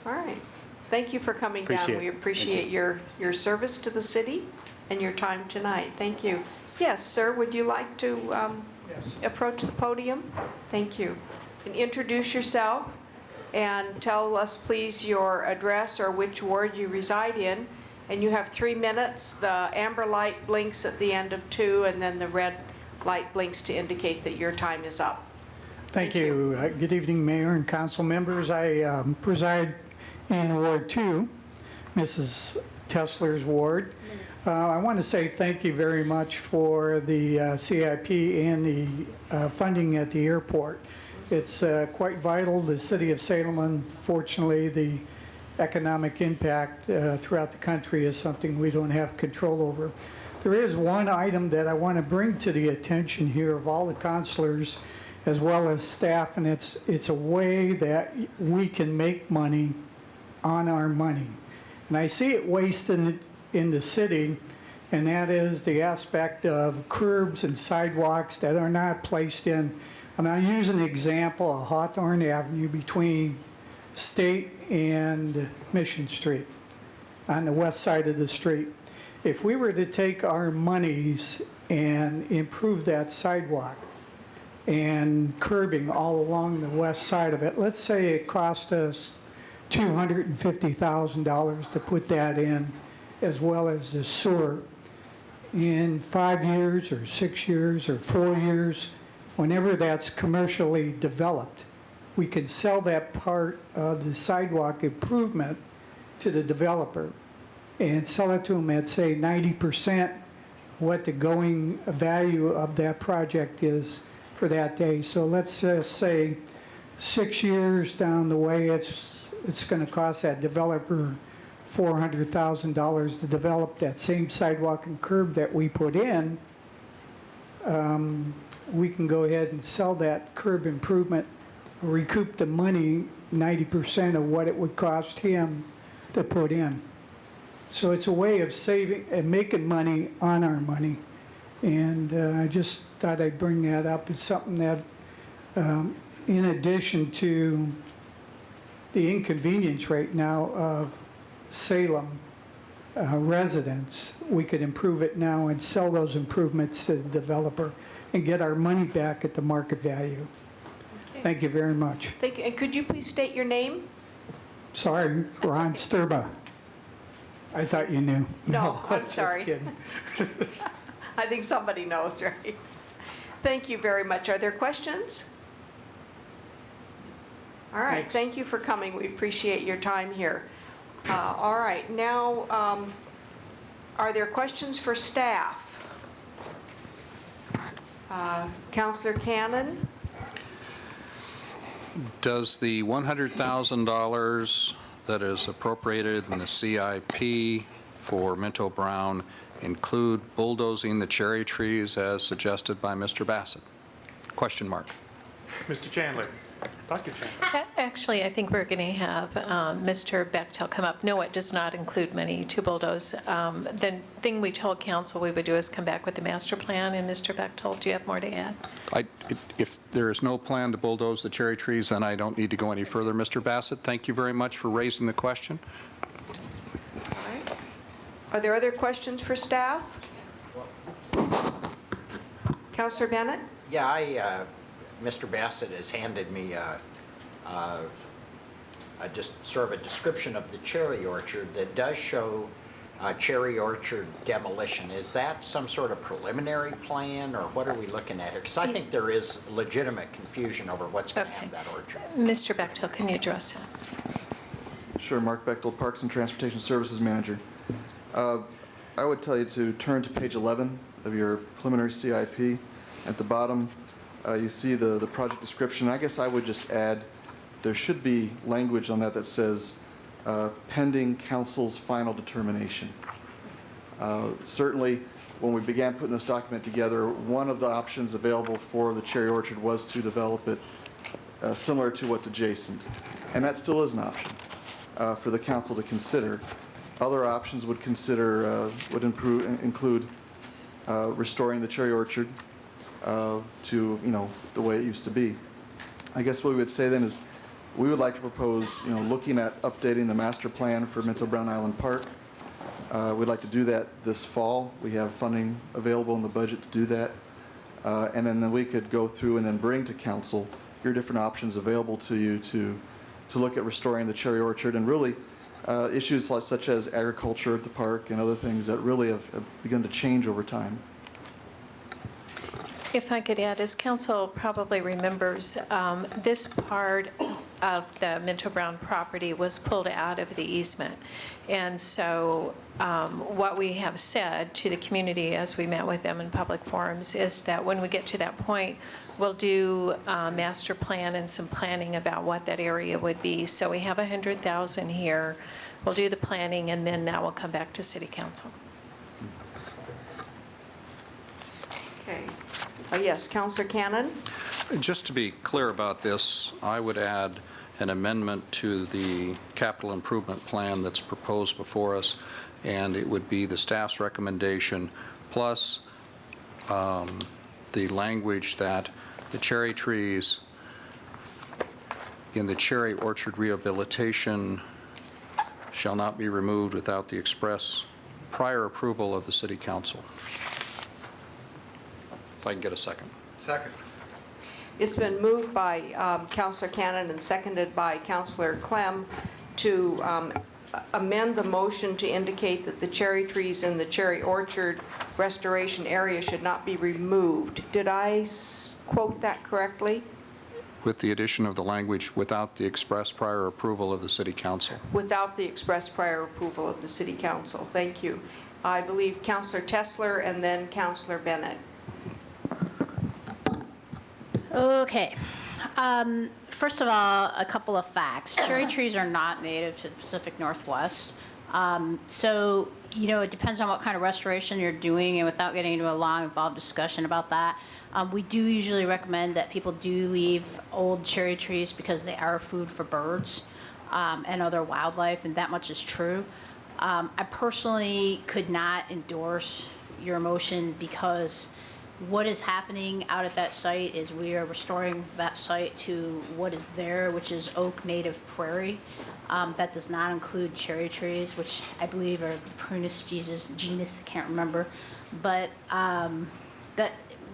All right. Thank you for coming down. We appreciate your service to the city and your time tonight. Thank you. Yes, sir, would you like to approach the podium? Thank you. And introduce yourself and tell us, please, your address or which ward you reside in. And you have 3 minutes. The amber light blinks at the end of 2, and then the red light blinks to indicate that your time is up. Thank you. Good evening, Mayor and council members. I preside in Ward 2, Mrs. Tessler's ward. I want to say thank you very much for the CIP and the funding at the airport. It's quite vital. The city of Salem, unfortunately, the economic impact throughout the country is something we don't have control over. There is one item that I want to bring to the attention here of all the councilors as well as staff, and it's a way that we can make money on our money. And I see it wasted in the city, and that is the aspect of curbs and sidewalks that are not placed in. And I'll use an example of Hawthorne Avenue between State and Mission Street on the west side of the street. If we were to take our monies and improve that sidewalk and curbing all along the west side of it. Let's say it cost us $250,000 to put that in, as well as the sewer. In 5 years or 6 years or 4 years, whenever that's commercially developed, we can sell that part of the sidewalk improvement to the developer and sell it to them at, say, 90% what the going value of that project is for that day. So let's just say 6 years down the way, it's going to cost that developer $400,000 to develop that same sidewalk and curb that we put in. We can go ahead and sell that curb improvement, recoup the money, 90% of what it would cost him to put in. So it's a way of saving and making money on our money. And I just thought I'd bring that up. It's something that, in addition to the inconvenience right now of Salem residents, we could improve it now and sell those improvements to the developer and get our money back at the market value. Okay. Thank you very much. Thank you. And could you please state your name? Sorry, Ron Sturba. I thought you knew. No, I'm just sorry. kidding. I think somebody knows, right? Thank you very much. Are there questions? All right, Thanks. thank you for coming. We appreciate your time here. All right, now, are there questions for staff? Councillor Cannon? Does the $100,000 that is appropriated in the CIP for Minto Brown include bulldozing the cherry trees as suggested by Mr. Bassett? Question mark. Mr. Chandler. Dr. Chandler. Actually, I think we're going to have Mr. Bechtel come up. No, it does not include money to bulldoze. The thing we told council we would do is come back with the master plan. And Mr. Bechtel, do you have more to add? If there is no plan to bulldoze the cherry trees, then I don't need to go any further, Mr. Bassett. Thank you very much for raising the question. All right. Are there other questions for staff? Councillor Bennett? Yeah, Mr. Bassett has handed me just sort of a description of the cherry orchard that does show cherry orchard demolition. Is that some sort of preliminary plan, or what are we looking at here? Because I think there is legitimate confusion over what's going to have that orchard. Mr. Bechtel, can you address that? Sure, Mark Bechtel, Parks and Transportation Services Manager. I would tell you to turn to page 11 of your preliminary CIP. At the bottom, you see the project description. I guess I would just add, there should be language on that that says, pending council's final determination. Certainly, when we began putting this document together, one of the options available for the cherry orchard was to develop it similar to what's adjacent. And that still is an option for the council to consider. Other options would include restoring the cherry orchard to the way it used to be. I guess what we would say then is we would like to propose looking at updating the master plan for Minto Brown Island Park. We'd like to do that this fall. We have funding available in the budget to do that. And then we could go through and then bring to council your different options available to you to look at restoring the cherry orchard and really issues such as agriculture at the park and other things that really have begun to change over time. If I could add, as council probably remembers, this part of the Minto Brown property was pulled out of the easement. And so what we have said to the community as we met with them in public forums is that when we get to that point, we'll do a master plan and some planning about what that area would be. So we have $100,000 here. We'll do the planning, and then that will come back to City Council. Okay. Yes, Councillor Cannon? Just to be clear about this, I would add an amendment to the capital improvement plan that's proposed before us, and it would be the staff's recommendation plus the language that the cherry trees in the cherry orchard rehabilitation shall not be removed without the express prior approval of the City Council. If I can get a second. Second. It's been moved by Counselor Cannon and seconded by Counselor Clem to amend the motion to indicate that the cherry trees in the cherry orchard restoration area should not be removed. Did I quote that correctly? With the addition of the language, without the express prior approval of the city council. Without the express prior approval of the city council. Thank you. I believe Counselor Tesler and then Counselor Bennett. Okay. First of all, a couple of facts. Cherry trees are not native to the Pacific Northwest. So, you know, it depends on what kind of restoration you're doing, and without getting into a long, involved discussion about that, we do usually recommend that people do leave old cherry trees because they are food for birds and other wildlife, and that much is true. I personally could not endorse your motion because what is happening out at that site is we are restoring that site to what is there, which is oak native prairie. That does not include cherry trees, which I believe are the Prunus genus, I can't remember. But that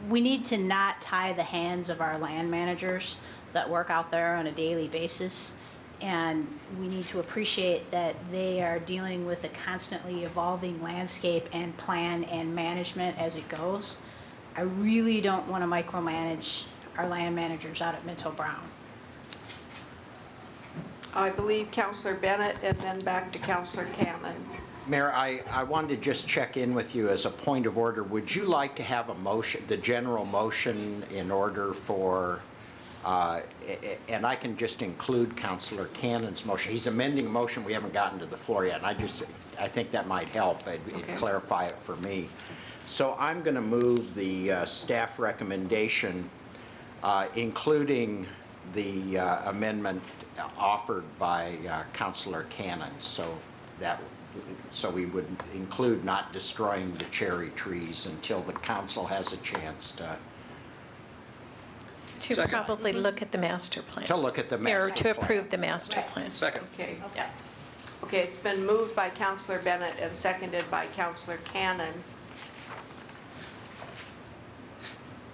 we need to not tie the hands of our land managers that work out there on a daily basis. And we need to appreciate that they are dealing with a constantly evolving landscape and plan and management as it goes. I really don't want to micromanage our land managers out at Minto Brown. I believe Counselor Bennett and then back to Counselor Cannon. Mayor, I wanted to just check in with you as a point of order. Would you like to have a motion, the general motion, in order for, and I can just include Counselor Cannon's motion. He's amending a motion. We haven't gotten to the floor yet. And I think that might help. It'd clarify it for me. So I'm going to move the staff recommendation, including the amendment offered by Counselor Cannon. So we would include not destroying the cherry trees until the council has a chance to probably look at the master plan. To look at the master Or to plan. approve the master plan. Second. Okay. Yeah. Okay, it's been moved by Counselor Bennett and seconded by Counselor Cannon.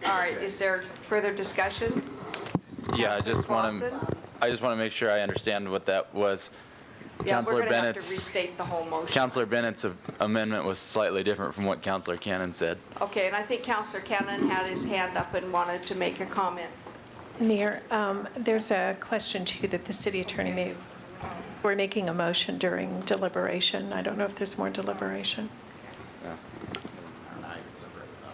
All right, is there further discussion? Yeah, I Counselor just want Clausen? to make sure I understand what that was. Yeah, we're going to have to restate the whole motion. Counselor Bennett's amendment was slightly different from what Counselor Cannon said. Okay, and I think Counselor Cannon had his hand up and wanted to make a comment. Mayor, there's a question too that the city attorney made. We're making a motion during deliberation. I don't know if there's more deliberation.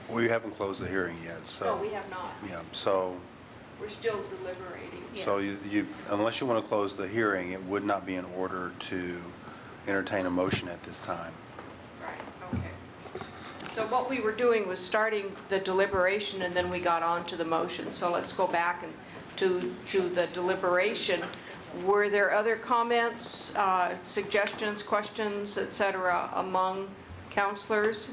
We haven't closed the hearing yet, so. No, we have not. Yeah, so, We're still deliberating. so unless you want to close the hearing, it would not be in order to entertain a motion at this time. Right, okay. So what we were doing was starting the deliberation, and then we got on to the motion. So let's go back to the deliberation. Were there other comments, suggestions, questions, et cetera, among counselors?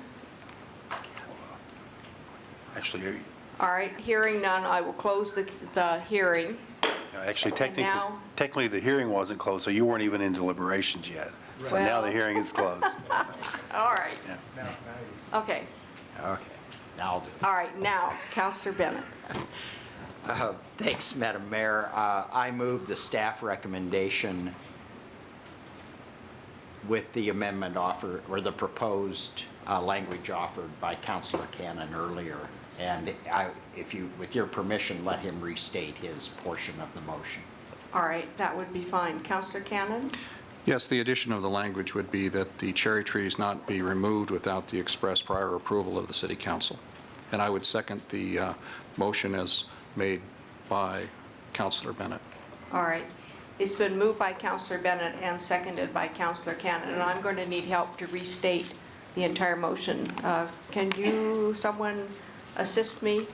Actually, All right, hearing none, I will close the hearing. actually, And now- technically, the hearing wasn't closed, so you weren't even in deliberations yet. So now the hearing is closed. All right. Okay. Okay, now I'll do it. All right, now, Counselor Bennett. Thanks, Madam Mayor. I move the staff recommendation with the amendment offered, or the proposed language offered by Counselor Cannon earlier. And with your permission, let him restate his portion of the motion. All right, that would be fine. Counselor Cannon? Yes, the addition of the language would be that the cherry trees not be removed without the express prior approval of the city council. And I would second the motion as made by Counselor Bennett. All right. It's been moved by Counselor Bennett and seconded by Counselor Cannon, and I'm going to need help to restate the entire motion. Can someone assist me?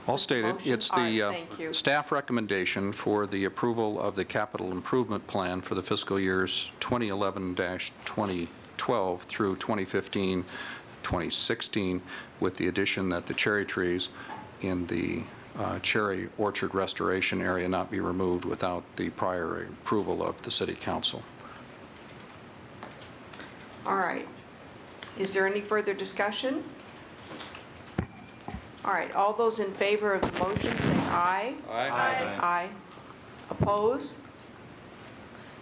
I'll state it. It's All right, the thank you. staff recommendation for the approval of the capital improvement plan for the fiscal years 2011-2012 through 2015-2016, with the addition that the cherry trees in the cherry orchard restoration area not be removed without the prior approval of the city council. All right. Is there any further discussion? All right, all those in favor of the motion, say aye. Aye. Aye. Oppose?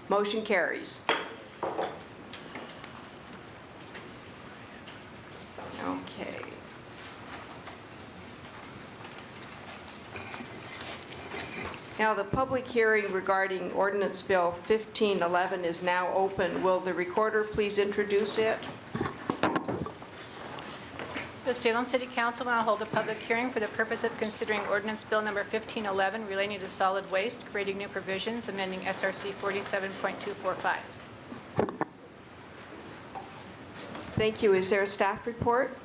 Motion carries. Okay. Now, the public hearing regarding Ordinance Bill 1511 is now open. Will the recorder please introduce it? The Salem City Council will now hold a public hearing for the purpose of considering Ordinance Bill Number 1511 relating to solid waste, creating new provisions, amending SRC 47.245. Thank you. Is there a staff report?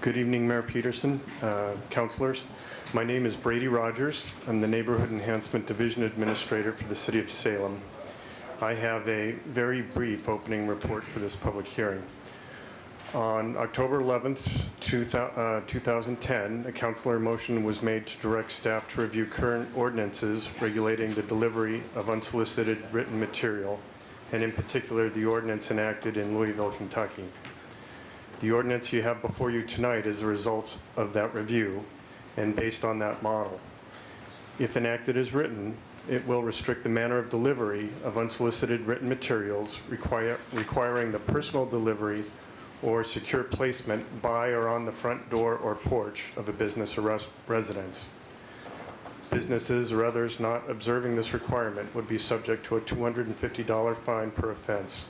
Good evening, Mayor Peterson, councilors. My name is Brady Rogers. I'm the Neighborhood Enhancement Division Administrator for the City of Salem. I have a very brief opening report for this public hearing. On October 11th, 2010, a councilor motion was made to direct staff to review current ordinances regulating the delivery of unsolicited written material, and in particular, the ordinance enacted in Louisville, Kentucky. The ordinance you have before you tonight is a result of that review and based on that model. If enacted as written, it will restrict the manner of delivery of unsolicited written materials, requiring the personal delivery or secure placement by or on the front door or porch of a business or residence. Businesses or others not observing this requirement would be subject to a $250 fine per offense.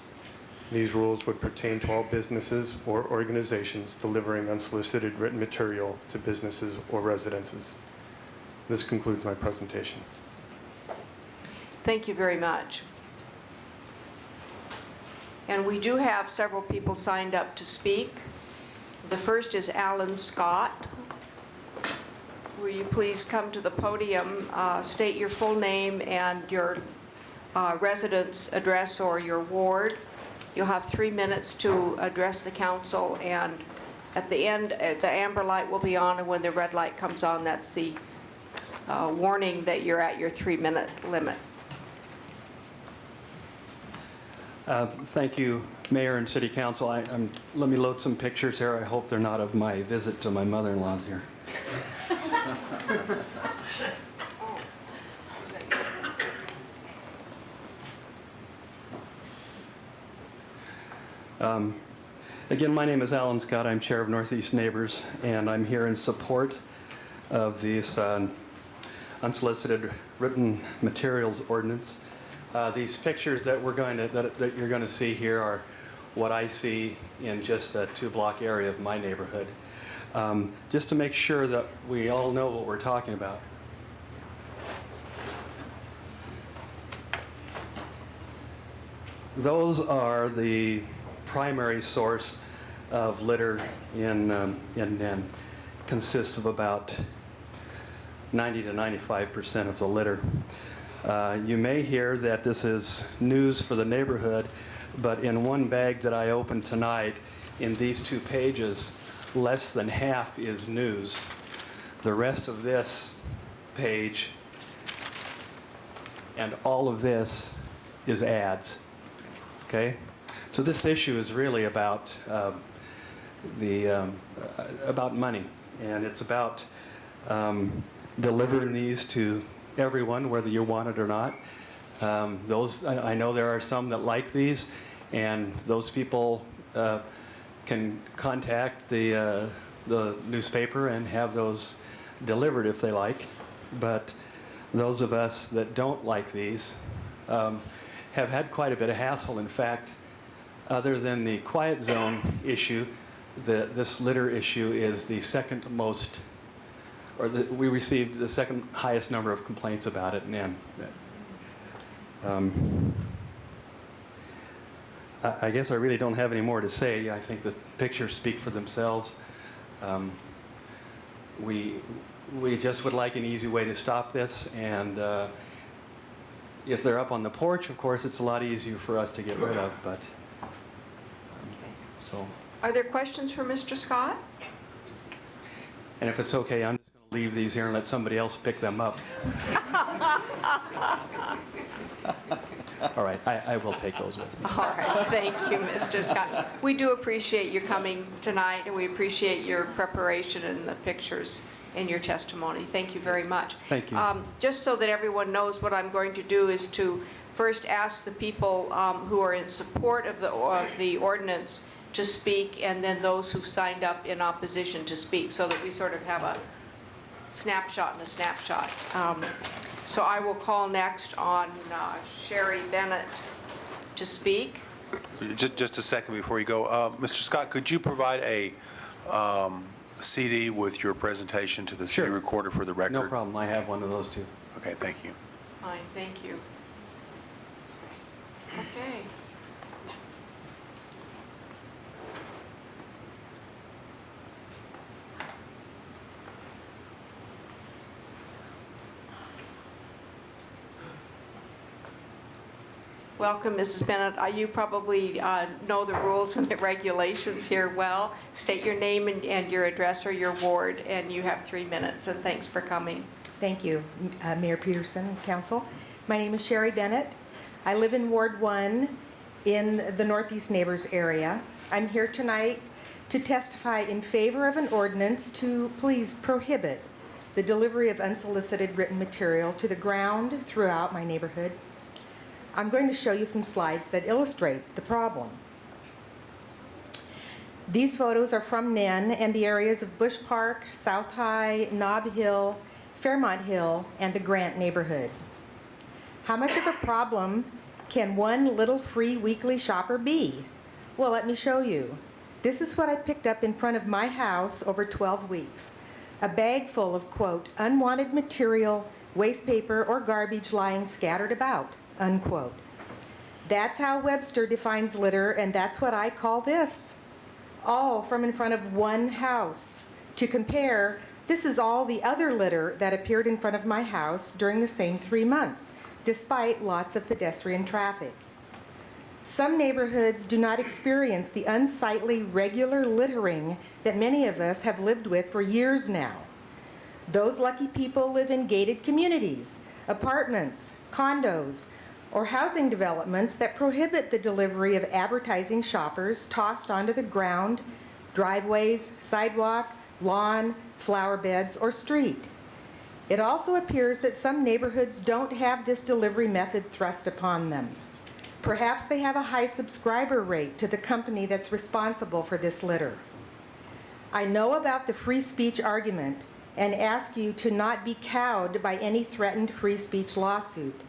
These rules would pertain to all businesses or organizations delivering unsolicited written material to businesses or residences. This concludes my presentation. Thank you very much. And we do have several people signed up to speak. The first is Alan Scott. Will you please come to the podium, state your full name and your residence address or your ward. You'll have 3 minutes to address the council, and at the end, the amber light will be on, and when the red light comes on, that's the warning that you're at your 3-minute limit. Thank you, Mayor and City Council. Let me load some pictures here. I hope they're not of my visit to my mother-in-law's here. Again, my name is Alan Scott. I'm Chair of Northeast Neighbors, and I'm here in support of this unsolicited written materials ordinance. These pictures that you're going to see here are what I see in just a 2-block area of my neighborhood. Just to make sure that we all know what we're talking about. Those are the primary source of litter in Nen. Consists of about 90 to 95% of the litter. You may hear that this is news for the neighborhood, but in one bag that I opened tonight, in these 2 pages, less than half is news. The rest of this page and all of this is ads. Okay? So this issue is really about about money, and it's about delivering these to everyone, whether you want it or not. I know there are some that like these, and those people can contact the newspaper and have those delivered if they like. But those of us that don't like these have had quite a bit of hassle. In fact, other than the quiet zone issue, this litter issue is the second most, we received the second highest number of complaints about it. And I guess I really don't have any more to say. I think the pictures speak for themselves. We just would like an easy way to stop this, and if they're up on the porch, of course, it's a lot easier for us to get rid of, but so. Are there questions for Mr. Scott? And if it's okay, I'm just going to leave these here and let somebody else pick them up. All right, I will take those with me. All right, thank you, Mr. Scott. We do appreciate you coming tonight, and we appreciate your preparation and the pictures in your testimony. Thank you very much. Thank you. Just so that everyone knows, what I'm going to do is to first ask the people who are in support of the ordinance to speak, and then those who've signed up in opposition to speak, so that we sort of have a snapshot and a snapshot. So I will call next on Sherry Bennett to speak. Just a second before you go. Mr. Scott, could you provide a CD with your presentation to the city recorder for the record? No problem. I have one of those too. Okay, thank you. Fine, thank you. Okay. Welcome, Mrs. Bennett. You probably know the rules and the regulations here well. State your name and your address or your ward, and you have 3 minutes, and thanks for coming. Thank you, Mayor Peterson, Council. My name is Sherry Bennett. I live in Ward 1 in the Northeast Neighbors area. I'm here tonight to testify in favor of an ordinance to please prohibit the delivery of unsolicited written material to the ground throughout my neighborhood. I'm going to show you some slides that illustrate the problem. These photos are from Nen and the areas of Bush Park, South High, Nob Hill, Fairmont Hill, and the Grant neighborhood. How much of a problem can one little free weekly shopper be? Well, let me show you. This is what I picked up in front of my house over 12 weeks. A bag full of, quote, unwanted material, waste paper, or garbage lying scattered about, unquote. That's how Webster defines litter, and that's what I call this. All from in front of one house. To compare, this is all the other litter that appeared in front of my house during the same 3 months, despite lots of pedestrian traffic. Some neighborhoods do not experience the unsightly regular littering that many of us have lived with for years now. Those lucky people live in gated communities, apartments, condos, or housing developments that prohibit the delivery of advertising shoppers tossed onto the ground, driveways, sidewalk, lawn, flower beds, or street. It also appears that some neighborhoods don't have this delivery method thrust upon them. Perhaps they have a high subscriber rate to the company that's responsible for this litter. I know about the free speech argument and ask you to not be cowed by any threatened free speech lawsuit.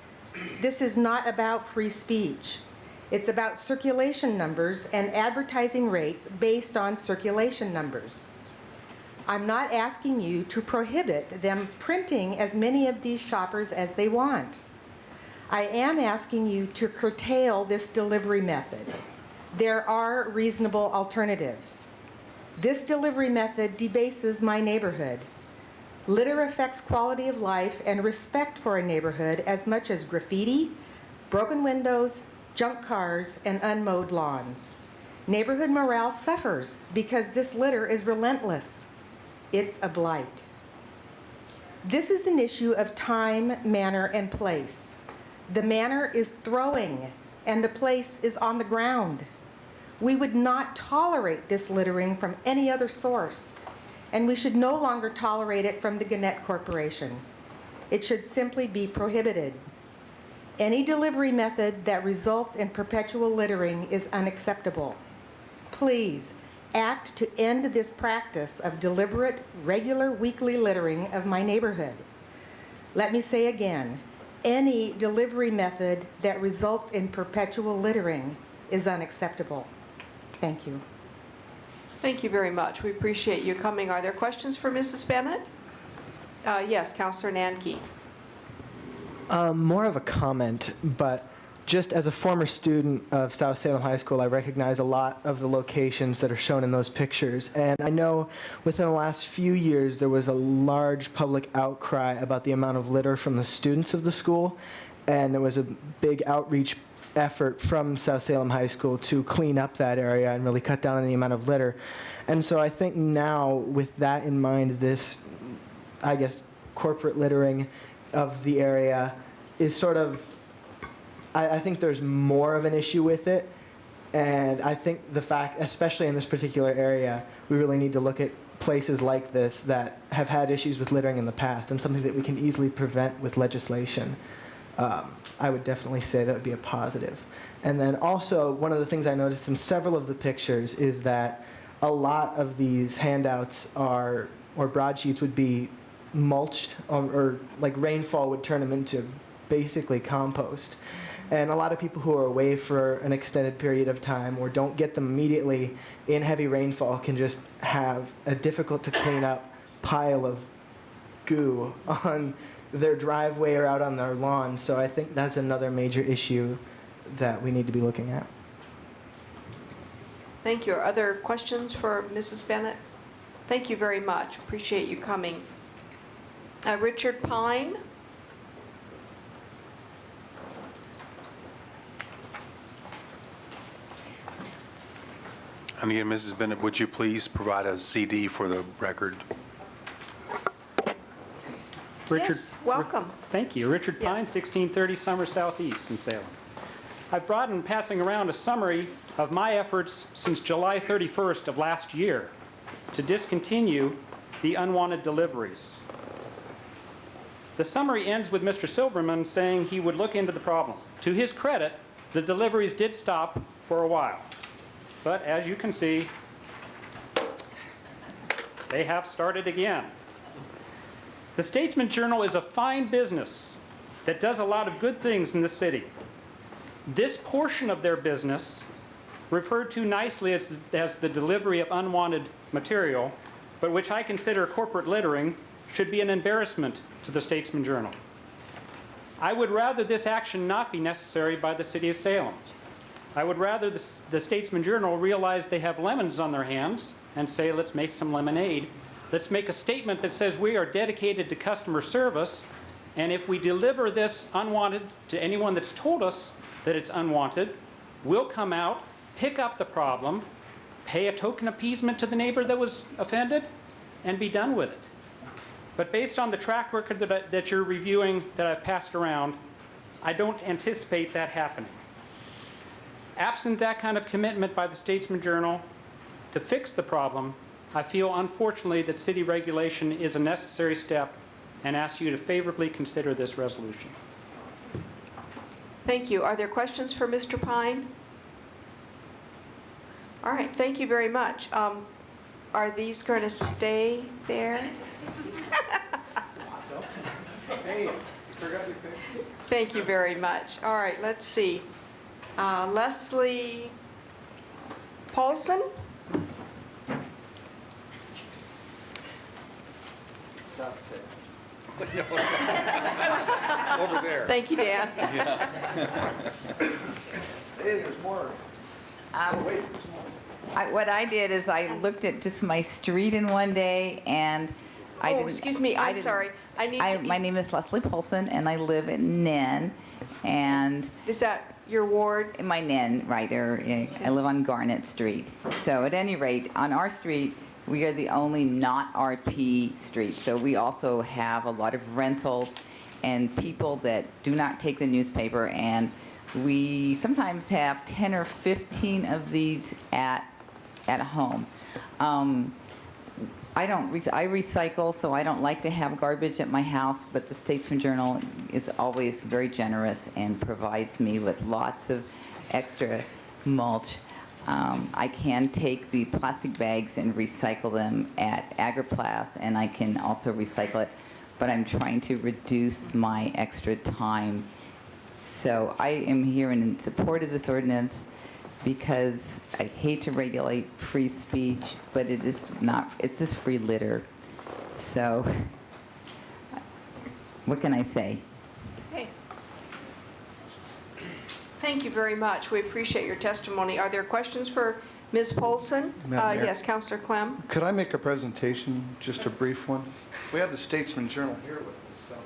This is not about free speech. It's about circulation numbers and advertising rates based on circulation numbers. I'm not asking you to prohibit them printing as many of these shoppers as they want. I am asking you to curtail this delivery method. There are reasonable alternatives. This delivery method debases my neighborhood. Litter affects quality of life and respect for a neighborhood as much as graffiti, broken windows, junk cars, and unmowed lawns. Neighborhood morale suffers because this litter is relentless. It's a blight. This is an issue of time, manner, and place. The manner is throwing, and the place is on the ground. We would not tolerate this littering from any other source, and we should no longer tolerate it from the Gannett Corporation. It should simply be prohibited. Any delivery method that results in perpetual littering is unacceptable. Please act to end this practice of deliberate, regular weekly littering of my neighborhood. Let me say again, any delivery method that results in perpetual littering is unacceptable. Thank you. Thank you very much. We appreciate you coming. Are there questions for Mrs. Bennett? Yes, Councilor Nanke. More of a comment, but just as a former student of South Salem High School, I recognize a lot of the locations that are shown in those pictures. And I know within the last few years, there was a large public outcry about the amount of litter from the students of the school. And there was a big outreach effort from South Salem High School to clean up that area and really cut down on the amount of litter. And so I think now, with that in mind, this, I guess, corporate littering of the area is sort of I think there's more of an issue with it. And I think the fact, especially in this particular area, we really need to look at places like this that have had issues with littering in the past and something that we can easily prevent with legislation. I would definitely say that would be a positive. And then also, one of the things I noticed in several of the pictures is that a lot of these handouts or broadsheets would be mulched, or like rainfall would turn them into basically compost. And a lot of people who are away for an extended period of time or don't get them immediately in heavy rainfall can just have a difficult to clean up pile of goo on their driveway or out on their lawn. So I think that's another major issue that we need to be looking at. Thank you. Are other questions for Mrs. Bennett? Thank you very much. Appreciate you coming. Richard Pine? And again, Mrs. Bennett, would you please provide a CD for the record? Yes, welcome. Thank you. Richard Pine, 1630 Summer Southeast in Salem. I've brought in passing around a summary of my efforts since July 31st of last year to discontinue the unwanted deliveries. The summary ends with Mr. Silberman saying he would look into the problem. To his credit, the deliveries did stop for a while. But as you can see, they have started again. The Statesman Journal is a fine business that does a lot of good things in the city. This portion of their business, referred to nicely as the delivery of unwanted material, but which I consider corporate littering, should be an embarrassment to the Statesman Journal. I would rather this action not be necessary by the city of Salem. I would rather the Statesman Journal realize they have lemons on their hands and say, let's make some lemonade. Let's make a statement that says we are dedicated to customer service, and if we deliver this unwanted to anyone that's told us that it's unwanted, we'll come out, pick up the problem, pay a token appeasement to the neighbor that was offended, and be done with it. But based on the track record that you're reviewing that I've passed around, I don't anticipate that happening. Absent that kind of commitment by the Statesman Journal to fix the problem, I feel unfortunately that city regulation is a necessary step and ask you to favorably consider this resolution. Thank you. Are there questions for Mr. Pine? All right, thank you very much. Are these going to stay there? Hey, you forgot your pick. Thank you very much. All right, let's see. Leslie Paulson? Over there. Thank you, Dan. Hey, there's more. Oh, wait, there's more. What I did is I looked at just my street in one day, and I didn't... excuse me, I'm sorry. My name is Leslie Polson, and I live in Nen, and... Is that your ward? My Nen, right there. I live on Garnet Street. So at any rate, on our street, we are the only not RP street. So we also have a lot of rentals and people that do not take the newspaper, and we sometimes have 10 or 15 of these at home. I recycle, so I don't like to have garbage at my house, but the Statesman Journal is always very generous and provides me with lots of extra mulch. I can take the plastic bags and recycle them at Agriplas, and I can also recycle it, but I'm trying to reduce my extra time. So I am here in support of this ordinance because I hate to regulate free speech, but it is not, it's just free litter. So what can I say? Hey. Thank you very much. We appreciate your testimony. Are there questions for Ms. Polson? Madam Mayor. Yes, Councilor Clem. Could I make a presentation, just a brief one? We have the Statesman Journal here with us, so.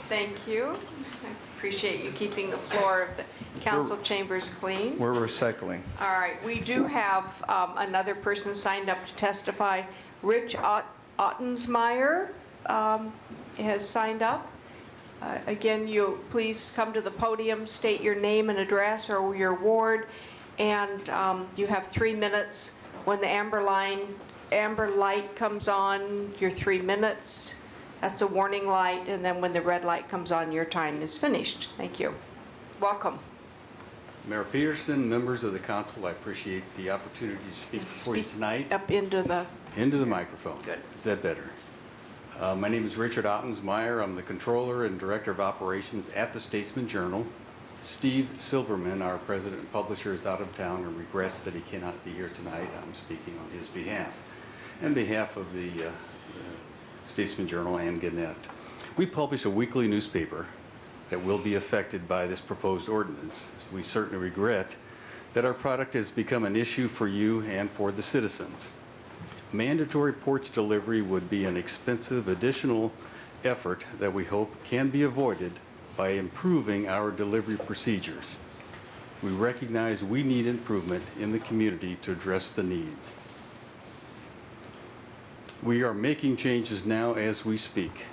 Thank you. I appreciate you keeping the floor of the council chambers clean. We're recycling. All right, we do have another person signed up to testify. Rich Ottensmeyer has signed up. Again, you please come to the podium, state your name and address or your ward, and you have 3 minutes. When the amber light comes on, your 3 minutes. That's a warning light, and then when the red light comes on, your time is finished. Thank you. Welcome. Mayor Peterson, members of the council, I appreciate the opportunity to speak before you tonight. Up into the microphone. Good. Is that better? My name is Richard Ottensmeyer. I'm the controller and director of operations at the Statesman Journal. Steve Silverman, our president and publisher, is out of town and regrets that he cannot be here tonight. I'm speaking on his behalf and behalf of the Statesman Journal and Gannett. We publish a weekly newspaper that will be affected by this proposed ordinance. We certainly regret that our product has become an issue for you and for the citizens. Mandatory porch delivery would be an expensive additional effort that we hope can be avoided by improving our delivery procedures. We recognize we need improvement in the community to address the needs. We are making changes now as we speak.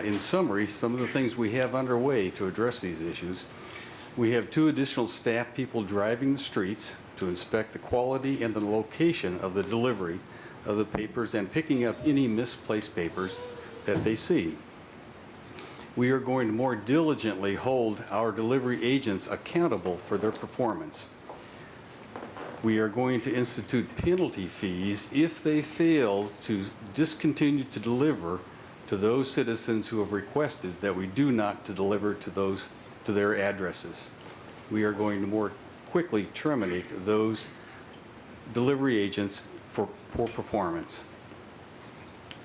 In summary, some of the things we have underway to address these issues: we have 2 additional staff people driving the streets to inspect the quality and the location of the delivery of the papers and picking up any misplaced papers that they see. We are going to more diligently hold our delivery agents accountable for their performance. We are going to institute penalty fees if they fail to discontinue to deliver to those citizens who have requested that we do not to deliver to their addresses. We are going to more quickly terminate those delivery agents for poor performance.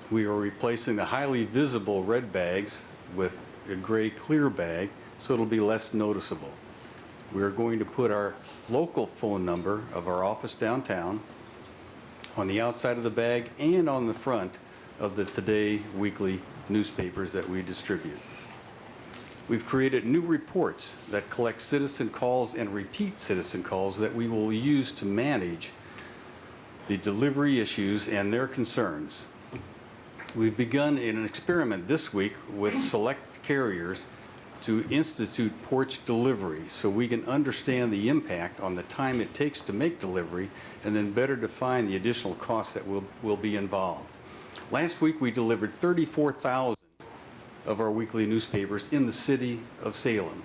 We are replacing the highly visible red bags with a gray clear bag so it'll be less noticeable. We are going to put our local phone number of our office downtown on the outside of the bag and on the front of the Today weekly newspapers that we distribute. We've created new reports that collect citizen calls and repeat citizen calls that we will use to manage the delivery issues and their concerns. We've begun an experiment this week with select carriers to institute porch delivery so we can understand the impact on the time it takes to make delivery and then better define the additional costs that will be involved. Last week we delivered 34,000 of our weekly newspapers in the city of Salem.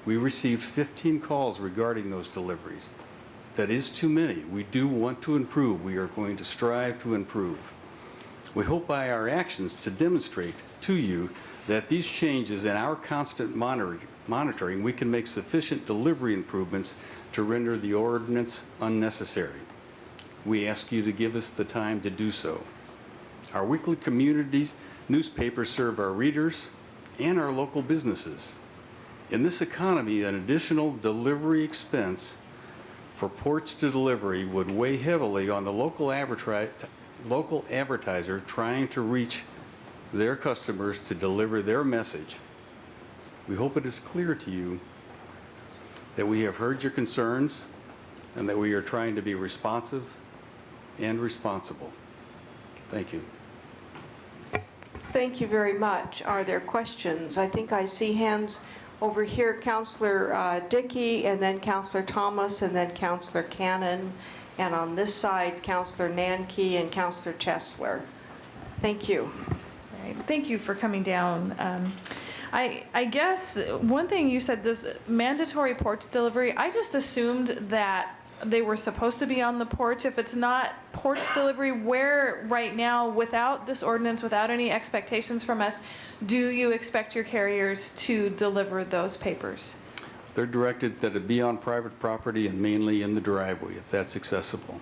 We received 15 calls regarding those deliveries. That is too many. We do want to improve. We are going to strive to improve. We hope by our actions to demonstrate to you that these changes and our constant monitoring, we can make sufficient delivery improvements to render the ordinance unnecessary. We ask you to give us the time to do so. Our weekly communities newspapers serve our readers and our local businesses. In this economy, an additional delivery expense for porch to delivery would weigh heavily on the local advertiser trying to reach their customers to deliver their message. We hope it is clear to you that we have heard your concerns and that we are trying to be responsive and responsible. Thank you. Thank you very much. Are there questions? I think I see hands over here. Councillor Dickey, and then Councillor Thomas, and then Councillor Cannon, and on this side, Councillor Nanke and Councillor Chesler. Thank you. Thank you for coming down. I guess one thing you said, this mandatory porch delivery, I just assumed that they were supposed to be on the porch. If it's not porch delivery, where right now, without this ordinance, without any expectations from us, do you expect your carriers to deliver those papers? They're directed that it be on private property and mainly in the driveway, if that's accessible.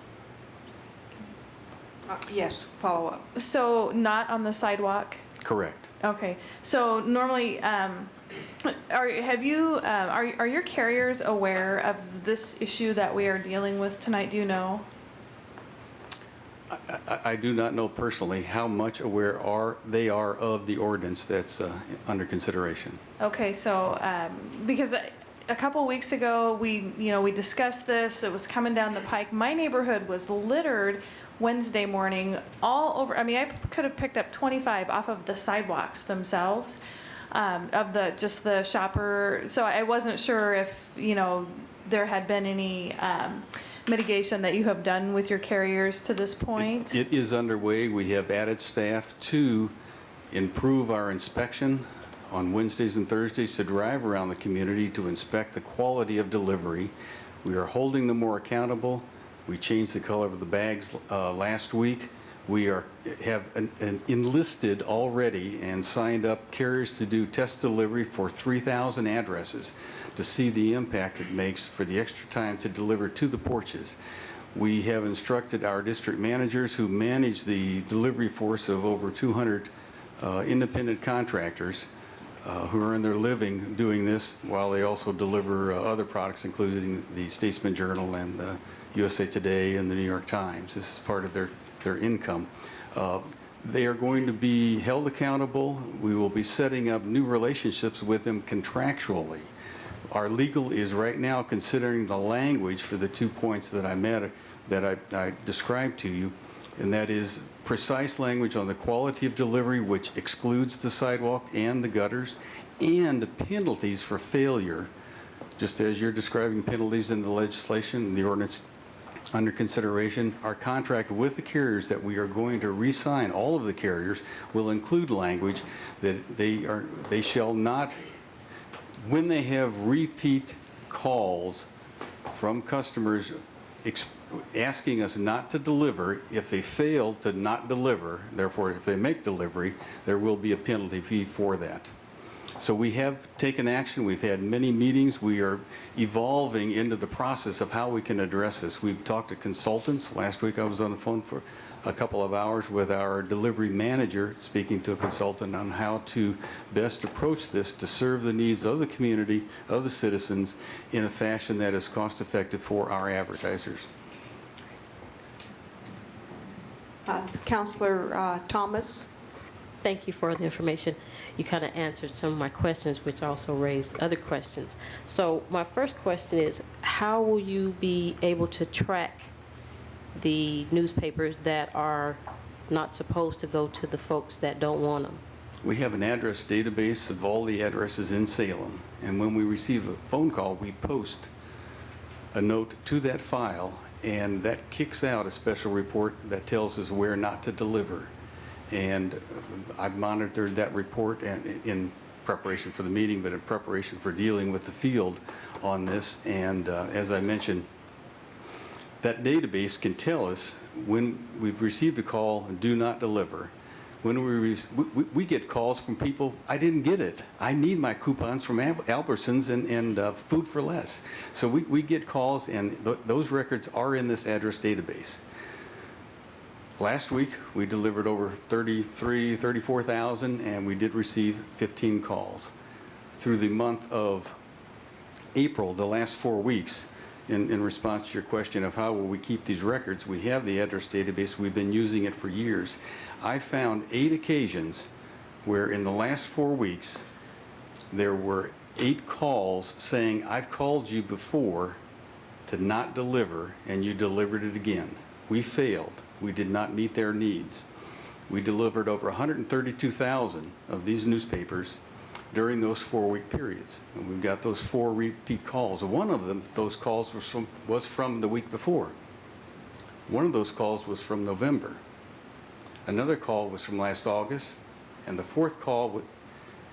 Yes, follow up. So not on the sidewalk? Correct. Okay. So normally, are your carriers aware of this issue that we are dealing with tonight? Do you know? I do not know personally how much aware they are of the ordinance that's under consideration. Okay, so because a couple weeks ago, we discussed this, it was coming down the pike. My neighborhood was littered Wednesday morning all over. I mean, I could have picked up 25 off of the sidewalks themselves, of just the shopper. So I wasn't sure if, there had been any mitigation that you have done with your carriers to this point. It is underway. We have added staff to improve our inspection on Wednesdays and Thursdays, to drive around the community to inspect the quality of delivery. We are holding them more accountable. We changed the color of the bags last week. We have enlisted already and signed up carriers to do test delivery for 3,000 addresses to see the impact it makes for the extra time to deliver to the porches. We have instructed our district managers, who manage the delivery force of over 200 independent contractors who earn their living doing this, while they also deliver other products, including the Statesman Journal and the USA Today and the New York Times. This is part of their income. They are going to be held accountable. We will be setting up new relationships with them contractually. Our legal is right now considering the language for the 2 points that I described to you, and that is precise language on the quality of delivery, which excludes the sidewalk and the gutters, and penalties for failure, just as you're describing penalties in the legislation, the ordinance under consideration. Our contract with the carriers that we are going to re-sign, all of the carriers, will include language that they shall not, when they have repeat calls from customers asking us not to deliver, if they fail to not deliver, therefore if they make delivery, there will be a penalty fee for that. So we have taken action. We've had many meetings. We are evolving into the process of how we can address this. We've talked to consultants. Last week I was on the phone for a couple of hours with our delivery manager, speaking to a consultant on how to best approach this to serve the needs of the community, of the citizens, in a fashion that is cost effective for our advertisers. Councilor Thomas. Thank you for the information. You kind of answered some of my questions, which also raised other questions. So my first question is, how will you be able to track the newspapers that are not supposed to go to the folks that don't want them? We have an address database of all the addresses in Salem, and when we receive a phone call, we post a note to that file, and that kicks out a special report that tells us where not to deliver. And I've monitored that report in preparation for the meeting, but in preparation for dealing with the field on this. And as I mentioned, that database can tell us when we've received a call, do not deliver. When we get calls from people, I didn't get it. I need my coupons from Albertsons and Food for Less. So we get calls, and those records are in this address database. Last week, we delivered over 34,000, and we did receive 15 calls. Through the month of April, the last 4 weeks, in response to your question of how will we keep these records, we have the address database. We've been using it for years. I found 8 occasions where in the last 4 weeks, there were 8 calls saying, I've called you before to not deliver, and you delivered it again. We failed. We did not meet their needs. We delivered over 132,000 of these newspapers during those 4-week periods. And we've got those 4 repeat calls. One of them, those calls was from the week before. One of those calls was from November. Another call was from last August. And the 4th call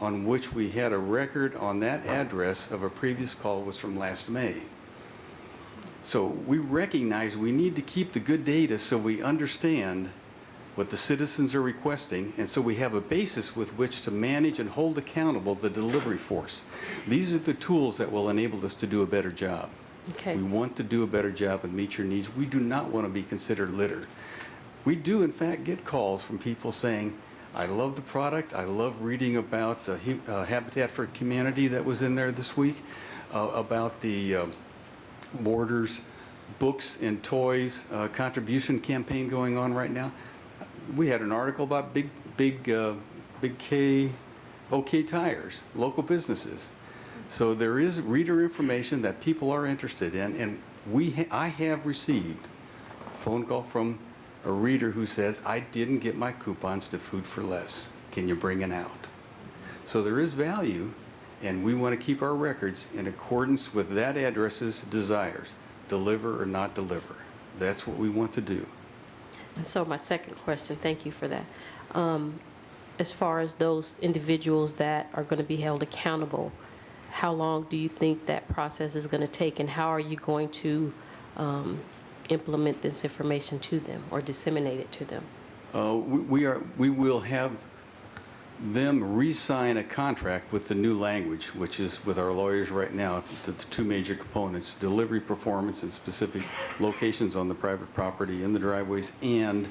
on which we had a record on that address of a previous call was from last May. So we recognize we need to keep the good data so we understand what the citizens are requesting, and so we have a basis with which to manage and hold accountable the delivery force. These are the tools that will enable us to do a better job. Okay. We want to do a better job and meet your needs. We do not want to be considered litter. We do, in fact, get calls from people saying, I love the product. I love reading about Habitat for Humanity that was in there this week, about the Borders Books and Toys contribution campaign going on right now. We had an article about big OK tires, local businesses. So there is reader information that people are interested in, and I have received a phone call from a reader who says, I didn't get my coupons to Food for Less. Can you bring it out? So there is value, and we want to keep our records in accordance with that address's desires, deliver or not deliver. That's what we want to do. And so my second question, thank you for that. As far as those individuals that are going to be held accountable, how long do you think that process is going to take, and how are you going to implement this information to them or disseminate it to them? We will have them re-sign a contract with the new language, which is with our lawyers right now, the two major components, delivery performance in specific locations on the private property in the driveways, and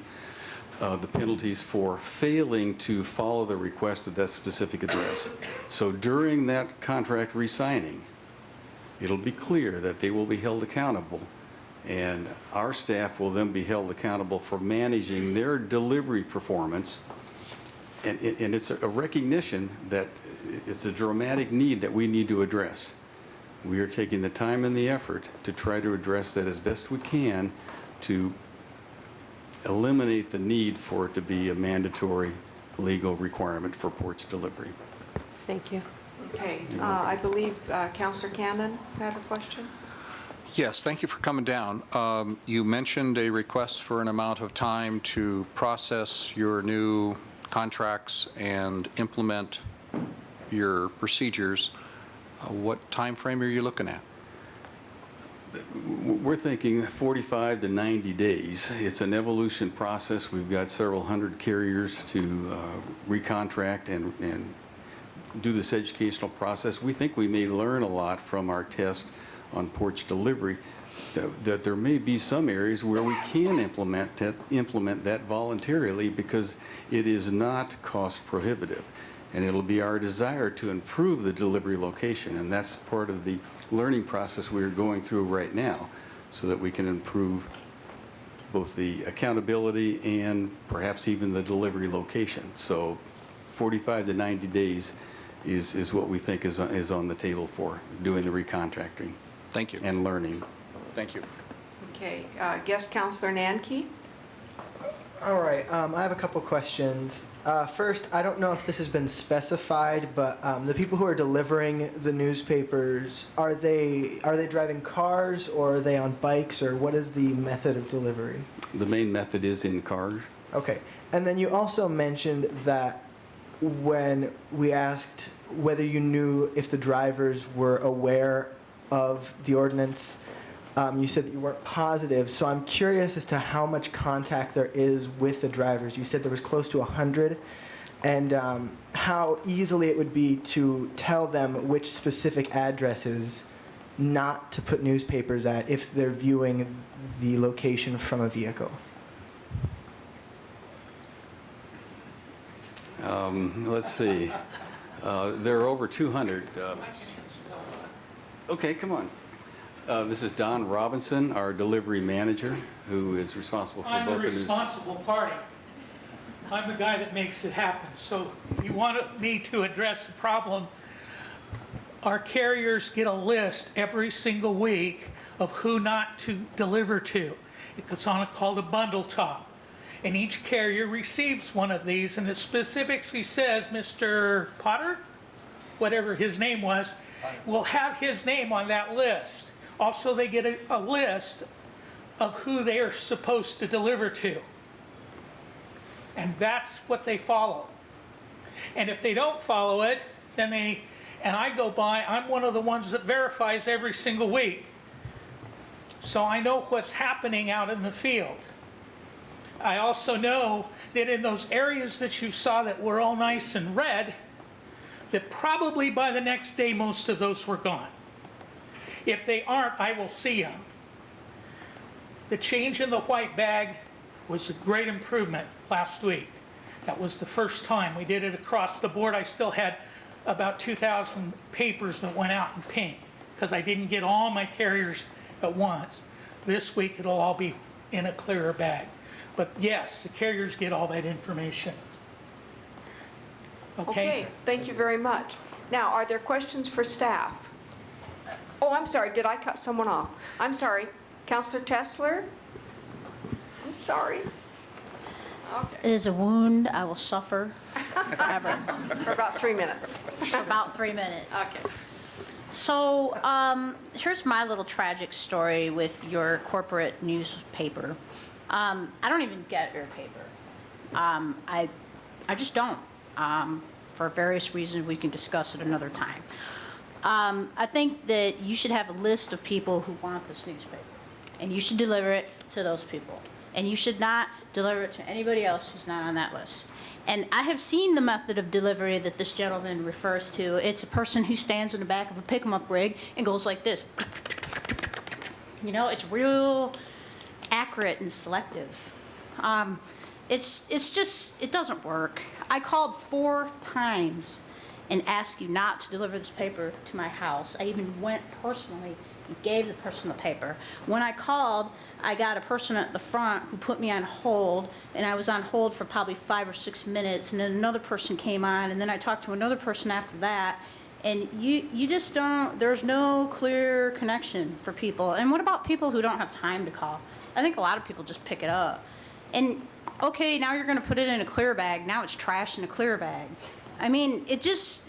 the penalties for failing to follow the request of that specific address. So during that contract re-signing, it'll be clear that they will be held accountable, and our staff will then be held accountable for managing their delivery performance. And it's a recognition that it's a dramatic need that we need to address. We are taking the time and the effort to try to address that as best we can to eliminate the need for it to be a mandatory legal requirement for porch delivery. Thank you. Okay, I believe Councilor Cannon had a question. Yes, thank you for coming down. You mentioned a request for an amount of time to process your new contracts and implement your procedures. What time frame are you looking at? We're thinking 45 to 90 days. It's an evolution process. We've got several hundred carriers to recontract and do this educational process. We think we may learn a lot from our test on porch delivery, that there may be some areas where we can implement that voluntarily because it is not cost prohibitive. And it'll be our desire to improve the delivery location, and that's part of the learning process we're going through right now, so that we can improve both the accountability and perhaps even the delivery location. So 45 to 90 days is what we think is on the table for doing the recontracting. Thank you. And learning. Thank you. Okay, guest Councilor Nanke. All right, I have a couple questions. First, I don't know if this has been specified, but the people who are delivering the newspapers, are they driving cars, or are they on bikes, or what is the method of delivery? The main method is in cars. Okay, and then you also mentioned that when we asked whether you knew if the drivers were aware of the ordinance, you said that you weren't positive, so I'm curious as to how much contact there is with the drivers. You said there was close to 100, and how easily it would be to tell them which specific addresses not to put newspapers at if they're viewing the location from a vehicle. Let's see. There are over 200. Okay, come on. This is Don Robinson, our delivery manager, who is responsible for I'm both the of these. responsible party. I'm the guy that makes it happen. So if you want me to address the problem, our carriers get a list every single week of who not to deliver to. It's on called a bundle top. And each carrier receives one of these, and it specifically says Mr. Potter, whatever his name was, will have his name on that list. Also, they get a list of who they are supposed to deliver to. And that's what they follow. And if they don't follow it, then and I go by, I'm one of the ones that verifies every single week. So I know what's happening out in the field. I also know that in those areas that you saw that were all nice and red, that probably by the next day most of those were gone. If they aren't, I will see them. The change in the white bag was a great improvement last week. That was the first time we did it across the board. I still had about 2,000 papers that went out in pink because I didn't get all my carriers at once. This week it'll all be in a clearer bag. But yes, the carriers get all that information. Okay, thank you very much. Now, are there questions for staff? Oh, I'm sorry, did I cut someone off? I'm sorry. Counselor Tessler? I'm sorry. Okay. It is a wound I will suffer forever. For about 3 minutes. For about 3 minutes. Okay. So here's my little tragic story with your corporate newspaper. I don't even get your paper. I just don't. For various reasons we can discuss at another time. I think that you should have a list of people who want this newspaper, and you should deliver it to those people. And you should not deliver it to anybody else who's not on that list. And I have seen the method of delivery that this gentleman refers to. It's a person who stands in the back of a pick-em-up rig and goes like this. You know, it's real accurate and selective. It's just, it doesn't work. I called 4 times and asked you not to deliver this paper to my house. I even went personally and gave the person the paper. When I called, I got a person at the front who put me on hold, and I was on hold for probably 5 or 6 minutes, and then another person came on, and then I talked to another person after that, and you just don't, there's no clear connection for people. And what about people who don't have time to call? I think a lot of people just pick it up. And okay, now you're gonna put it in a clear bag, now it's trash in a clear bag. I mean, it's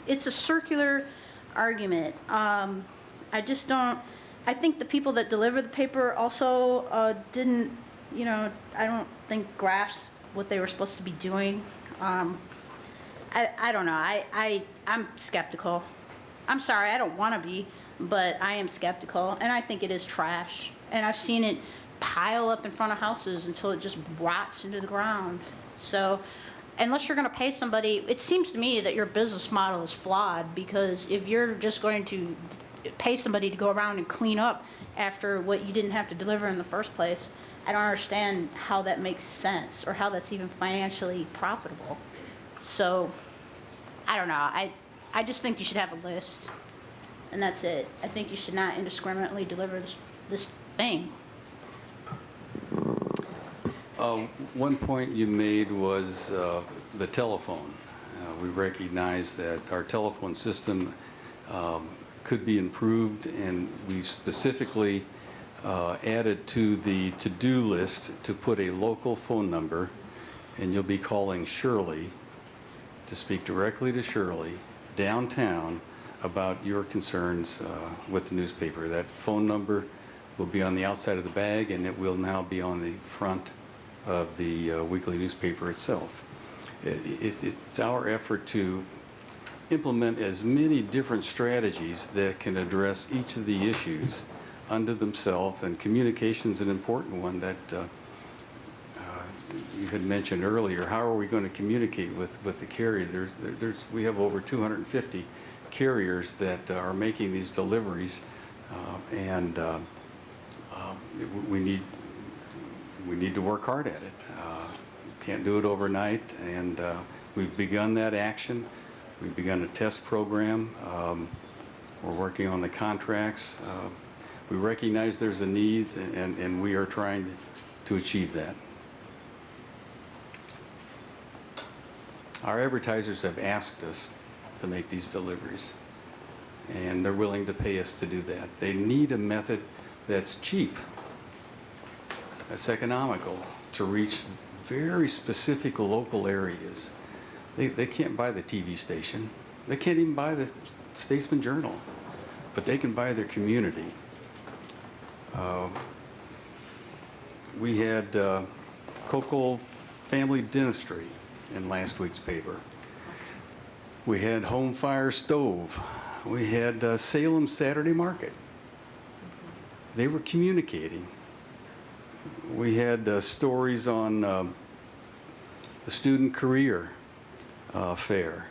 a circular argument. I just don't, I think the people that deliver the paper also didn't, you know, I don't think grasp what they were supposed to be doing. I don't know, I'm skeptical. I'm sorry, I don't want to be, but I am skeptical, and I think it is trash. And I've seen it pile up in front of houses until it just rots into the ground. So unless you're going to pay somebody, it seems to me that your business model is flawed, because if you're just going to pay somebody to go around and clean up after what you didn't have to deliver in the first place, I don't understand how that makes sense or how that's even financially profitable. So I don't know. I just think you should have a list, and that's it. I think you should not indiscriminately deliver this thing. One point you made was the telephone. We recognize that our telephone system could be improved, and we specifically added to the to-do list to put a local phone number, and you'll be calling Shirley to speak directly to Shirley downtown about your concerns with the newspaper. That phone number will be on the outside of the bag, and it will now be on the front of the weekly newspaper itself. It's our effort to implement as many different strategies that can address each of the issues unto themselves, and communication is an important one that you had mentioned earlier. How are we going to communicate with the carrier? We have over 250 carriers that are making these deliveries, and we need to work hard at it. Can't do it overnight, and we've begun that action. We've begun a test program. We're working on the contracts. We recognize there's a need, and we are trying to achieve that. Our advertisers have asked us to make these deliveries, and they're willing to pay us to do that. They need a method that's cheap, that's economical, to reach very specific local areas. They can't buy the TV station. They can't even buy the Statesman Journal, but they can buy their community. We had Cocoa Family Dentistry in last week's paper. We had Home Fire Stove. We had Salem Saturday Market. They were communicating. We had stories on the Student Career Fair.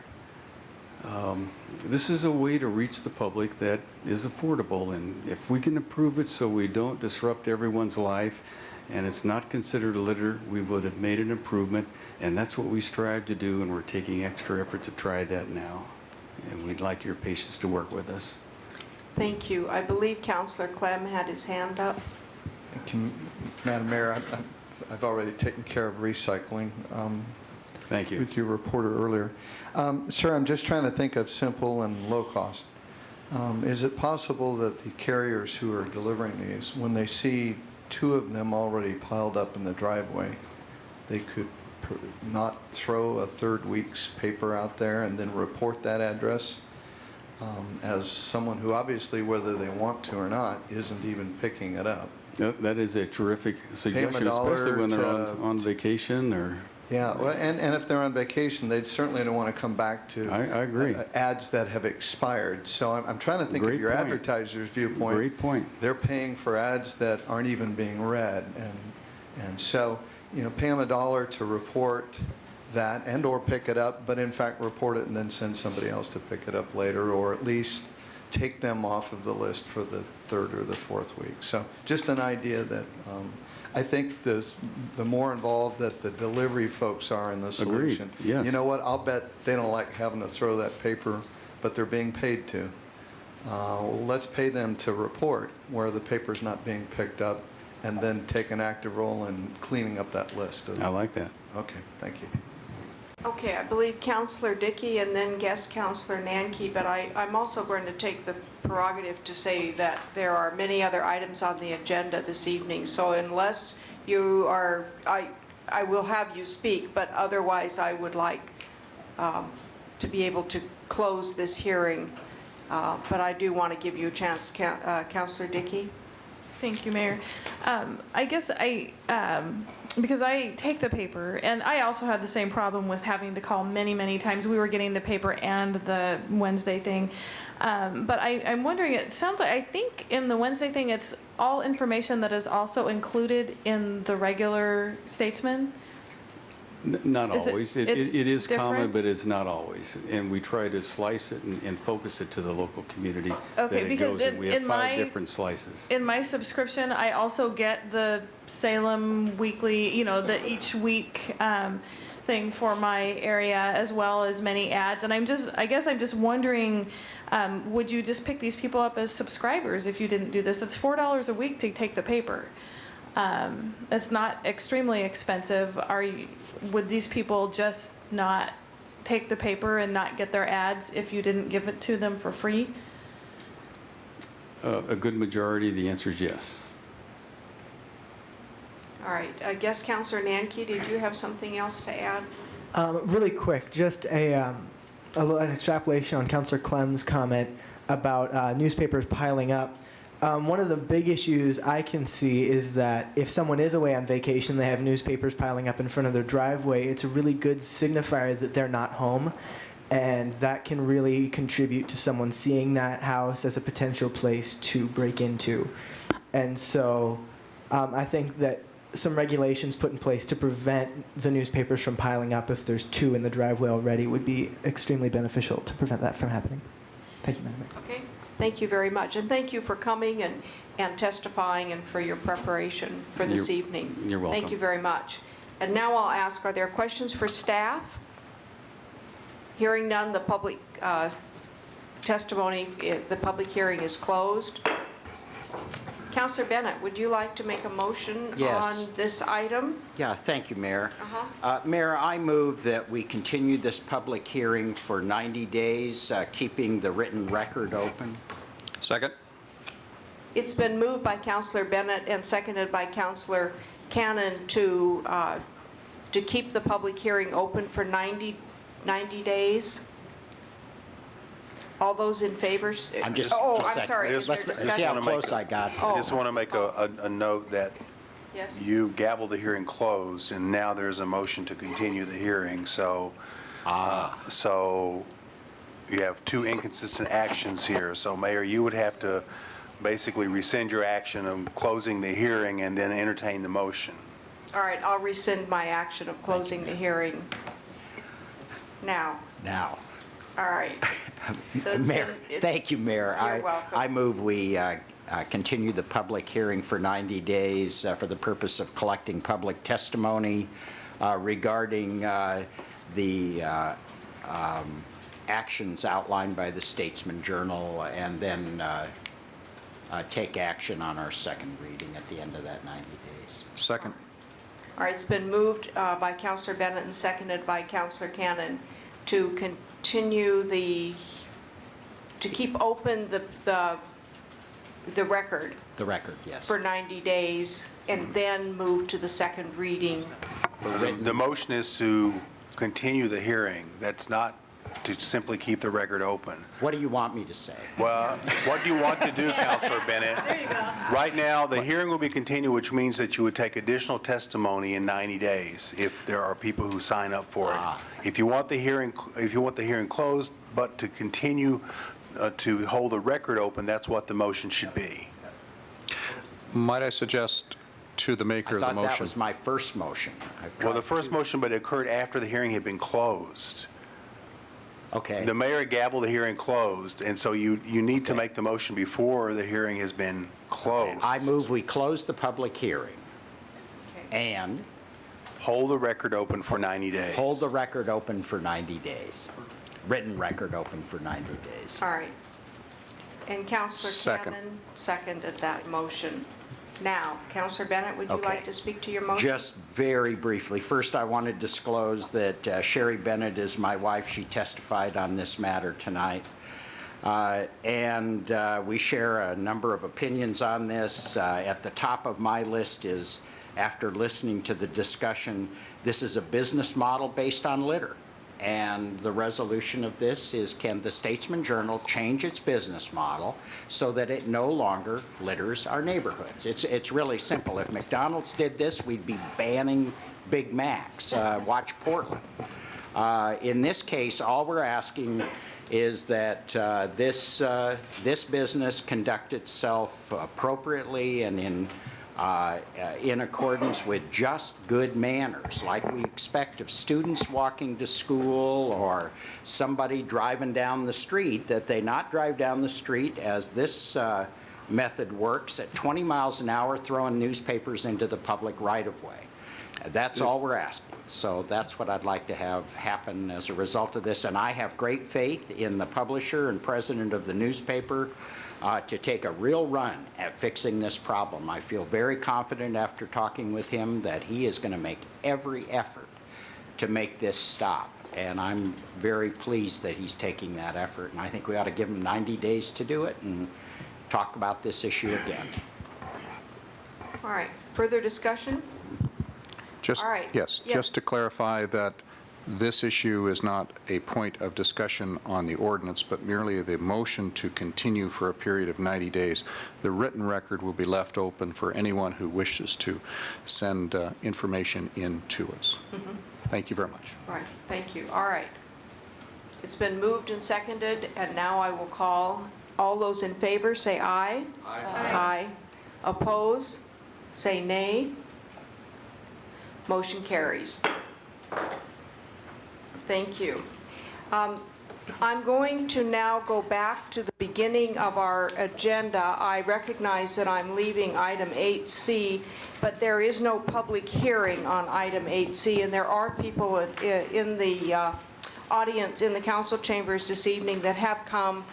This is a way to reach the public that is affordable, and if we can improve it so we don't disrupt everyone's life and it's not considered a litter, we would have made an improvement, and that's what we strive to do, and we're taking extra effort to try that now, and we'd like your patience to work with us. Thank you. I believe Councillor Clem had his hand up. Madam Mayor, I've already taken care of recycling. Thank you. with your reporter earlier. Sir, I'm just trying to think of simple and low cost. Is it possible that the carriers who are delivering these, when they see 2 of them already piled up in the driveway, they could not throw a 3rd week's paper out there and then report that address as someone who obviously, whether they want to or not, isn't even picking it up? That is a terrific suggestion, $1 especially when they're to- on vacation or... Yeah, well, and if they're on vacation, they certainly don't want to come back to I agree. Ads that have expired. So I'm trying to think of Great your point. advertiser's viewpoint. Great point. They're paying for ads that aren't even being read. And so, pay them $1 to report that and/or pick it up, but in fact report it and then send somebody else to pick it up later, or at least take them off of the list for the 3rd or the 4th week. So just an idea that I think the more involved that the delivery folks are in the solution. Agreed. Yes. You know what? I'll bet they don't like having to throw that paper, but they're being paid to. Let's pay them to report where the paper's not being picked up and then take an active role in cleaning up that list. I like that. Okay, thank you. Okay, I believe Councillor Dickey and then guest Councillor Nanki, but I'm also going to take the prerogative to say that there are many other items on the agenda this evening. So unless you are, I will have you speak, but otherwise I would like to be able to close this hearing. But I do want to give you a chance, Councillor Dickey. Thank you, Mayor. I guess because I take the paper, and I also had the same problem with having to call many, many times. We were getting the paper and the Wednesday thing. But I'm wondering, it sounds like, I think in the Wednesday thing, it's all information that is also included in the regular Statesman. Not Is it- always. it's It is common, different? but it's not always. And we try to slice it and focus it to the local community that Okay, it because goes in. We have in 5 my- different slices. In my subscription, I also get the Salem weekly, the each week thing for my area, as well as many ads. And I guess I'm just wondering, would you just pick these people up as subscribers if you didn't do this? It's $4 a week to take the paper. It's not extremely expensive. Would these people just not take the paper and not get their ads if you didn't give it to them for free? A good majority, the answer is yes. All right, guest Councillor Nanki, did you have something else to add? Really quick, just an extrapolation on Councillor Clem's comment about newspapers piling up. One of the big issues I can see is that if someone is away on vacation, they have newspapers piling up in front of their driveway, it's a really good signifier that they're not home. And that can really contribute to someone seeing that house as a potential place to break into. And so I think that some regulations put in place to prevent the newspapers from piling up if there's 2 in the driveway already would be extremely beneficial to prevent that from happening. Thank you, Madam Mayor. Okay, thank you very much. And thank you for coming and testifying and for your preparation for this evening. You're welcome. Thank you very much. And now I'll ask, are there questions for staff? Hearing none, the public testimony, the public hearing is closed. Councillor Bennett, would you like to make a motion Yes. on this item? Yeah, thank you, Mayor. Mayor, I move that we continue this public hearing for 90 days, keeping the written record open. Second? It's been moved by Councillor Bennett and seconded by Councillor Cannon to keep the public hearing open for 90 days. All those in favor? I'm just. Oh, just I'm second. sorry. Let's see how close I got. Oh. I just want to make a note that Yes. you gavelled the hearing closed, and now there's a motion to continue the hearing, so you have 2 inconsistent actions here. So, Mayor, you would have to basically rescind your action of closing the hearing and then entertain the motion. All right, I'll rescind my action of closing the hearing now. Now. All right. So it's Mayor, thank you, Mayor. You're welcome. I move we continue the public hearing for 90 days for the purpose of collecting public testimony regarding the actions outlined by the Statesman Journal, and then take action on our second reading at the end of that 90 days. Second. All right, it's been moved by Councilor Bennett and seconded by Councilor Cannon to continue to keep open the record The record, yes. for 90 days and then move to the second reading. The motion is to continue the hearing. That's not to simply keep the record open. What do you want me to say? Well, what do you want to do, Councilor Bennett? There you go. Right now, the hearing will be continued, which means that you would take additional testimony in 90 days if there are people who sign up for it. If you want the hearing closed, but to continue to hold the record open, that's what the motion should be. Might I suggest to the maker I of the thought motion? that was my first motion. Well, the first motion, but it occurred after the hearing had been closed. Okay. The mayor gavelled the hearing closed, and so you need to make the motion before the hearing has been closed. I move we close the public hearing and hold the record open for 90 days. hold the record open for 90 days. Written record open for 90 days. All right. And Councilor Second. Cannon seconded that motion. Now, Councilor Bennett, would you Okay. like to speak to your motion? Just very briefly, first I want to disclose that Sherry Bennett is my wife. She testified on this matter tonight. And we share a number of opinions on this. At the top of my list is, after listening to the discussion, this is a business model based on litter. And the resolution of this is, can the Statesman Journal change its business model so that it no longer litters our neighborhoods? It's really simple. If McDonald's did this, we'd be banning Big Macs. Watch Portland. In this case, all we're asking is that this business conduct itself appropriately and in accordance with just good manners, like we expect of students walking to school or somebody driving down the street, that they not drive down the street as this method works at 20 miles an hour, throwing newspapers into the public right-of-way. That's all we're asking. So that's what I'd like to have happen as a result of this. And I have great faith in the publisher and president of the newspaper to take a real run at fixing this problem. I feel very confident after talking with him that he is going to make every effort to make this stop. And I'm very pleased that he's taking that effort. And I think we ought to give him 90 days to do it and talk about this issue again. All right. Further discussion? Just, All right. yes, Yes. just to clarify that this issue is not a point of discussion on the ordinance, but merely the motion to continue for a period of 90 days. The written record will be left open for anyone who wishes to send information in to us. Thank you very much. All right. Thank you. All right. It's been moved and seconded, and now I will call. All those in favor, say aye. Aye. Aye. Oppose? Say nay. Motion carries. Thank you. I'm going to now go back to the beginning of our agenda. I recognize that I'm leaving item 8C, but there is no public hearing on item 8C, and there are people in the audience in the council chambers this evening that have come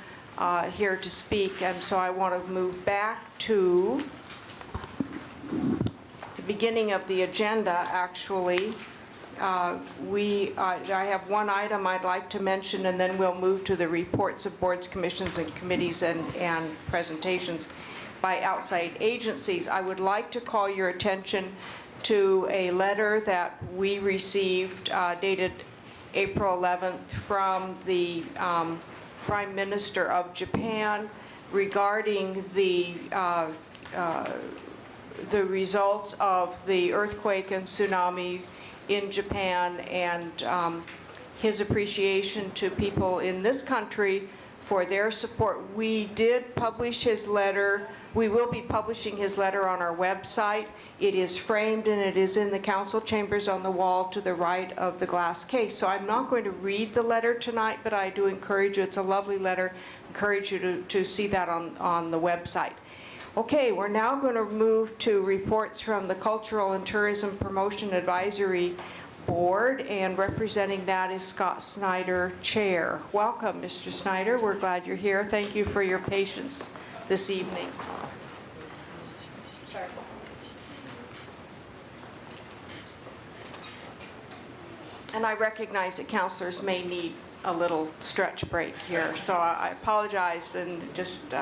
here to speak, and so I want to move back to the beginning of the agenda, actually. I have one item I'd like to mention, and then we'll move to the reports of boards, commissions, and committees and presentations by outside agencies. I would like to call your attention to a letter that we received dated April 11th from the Prime Minister of Japan regarding the results of the earthquake and tsunamis in Japan, and his appreciation to people in this country for their support. We did publish his letter. We will be publishing his letter on our website. It is framed and it is in the council chambers on the wall to the right of the glass case. So I'm not going to read the letter tonight, but I do encourage you. It's a lovely letter. Encourage you to see that on the website. Okay, we're now going to move to reports from the Cultural and Tourism Promotion Advisory Board, and representing that is Scott Snyder, Chair. Welcome, Mr. Snyder. We're glad you're here. Thank you for your patience this evening. And I recognize that counselors may need a little stretch break here, so I apologize and just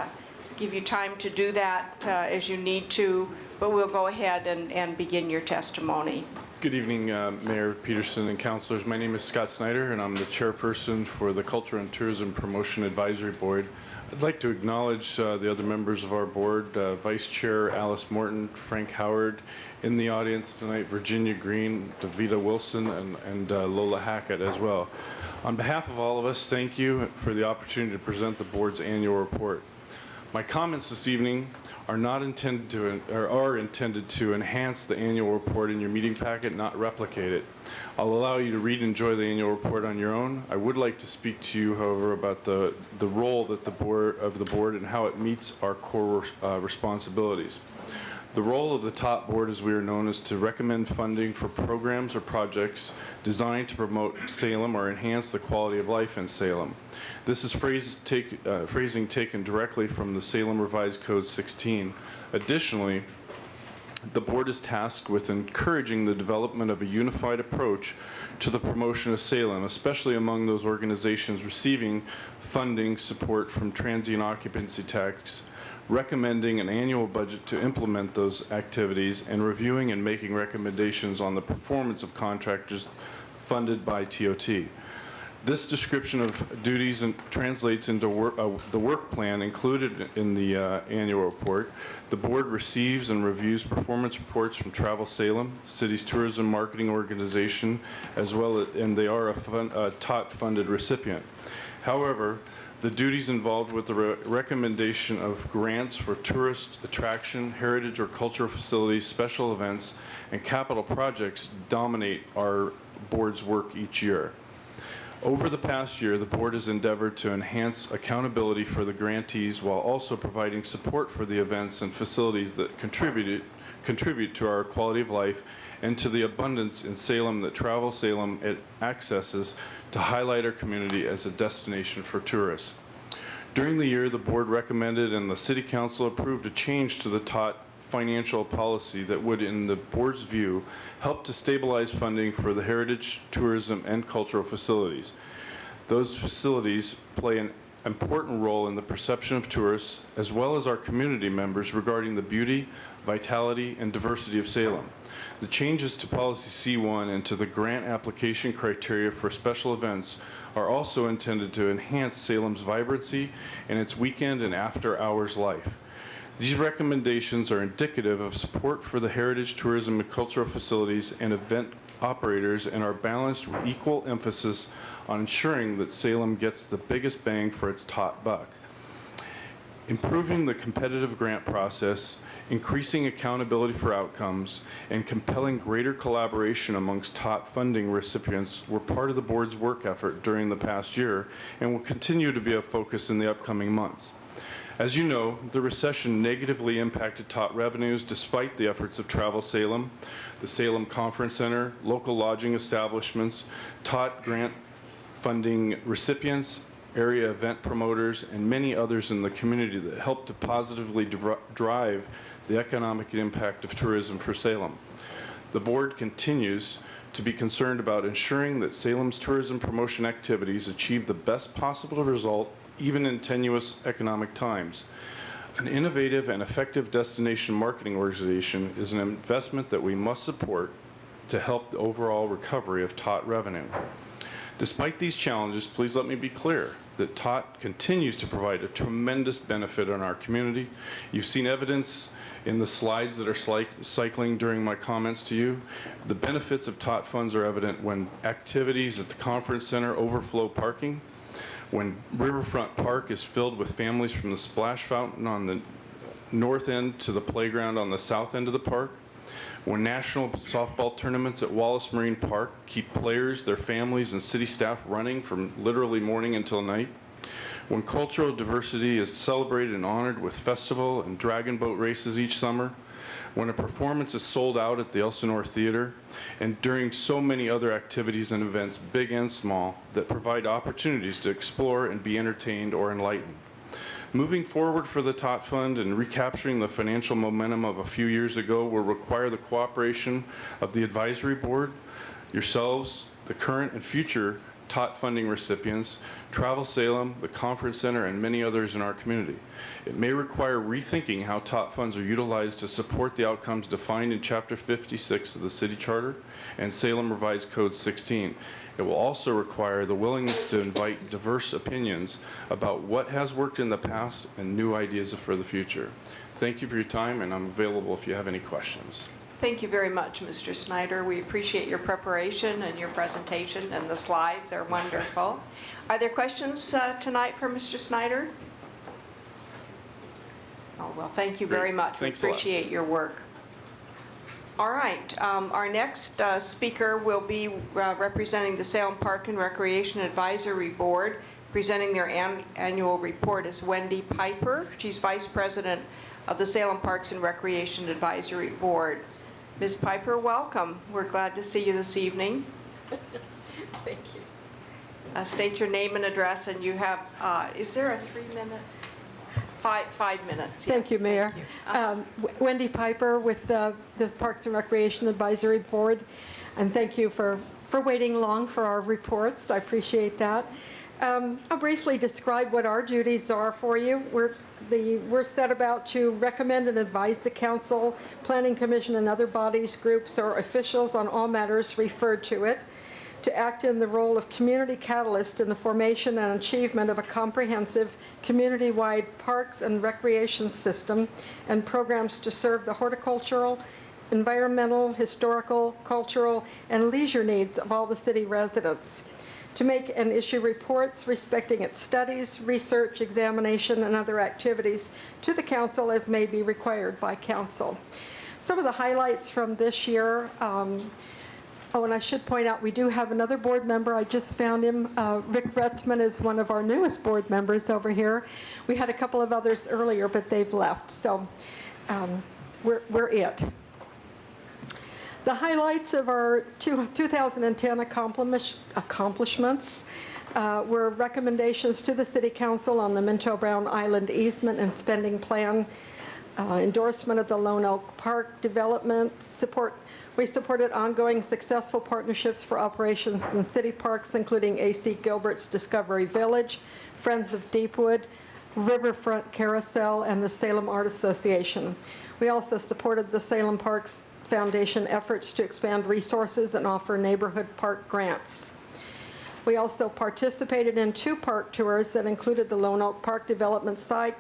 give you time to do that as you need to, but we'll go ahead and begin your testimony. Good evening, Mayor Peterson and councilors. My name is Scott Snyder, and I'm the chairperson for the Culture and Tourism Promotion Advisory Board. I'd like to acknowledge the other members of our board, Vice Chair Alice Morton, Frank Howard, in the audience tonight, Virginia Green, Davida Wilson, and Lola Hackett as well. On behalf of all of us, thank you for the opportunity to present the board's annual report. My comments this evening are intended to enhance the annual report in your meeting packet, not replicate it. I'll allow you to read and enjoy the annual report on your own. I would like to speak to you, however, about the role that the board and how it meets our core responsibilities. The role of the top board, as we are known, is to recommend funding for programs or projects designed to promote Salem or enhance the quality of life in Salem. This is phrasing taken directly from the Salem Revised Code 16. Additionally, the board is tasked with encouraging the development of a unified approach to the promotion of Salem, especially among those organizations receiving funding support from transient occupancy tax, recommending an annual budget to implement those activities, and reviewing and making recommendations on the performance of contractors funded by TOT. This description of duties translates into the work plan included in the annual report. The board receives and reviews performance reports from Travel Salem, the city's tourism marketing organization, and they are a TOT-funded recipient. However, the duties involved with the recommendation of grants for tourist attraction, heritage or cultural facilities, special events, and capital projects dominate our board's work each year. Over the past year, the board has endeavored to enhance accountability for the grantees while also providing support for the events and facilities that contribute to our quality of life and to the abundance in Salem that Travel Salem accesses to highlight our community as a destination for tourists. During the year, the board recommended and the City Council approved a change to the TOT financial policy that would, in the board's view, help to stabilize funding for the heritage, tourism, and cultural facilities. Those facilities play an important role in the perception of tourists as well as our community members regarding the beauty, vitality, and diversity of Salem. The changes to Policy C1 and to the grant application criteria for special events are also intended to enhance Salem's vibrancy and its weekend and after-hours life. These recommendations are indicative of support for the heritage, tourism, and cultural facilities and event operators and are balanced with equal emphasis on ensuring that Salem gets the biggest bang for its TOT buck. Improving the competitive grant process, increasing accountability for outcomes, and compelling greater collaboration amongst TOT funding recipients were part of the board's work effort during the past year and will continue to be a focus in the upcoming months. As you know, the recession negatively impacted TOT revenues despite the efforts of Travel Salem, the Salem Conference Center, local lodging establishments, TOT grant funding recipients, area event promoters, and many others in the community that helped to positively drive the economic impact of tourism for Salem. The board continues to be concerned about ensuring that Salem's tourism promotion activities achieve the best possible result even in tenuous economic times. An innovative and effective destination marketing organization is an investment that we must support to help the overall recovery of TOT revenue. Despite these challenges, please let me be clear that TOT continues to provide a tremendous benefit in our community. You've seen evidence in the slides that are cycling during my comments to you. The benefits of TOT funds are evident when activities at the conference center overflow parking, when Riverfront Park is filled with families from the splash fountain on the north end to the playground on the south end of the park, when national softball tournaments at Wallace Marine Park keep players, their families, and city staff running from literally morning until night, when cultural diversity is celebrated and honored with festival and dragon boat races each summer, when a performance is sold out at the Elsinore Theater, and during so many other activities and events, big and small, that provide opportunities to explore and be entertained or enlightened. Moving forward for the TOT Fund and recapturing the financial momentum of a few years ago will require the cooperation of the advisory board, yourselves, the current and future TOT funding recipients, Travel Salem, the Conference Center, and many others in our community. It may require rethinking how TOT funds are utilized to support the outcomes defined in Chapter 56 of the City Charter and Salem Revised Code 16. It will also require the willingness to invite diverse opinions about what has worked in the past and new ideas for the future. Thank you for your time, and I'm available if you have any questions. Thank you very much, Mr. Snyder. We appreciate your preparation and your presentation, and the slides are wonderful. Are there questions tonight for Mr. Snyder? Oh, well, thank you very much. We appreciate your work. All right, our next speaker will be representing the Salem Park and Recreation Advisory Board. Presenting their annual report is Wendy Piper. She's Vice President of the Salem Parks and Recreation Advisory Board. Ms. Piper, welcome. We're glad to see you this evening. Thank you. State your name and address, and you have, is there a 3-minute? 5 minutes. Thank you, Mayor. Wendy Piper with the Parks and Recreation Advisory Board, and thank you for waiting long for our reports. I appreciate that. I'll briefly describe what our duties are for you. We're set about to recommend and advise the Council, Planning Commission, and other bodies, groups, or officials on all matters referred to it, to act in the role of community catalyst in the formation and achievement of a comprehensive community-wide parks and recreation system and programs to serve the horticultural, environmental, historical, cultural, and leisure needs of all the city residents, to make and issue reports respecting its studies, research, examination, and other activities to the Council as may be required by Council. Some of the highlights from this year, oh, and I should point out, we do have another board member. I just found him. Rick Retzman is one of our newest board members over here. We had a couple of others earlier, but they've left, so we're it. The highlights of our 2010 accomplishments were recommendations to the City Council on the Minto Brown Island easement and spending plan, endorsement of the Lone Oak Park development, we supported ongoing successful partnerships for operations in city parks, including A.C. Gilbert's Discovery Village, Friends of Deepwood, Riverfront Carousel, and the Salem Art Association. We also supported the Salem Parks Foundation efforts to expand resources and offer neighborhood park grants. We also participated in 2 park tours that included the Lone Oak Park development site,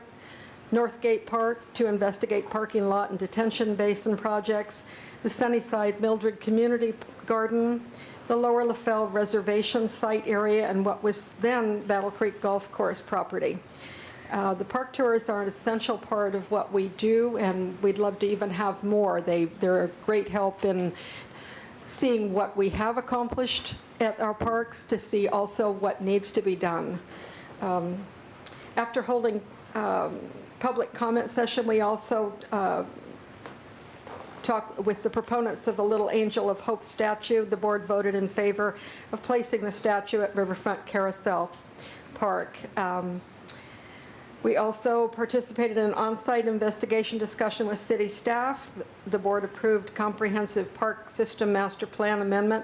Northgate Park to investigate parking lot and detention basin projects, the Sunnyside Mildred Community Garden, the Lower LaFell Reservation site area, and what was then Battle Creek Golf Course property. The park tours are an essential part of what we do, and we'd love to even have more. They're a great help in seeing what we have accomplished at our parks, to see also what needs to be done. After holding public comment session, we also talked with the proponents of the Little Angel of Hope statue. The board voted in favor of placing the statue at Riverfront Carousel Park. We also participated in an on-site investigation discussion with city staff. The board approved comprehensive park system master plan amendment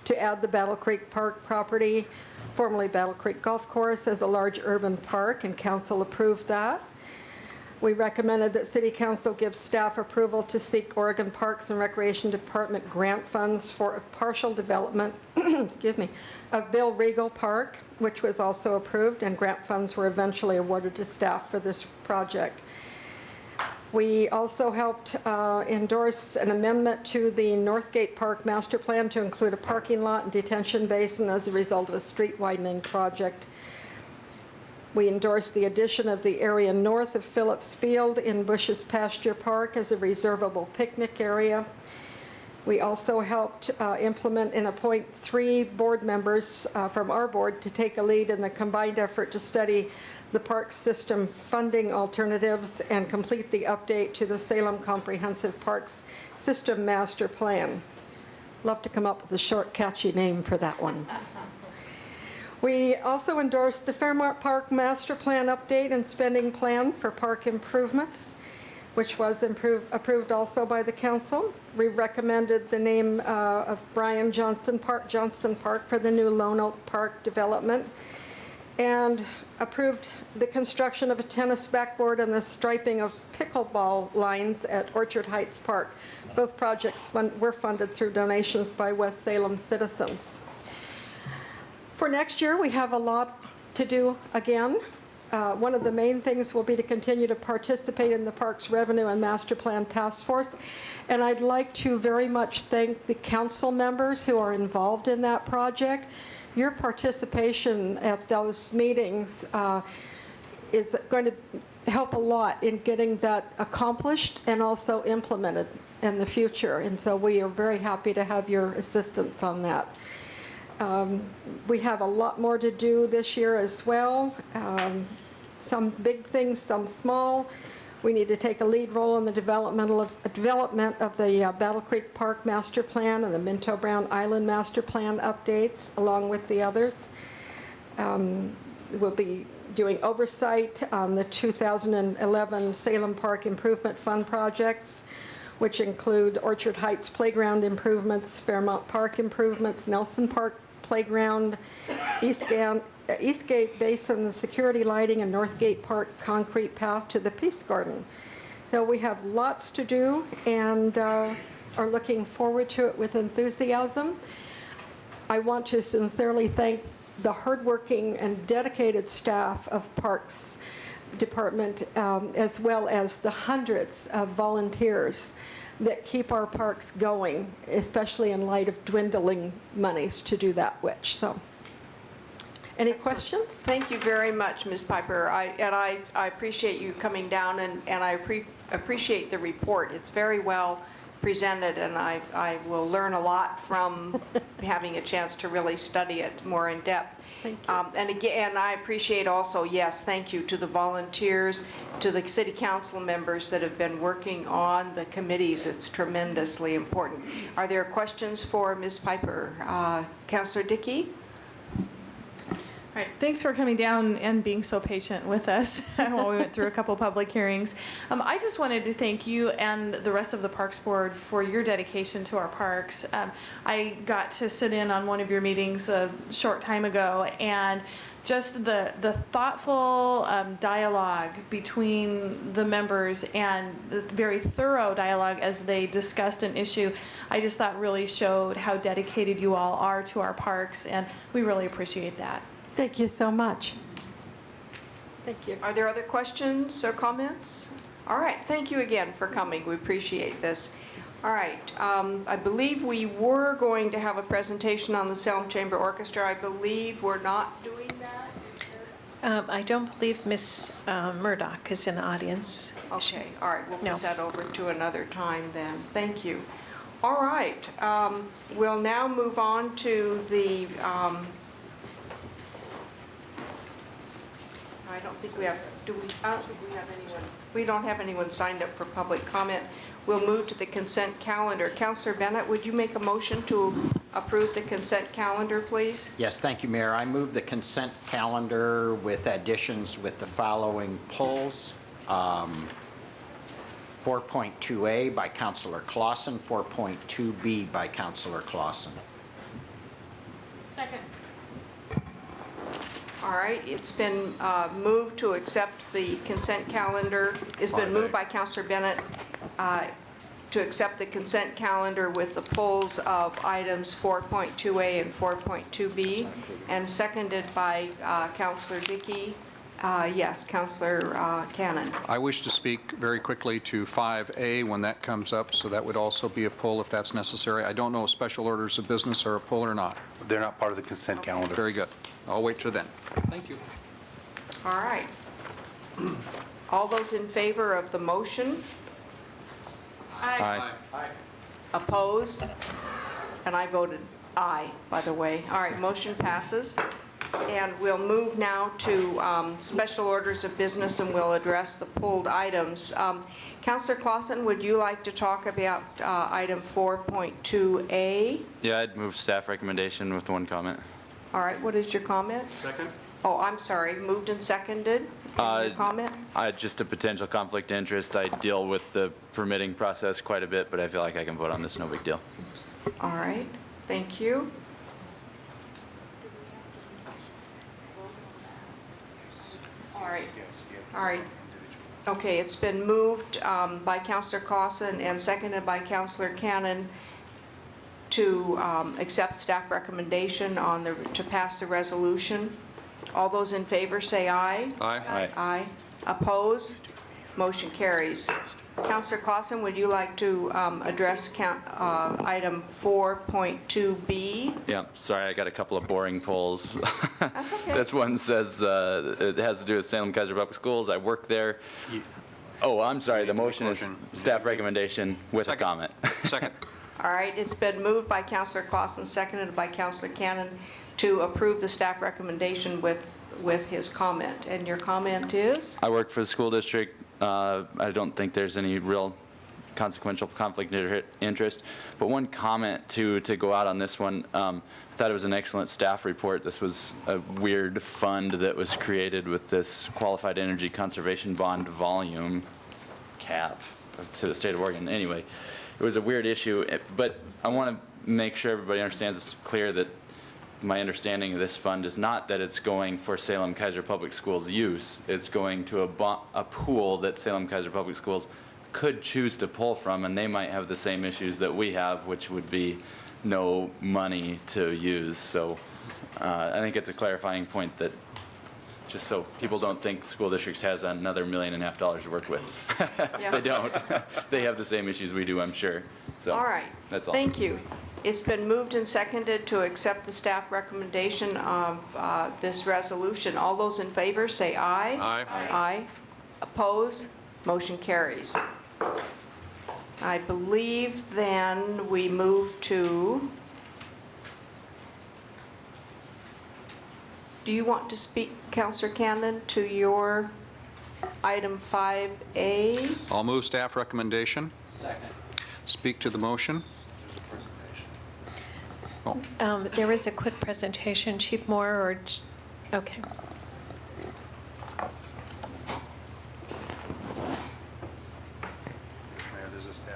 to add the Battle Creek Park property, formerly Battle Creek Golf Course, as a large urban park, and council approved that. We recommended that City Council give staff approval to seek Oregon Parks and Recreation Department grant funds for a partial development excuse me, of Bill Regal Park, which was also approved, and grant funds were eventually awarded to staff for this project. We also helped endorse an amendment to the Northgate Park master plan to include a parking lot and detention basin as a result of a street widening project. We endorsed the addition of the area north of Phillips Field in Bush's Pasture Park as a reservable picnic area. We also helped implement and appoint 3 board members from our board to take a lead in the combined effort to study the park system funding alternatives and complete the update to the Salem Comprehensive Parks System Master Plan. Love to come up with a short, catchy name for that one. We also endorsed the Fairmont Park Master Plan update and spending plan for park improvements. which was approved also by the council. We recommended the name of Brian Johnston Park for the new Lone Oak Park development, and approved the construction of a tennis backboard and the striping of pickleball lines at Orchard Heights Park. Both projects were funded through donations by West Salem citizens. For next year, we have a lot to do again. One of the main things will be to continue to participate in the Parks Revenue and Master Plan Task Force. And I'd like to very much thank the council members who are involved in that project. Your participation at those meetings is going to help a lot in getting that accomplished and also implemented in the future. And so we are very happy to have your assistance on that. We have a lot more to do this year as well. Some big things, some small. We need to take a lead role in the development of the Battle Creek Park Master Plan and the Minto Brown Island Master Plan updates, along with the others. We'll be doing oversight on the 2011 Salem Park Improvement Fund projects, which include Orchard Heights Playground improvements, Fairmount Park improvements, Nelson Park Playground, Eastgate Basin security lighting, and Northgate Park concrete path to the Peace Garden. So we have lots to do and are looking forward to it with enthusiasm. I want to sincerely thank the hardworking and dedicated staff of Parks Department, as well as the hundreds of volunteers that keep our parks going, especially in light of dwindling monies to do that which. So, any questions? Thank you very much, Ms. Piper. I appreciate you coming down, and I appreciate the report. It's very well presented, and I will learn a lot from having a chance to really study it more in depth. Thank you. And again, I appreciate also, yes, thank you to the volunteers, to the city council members that have been working on the committees. It's tremendously important. Are there questions for Ms. Piper? Councilor Dickey? All right, thanks for coming down and being so patient with us while we went through a couple public hearings. I just wanted to thank you and the rest of the Parks Board for your dedication to our parks. I got to sit in on one of your meetings a short time ago, and just the thoughtful dialogue between the members and the very thorough dialogue as they discussed an issue, I just thought really showed how dedicated you all are to our parks, and we really appreciate that. Thank you so much. Thank you. Are there other questions or comments? All right, thank you again for coming. We appreciate this. All right, I believe we were going to have a presentation on the Salem Chamber Orchestra. I believe we're not doing that. I don't believe Ms. Murdoch is in the audience. Okay, all right, we'll put that over to another time then. Thank you. All right, we'll now move on to the I don't think we have, I don't think we have anyone. We don't have anyone signed up for public comment. We'll move to the consent calendar. Councilor Bennett, would you make a motion to approve the consent calendar, please? Yes, thank you, Mayor. I move the consent calendar with additions with the following pulls. 4.2A by Councilor Clausen, 4.2B by Councilor Clausen. Second. All right, it's been moved to accept the consent calendar. It's been moved by Councilor Bennett to accept the consent calendar with the pulls of items 4.2A and 4.2B, and seconded by Councilor Dickey. Yes, Councilor Cannon. I wish to speak very quickly to 5A when that comes up, so that would also be a pull if that's necessary. I don't know if special orders of business are a pull or not. They're not part of the consent calendar. Very good. I'll wait till then. Thank you. All right. All those in favor of the motion? Aye. Opposed? And I voted aye, by the way. All right, motion passes. And we'll move now to special orders of business, and we'll address the pulled items. Councilor Clausen, would you like to talk about item 4.2A? Yeah, I'd move staff recommendation with one comment. All right, what is your comment? Second. Oh, I'm sorry, moved and seconded. Your comment? Just a potential conflict of interest. I deal with the permitting process quite a bit, but I feel like I can vote on this, no big deal. All right, thank you. All right. Okay, it's been moved by Councilor Clausen and seconded by Councilor Cannon to accept staff recommendation to pass the resolution. All those in favor say aye. Aye. Aye. Opposed? Motion carries. Councilor Clausen, would you like to address item 4.2B? Yeah, sorry, I got a couple of boring polls. That's okay. This one says it has to do with Salem Kaiser Public Schools. I work there. Oh, I'm sorry, the motion is staff recommendation with a comment. Second. All right, it's been moved by Councilor Clausen, seconded by Councilor Cannon to approve the staff recommendation with his comment. And your comment is? I work for the school district. I don't think there's any real consequential conflict of interest. But one comment to go out on this one, I thought it was an excellent staff report. This was a weird fund that was created with this qualified energy conservation bond volume cap to the state of Oregon. Anyway, it was a weird issue, but I want to make sure everybody understands it's clear that my understanding of this fund is not that it's going for Salem Kaiser Public Schools use. It's going to a pool that Salem Kaiser Public Schools could choose to pull from, and they might have the same issues that we have, which would be no money to use. So I think it's a clarifying point that just so people don't think school districts has another $1.5 million to work with. Yeah. They don't. They have the same issues we do, I'm sure. So All right. that's all. Thank you. It's been moved and seconded to accept the staff recommendation of this resolution. All those in favor say aye. Aye. Aye. Oppose? Motion carries. I believe then we move to, do you want to speak, Councilor Cannon, to your item 5A? I'll move staff recommendation. Second. Speak to the motion. There is a quick presentation. Chief Moore or, okay.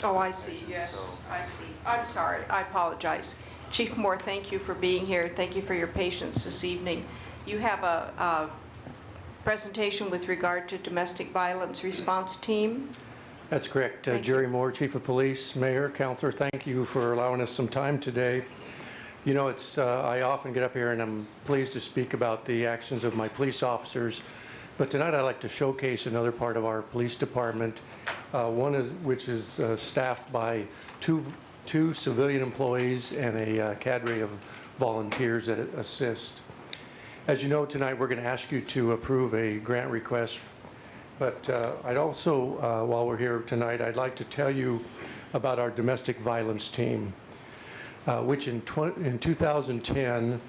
Oh, I see, yes, I see. I'm sorry, I apologize. Chief Moore, thank you for being here. Thank you for your patience this evening. You have a presentation with regard to domestic violence response team. That's correct. Jerry Moore, Chief of Police, Mayor, Councilor, thank you for allowing us some time today. You know, I often get up here and I'm pleased to speak about the actions of my police officers, but tonight I'd like to showcase another part of our police department, which is staffed by two civilian employees and a cadre of volunteers that assist. As you know, tonight we're going to ask you to approve a grant request, but I'd also, while we're here tonight, I'd like to tell you about our domestic violence team, which in 2010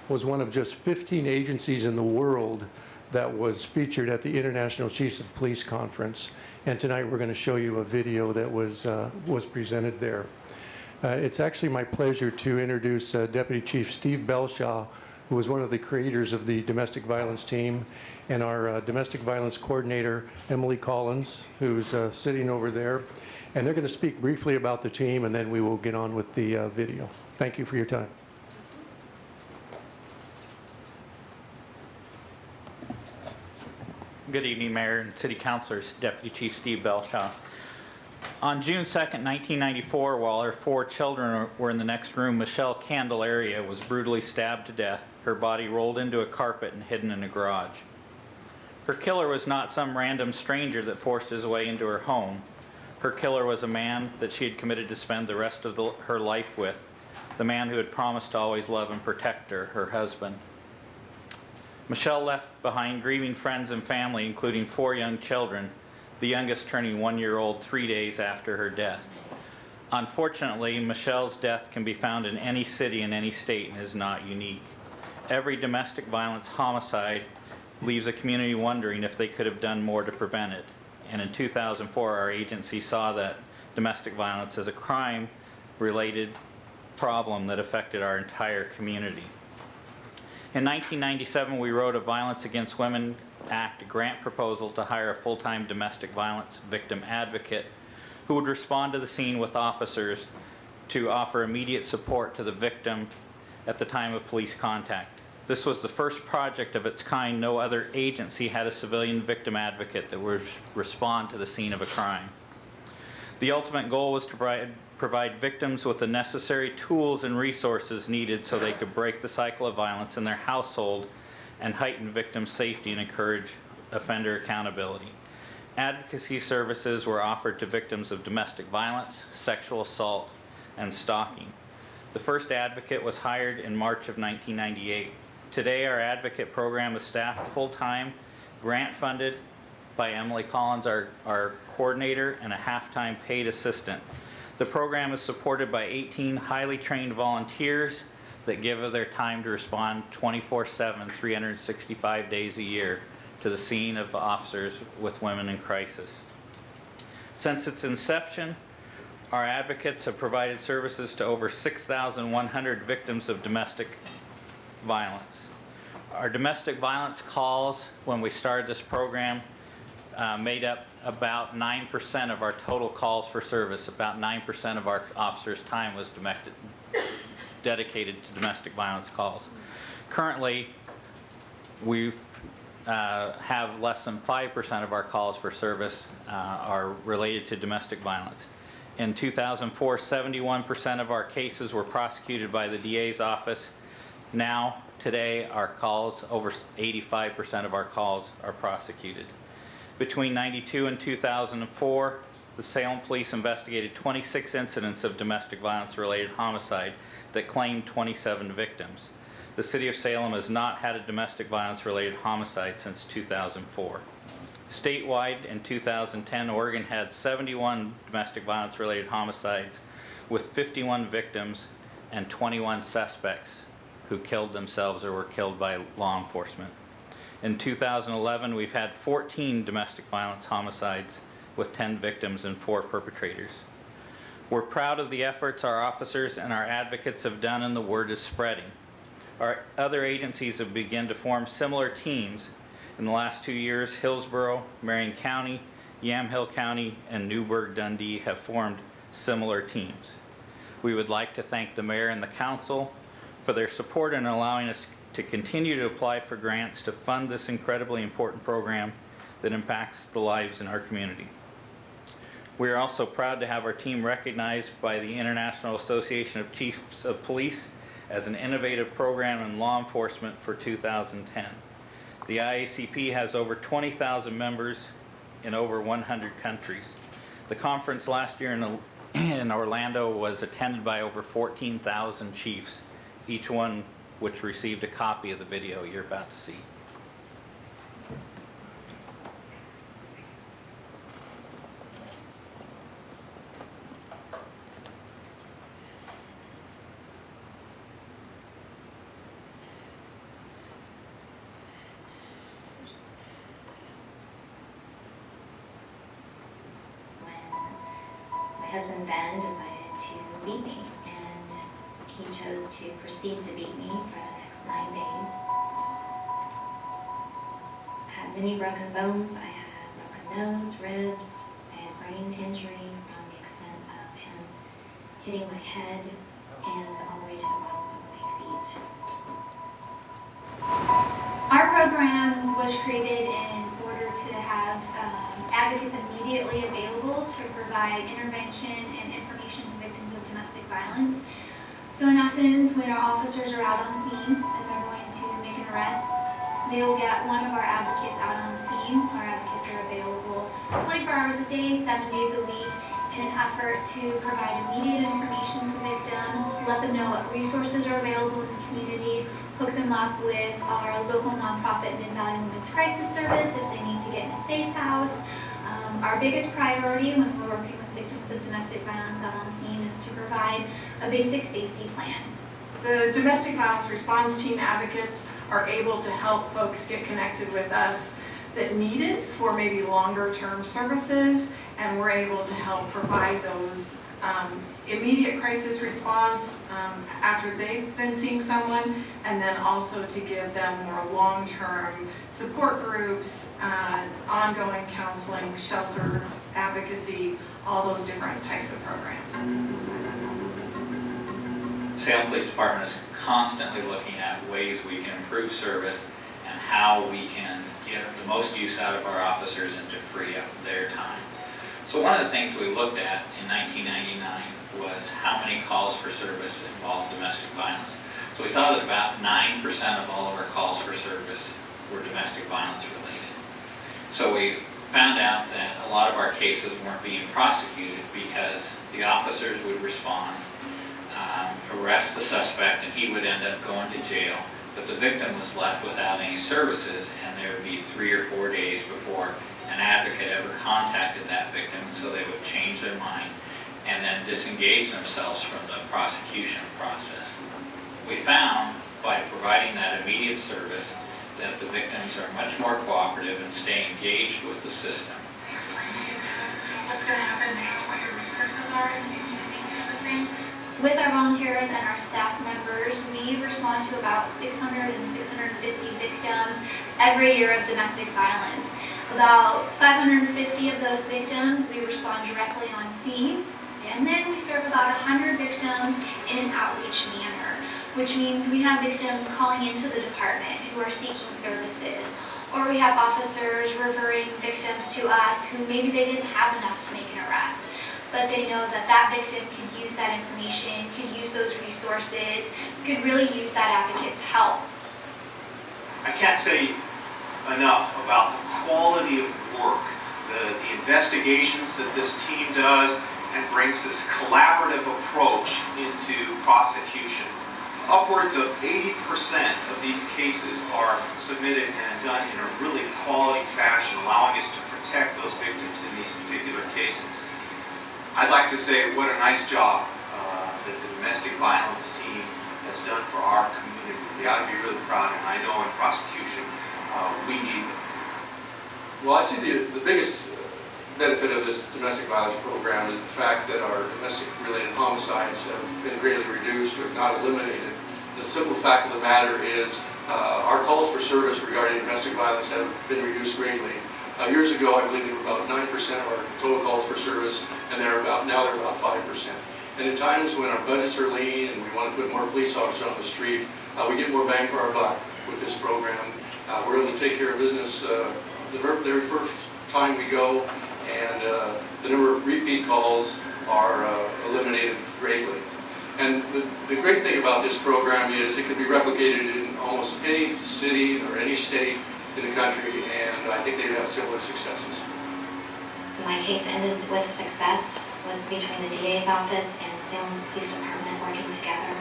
was one of just 15 agencies in the world that was featured at the International Chiefs of Police Conference. And tonight we're going to show you a video that was presented there. It's actually my pleasure to introduce Deputy Chief Steve Belshaw, who was one of the creators of the domestic violence team, and our domestic violence coordinator, Emily Collins, who's sitting over there. And they're going to speak briefly about the team, and then we will get on with the video. Thank you for your time. Good evening, Mayor and City Councilors. Deputy Chief Steve Belshaw. On June 2nd, 1994, while her 4 children were in the next room, Michelle Candelaria was brutally stabbed to death, her body rolled into a carpet and hidden in a garage. Her killer was not some random stranger that forced his way into her home. Her killer was a man that she had committed to spend the rest of her life with, the man who had promised to always love and protect her husband. Michelle left behind grieving friends and family, including 4 young children, the youngest turning 1-year-old 3 days after her death. Unfortunately, Michelle's death can be found in any city in any state and is not unique. Every domestic violence homicide leaves a community wondering if they could have done more to prevent it. And in 2004, our agency saw that domestic violence as a crime-related problem that affected our entire community. In 1997, we wrote a violence against women Act a grant proposal to hire a full-time domestic violence victim advocate who would respond to the scene with officers to offer immediate support to the victim at the time of police contact. This was the first project of its kind. No other agency had a civilian victim advocate that would respond to the scene of a crime. The ultimate goal was to provide victims with the necessary tools and resources needed so they could break the cycle of violence in their household and heighten victim safety and encourage offender accountability. Advocacy services were offered to victims of domestic violence, sexual assault, and stalking. The first advocate was hired in March of 1998. Today, our advocate program is staffed full-time, grant-funded by Emily Collins, our coordinator, and a half-time paid assistant. The program is supported by 18 highly trained volunteers that give of their time to respond 24/7, 365 days a year to the scene of officers with women in crisis. Since its inception, our advocates have provided services to over 6,100 victims of domestic violence. Our domestic violence calls, when we started this program, made up about 9% of our total calls for service. About 9% of our officers' time was dedicated to domestic violence calls. Currently, we have less than 5% of our calls for service are related to domestic violence. In 2004, 71% of our cases were prosecuted by the DA's office. Now, today, our calls, over 85% of our calls are prosecuted. Between 92 and 2004, the Salem Police investigated 26 incidents of domestic violence-related homicide that claimed 27 victims. The City of Salem has not had a domestic violence-related homicide since 2004. Statewide, in 2010, Oregon had 71 domestic violence-related homicides with 51 victims and 21 suspects who killed themselves or were killed by law enforcement. In 2011, we've had 14 domestic violence homicides with 10 victims and 4 perpetrators. We're proud of the efforts our officers and our advocates have done, and the word is spreading. Our other agencies have begun to form similar teams. In the last 2 years, Hillsborough, Marion County, Yamhill County, and Newburgh-Dundee have formed similar teams. We would like to thank the mayor and the council for their support in allowing us to continue to apply for grants to fund this incredibly important program that impacts the lives in our community. We are also proud to have our team recognized by the International Association of Chiefs of Police as an innovative program in law enforcement for 2010. The IACP has over 20,000 members in over 100 countries. The conference last year in Orlando was attended by over 14,000 chiefs, each one which received a copy of the video you're about to see. My husband then decided to beat me, and he chose to proceed to beat me for the next 9 days. I had many broken bones. I had broken nose, ribs. I had brain injury from the extent of him hitting my head and all the way to the bottoms of my feet. Our program was created in order to have advocates immediately available to provide intervention and information to victims of domestic violence. So in essence, when our officers are out on scene and they're going to make an arrest, they will get one of our advocates out on scene. Our advocates are available 24 hours a day, 7 days a week, in an effort to provide immediate information to victims, let them know what resources are available in the community, hook them up with our local nonprofit Mid-Valley Women's Crisis Service if they need to get in a safe house. Our biggest priority when we're working with victims of domestic violence out on scene is to provide a basic safety plan. The domestic violence response team advocates are able to help folks get connected with us that need it for maybe longer term services, and we're able to help provide those immediate crisis response after they've been seeing someone, and then also to give them more long-term support groups, ongoing counseling, shelters, advocacy, all those different types of programs. Salem Police Department is constantly looking at ways we can improve service and how we can get the most use out of our officers and to free up their time. So one of the things we looked at in 1999 was how many calls for service involved domestic violence. So we saw that about 9% of all of our calls for service were domestic violence related. So we found out that a lot of our cases weren't being prosecuted because the officers would respond, arrest the suspect, and he would end up going to jail, but the victim was left without any services, and there would be 3 or 4 days before an advocate ever contacted that victim, and so they would change their mind and then disengage themselves from the prosecution process. We found by providing that immediate service that the victims are much more cooperative and stay engaged with the system. Explain to you what's going to happen now, what your resources are, and maybe everything. With our volunteers and our staff members, we respond to about 600 and 650 victims every year of domestic violence. About 550 of those victims we respond directly on scene, and then we serve about 100 victims in an outreach manner, which means we have victims calling into the department who are seeking services, or we have officers referring victims to us who maybe they didn't have enough to make an arrest, but they know that that victim could use that information, could use those resources, could really use that advocate's help. I can't say enough about the quality of work, the investigations that this team does, and brings this collaborative approach into prosecution. Upwards of 80% of these cases are submitted and done in a really quality fashion, allowing us to protect those victims in these particular cases. I'd like to say what a nice job that the domestic violence team has done for our community. They ought to be really proud, and I know in prosecution we need them. Well, I see the biggest benefit of this domestic violence program is the fact that our domestic-related homicides have been greatly reduced or if not eliminated. The simple fact of the matter is our calls for service regarding domestic violence have been reduced greatly. Years ago, I believe they were about 9% of our total calls for service, and now they're about 5%. And in times when our budgets are lean and we want to put more police officers on the street, we get more bang for our buck with this program. We're able to take care of business the very first time we go, and the number of repeat calls are eliminated greatly. And the great thing about this program is it can be replicated in almost any city or any state in the country, and I think they would have similar successes. My case ended with success between the DA's office and the Salem Police Department working together.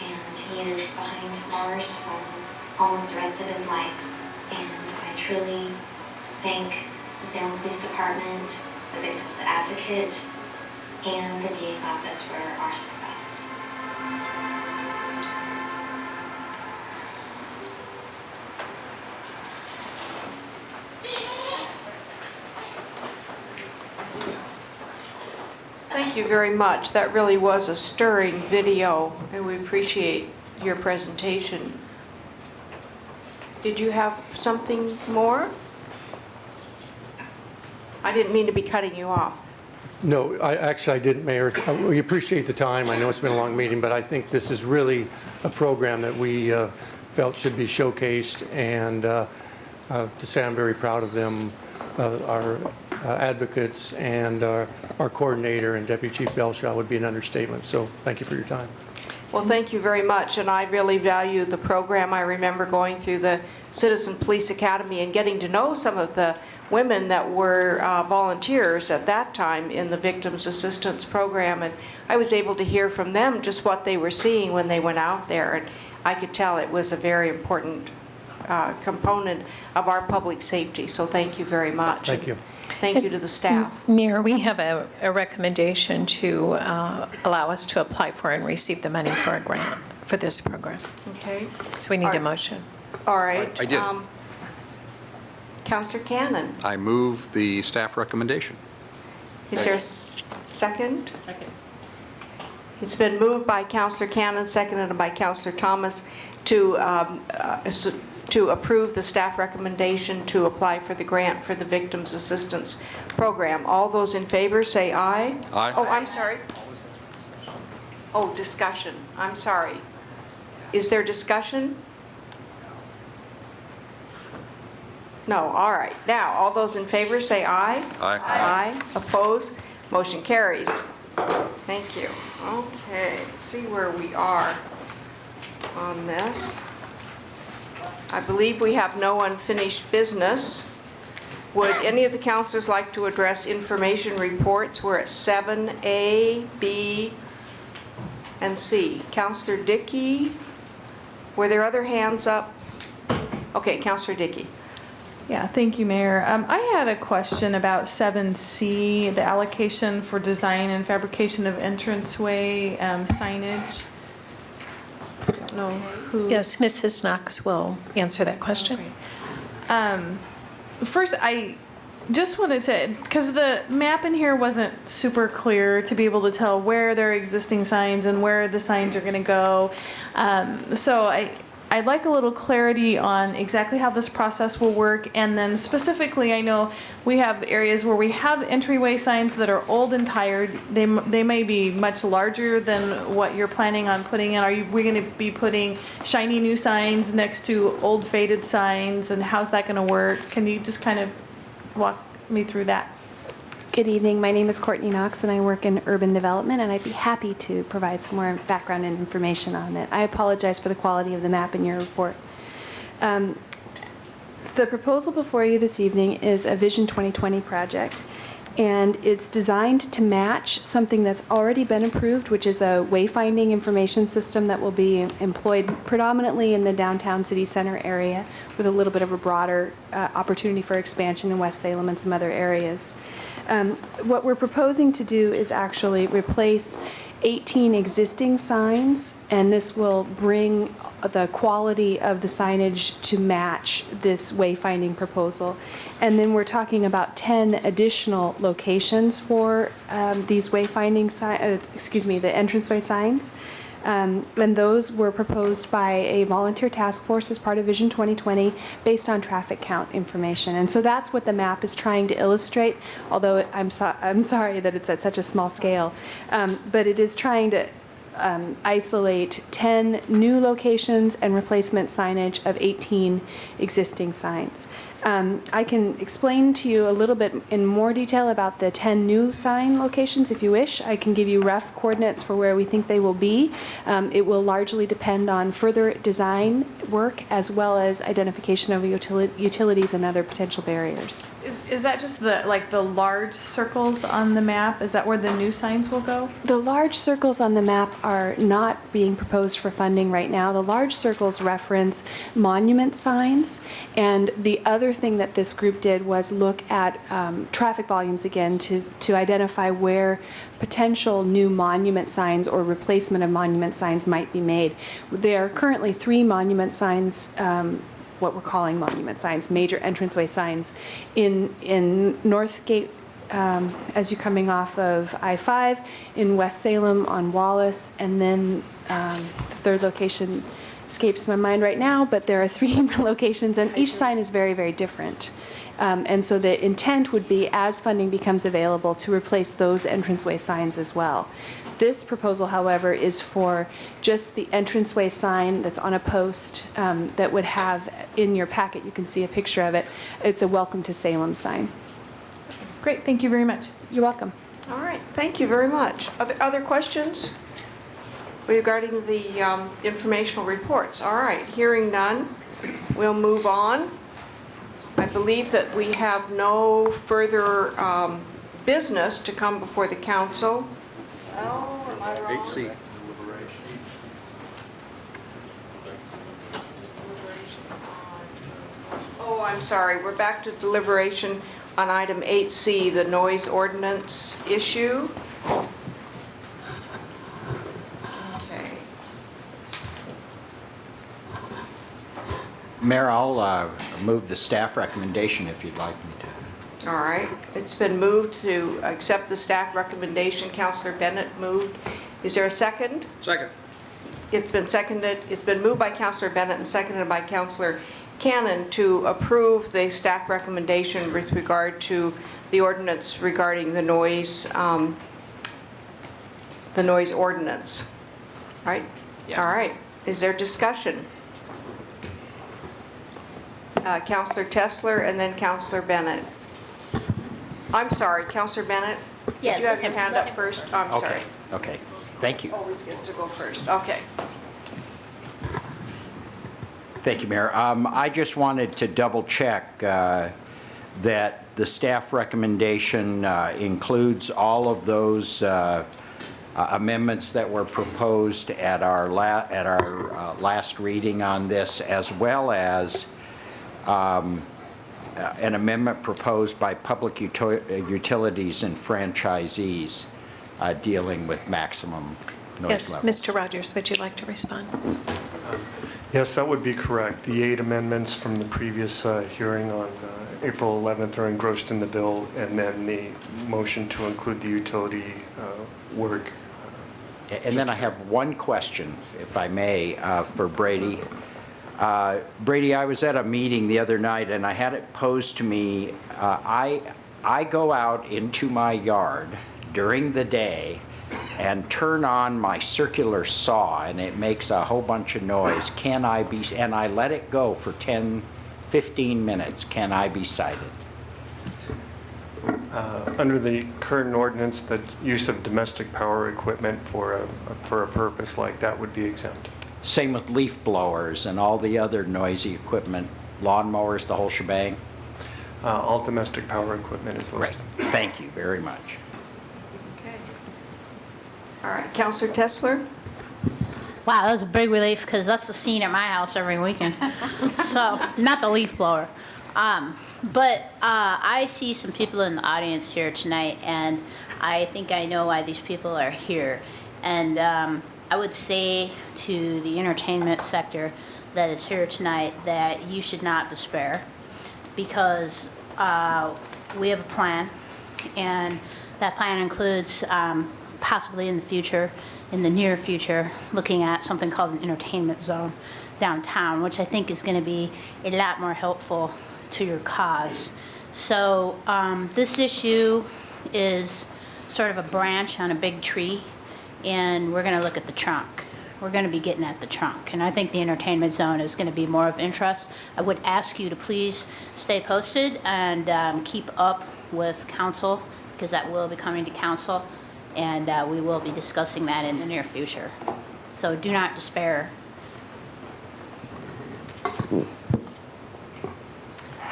And he is behind bars for almost the rest of his life. And I truly thank the Salem Police Department, the Victims Advocate, and the DA's office for our success. Thank you very much. That really was a stirring video, and we appreciate your presentation. Did you have something more? I didn't mean to be cutting you off. No, I didn't, Mayor. We appreciate the time. I know it's been a long meeting, but I think this is really a program that we felt should be showcased, and to say I'm very proud of them, our advocates and our coordinator and Deputy Chief Belshaw would be an understatement. So thank you for your time. Well, thank you very much, and I really value the program. I remember going through the Citizen Police Academy and getting to know some of the women that were volunteers at that time in the Victims Assistance Program, and I was able to hear from them just what they were seeing when they went out there, and I could tell it was a very important component of our public safety. So thank you very much. Thank you. Thank you to the staff. Mayor, we have a recommendation to allow us to apply for and receive the money for a grant for this program. Okay. So we need a motion. All right. I did. Councilor Cannon. I move the staff recommendation. Is there a Second? Second. It's been moved by Counselor Cannon, seconded by Counselor Thomas to approve the staff recommendation to apply for the grant for the Victims Assistance Program. All those in favor say aye. Aye. Oh, I'm sorry. Oh, discussion. I'm sorry. Is there discussion? No, all right. Now, all those in favor say aye. Aye. Aye. Opposed? Motion carries. Thank you. Okay, see where we are on this. I believe we have no unfinished business. Would any of the councilors like to address information reports? We're at 7A, B, and C. Councilor Dickey, were there other hands up? Okay, Councilor Dickey. Yeah, thank you, Mayor. I had a question about 7C, the allocation for design and fabrication of entranceway signage. I don't know who. Yes, Mrs. Knox will answer that question. Okay. First, I just wanted to, because the map in here wasn't super clear to be able to tell where there are existing signs and where the signs are going to go. So I'd like a little clarity on exactly how this process will work. And then specifically, I know we have areas where we have entryway signs that are old and tired. They may be much larger than what you're planning on putting in. We going to be putting shiny new signs next to old faded signs? And how's that going to work? Can you just kind of walk me through that? Good evening. My name is Courtney Knox, and I work in urban development, and I'd be happy to provide some more background and information on it. I apologize for the quality of the map in your report. The proposal before you this evening is a Vision 2020 project, and it's designed to match something that's already been approved, which is a wayfinding information system that will be employed predominantly in the downtown city center area with a little bit of a broader opportunity for expansion in West Salem and some other areas. What we're proposing to do is actually replace 18 existing signs, and this will bring the quality of the signage to match this wayfinding proposal. And then we're talking about 10 additional locations for these wayfinding the entranceway signs. And those were proposed by a volunteer task force as part of Vision 2020 based on traffic count information. And so that's what the map is trying to illustrate, although I'm sorry that it's at such a small scale. But it is trying to isolate 10 new locations and replacement signage of 18 existing signs. I can explain to you a little bit in more detail about the 10 new sign locations if you wish. I can give you rough coordinates for where we think they will be. It will largely depend on further design work as well as identification of utilities and other potential barriers. Is that just the large circles on the map? Is that where the new signs will go? The large circles on the map are not being proposed for funding right now. The large circles reference monument signs, and the other thing that this group did was look at traffic volumes again to identify where potential new monument signs or replacement of monument signs might be made. There are currently 3 monument signs, what we're calling monument signs, major entranceway signs, in Northgate as you're coming off of I-5, in West Salem on Wallace, and then the third location escapes my mind right now, but there are 3 locations, and each sign is very, very different. And so the intent would be, as funding becomes available, to replace those entranceway signs as well. This proposal, however, is for just the entranceway sign that's on a post that would have, in your packet, you can see a picture of it. It's a Welcome to Salem sign. Great, thank you very much. You're welcome. All right, thank you very much. Other questions regarding the informational reports? All right, hearing none, we'll move on. I believe that we have no further business to come before the council. Oh, am I wrong? 8C. Oh, I'm sorry. We're back to deliberation on item 8C, the noise ordinance issue. Okay. Mayor, I'll move the staff recommendation if you'd like me to. All right. It's been moved to accept the staff recommendation. Counselor Bennett moved. Is there a second? Second. It's been seconded. It's been moved by Counselor Bennett and seconded by Counselor Cannon to approve the staff recommendation with regard to the ordinance regarding the noise ordinance. Right? Yes. All right. Is there discussion? Counselor Tessler and then Counselor Bennett. I'm sorry, Counselor Bennett? Yeah, Did you have your hand up first? Oh, I'm sorry. Okay, thank you. Always gets to go first. Okay. Thank you, Mayor. I just wanted to double check that the staff recommendation includes all of those amendments that were proposed at our last reading on this, as well as an amendment proposed by public utilities and franchisees dealing with maximum noise Yes, level. Mr. Rogers, would you like to respond? Yes, that would be correct. The 8 amendments from the previous hearing on April 11th are engrossed in the bill, and then the motion to include the utility work. And then I have one question, if I may, for Brady. Brady, I was at a meeting the other night, and I had it posed to me, I go out into my yard during the day and turn on my circular saw, and it makes a whole bunch of noise. Can I be, and I let it go for 10, 15 minutes, can I be cited? Under the current ordinance, the use of domestic power equipment for a purpose like that would be exempt. Same with leaf blowers and all the other noisy equipment, lawnmowers, the whole shebang? All domestic power equipment is listed. Great. Thank you very much. Okay. All right, Counselor Tessler? Wow, that was a big relief because that's the scene at my house every weekend. So, not the leaf blower. But I see some people in the audience here tonight, and I think I know why these people are here. And I would say to the entertainment sector that is here tonight that you should not despair, because we have a plan, and that plan includes possibly in the future, in the near future, looking at something called an entertainment zone downtown, which I think is going to be a lot more helpful to your cause. So this issue is sort of a branch on a big tree, and we're going to look at the trunk. We're going to be getting at the trunk, and I think the entertainment zone is going to be more of interest. I would ask you to please stay posted and keep up with council, because that will be coming to council, and we will be discussing that in the near future. So do not despair.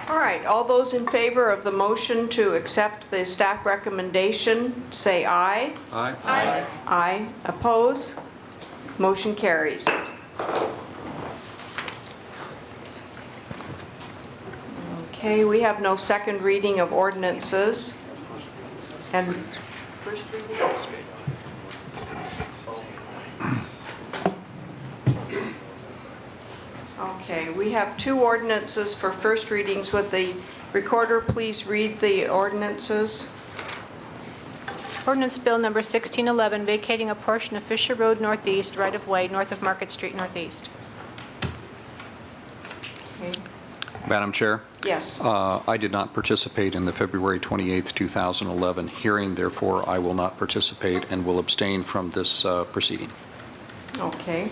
All right, all those in favor of the motion to accept the staff recommendation, say aye. Aye. Aye. Aye. Oppose? Motion carries. Okay, we have no second reading of ordinances. And first reading? Okay, we have two ordinances for first readings. Would the recorder please read the ordinances? Ordinance Bill Number 1611, vacating a portion of Fisher Road Northeast, right-of-way, north of Market Street Northeast. Okay. Madam Chair? Yes. I did not participate in the February 28th, 2011 hearing, therefore I will not participate and will abstain from this proceeding. Okay.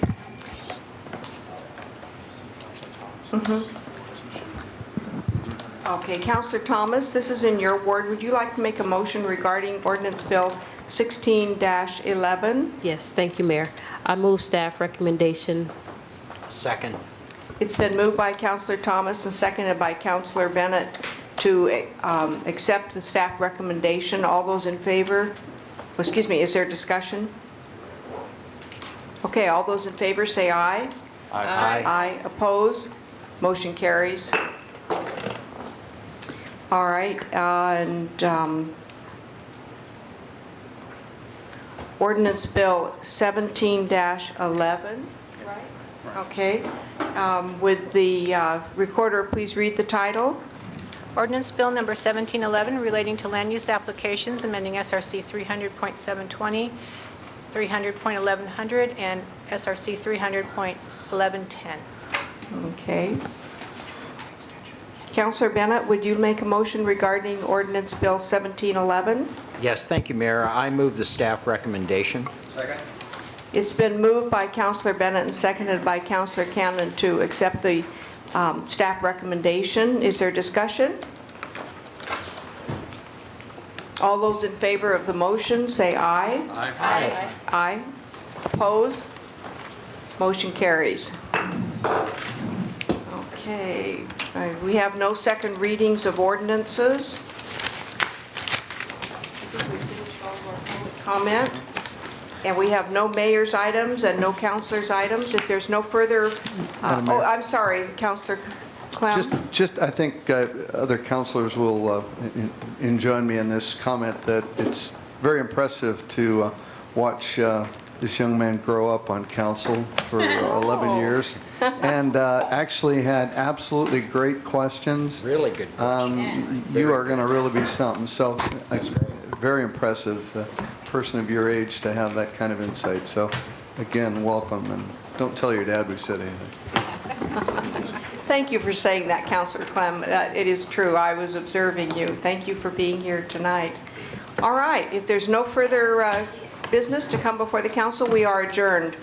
Okay, Counselor Thomas, this is in your ward. Would you like to make a motion regarding Ordinance Bill 16-11? Yes, thank you, Mayor. I move staff recommendation. Second. It's been moved by Counselor Thomas and seconded by Counselor Bennett to accept the staff recommendation. All those in favor? Excuse me, is there discussion? Okay, all those in favor say aye. Aye. Aye. Oppose? Motion carries. All right, and Ordinance Bill 17-11, right? Okay. Would the recorder please read the title? Ordinance Bill Number 1711 relating to land use applications, amending SRC 300.720, 300.1100, and SRC 300.1110. Okay. Councilor Bennett, would you make a motion regarding Ordinance Bill 1711? Yes, thank you, Mayor. I move the staff recommendation. Second. It's been moved by Councilor Bennett and seconded by Councilor Camden to accept the staff recommendation. Is there discussion? All those in favor of the motion, say aye. Aye. Aye. Aye. Oppose? Motion carries. Okay, we have no second readings of ordinances. Comment? And we have no mayor's items and no councilor's items. If there's no further, oh, I'm sorry, Councilor Clem. Just, I think other councilors will join me in this comment that it's very impressive to watch this young man grow up on council for 11 years and actually had absolutely great questions. Really good questions. You are going to really be something. So very impressive, person of your age to have that kind of insight. So again, welcome, and don't tell your dad we said anything. Thank you for saying that, Councilor Clem. It is true. I was observing you. Thank you for being here tonight. All right. If there's no further business to come before the council, we are adjourned.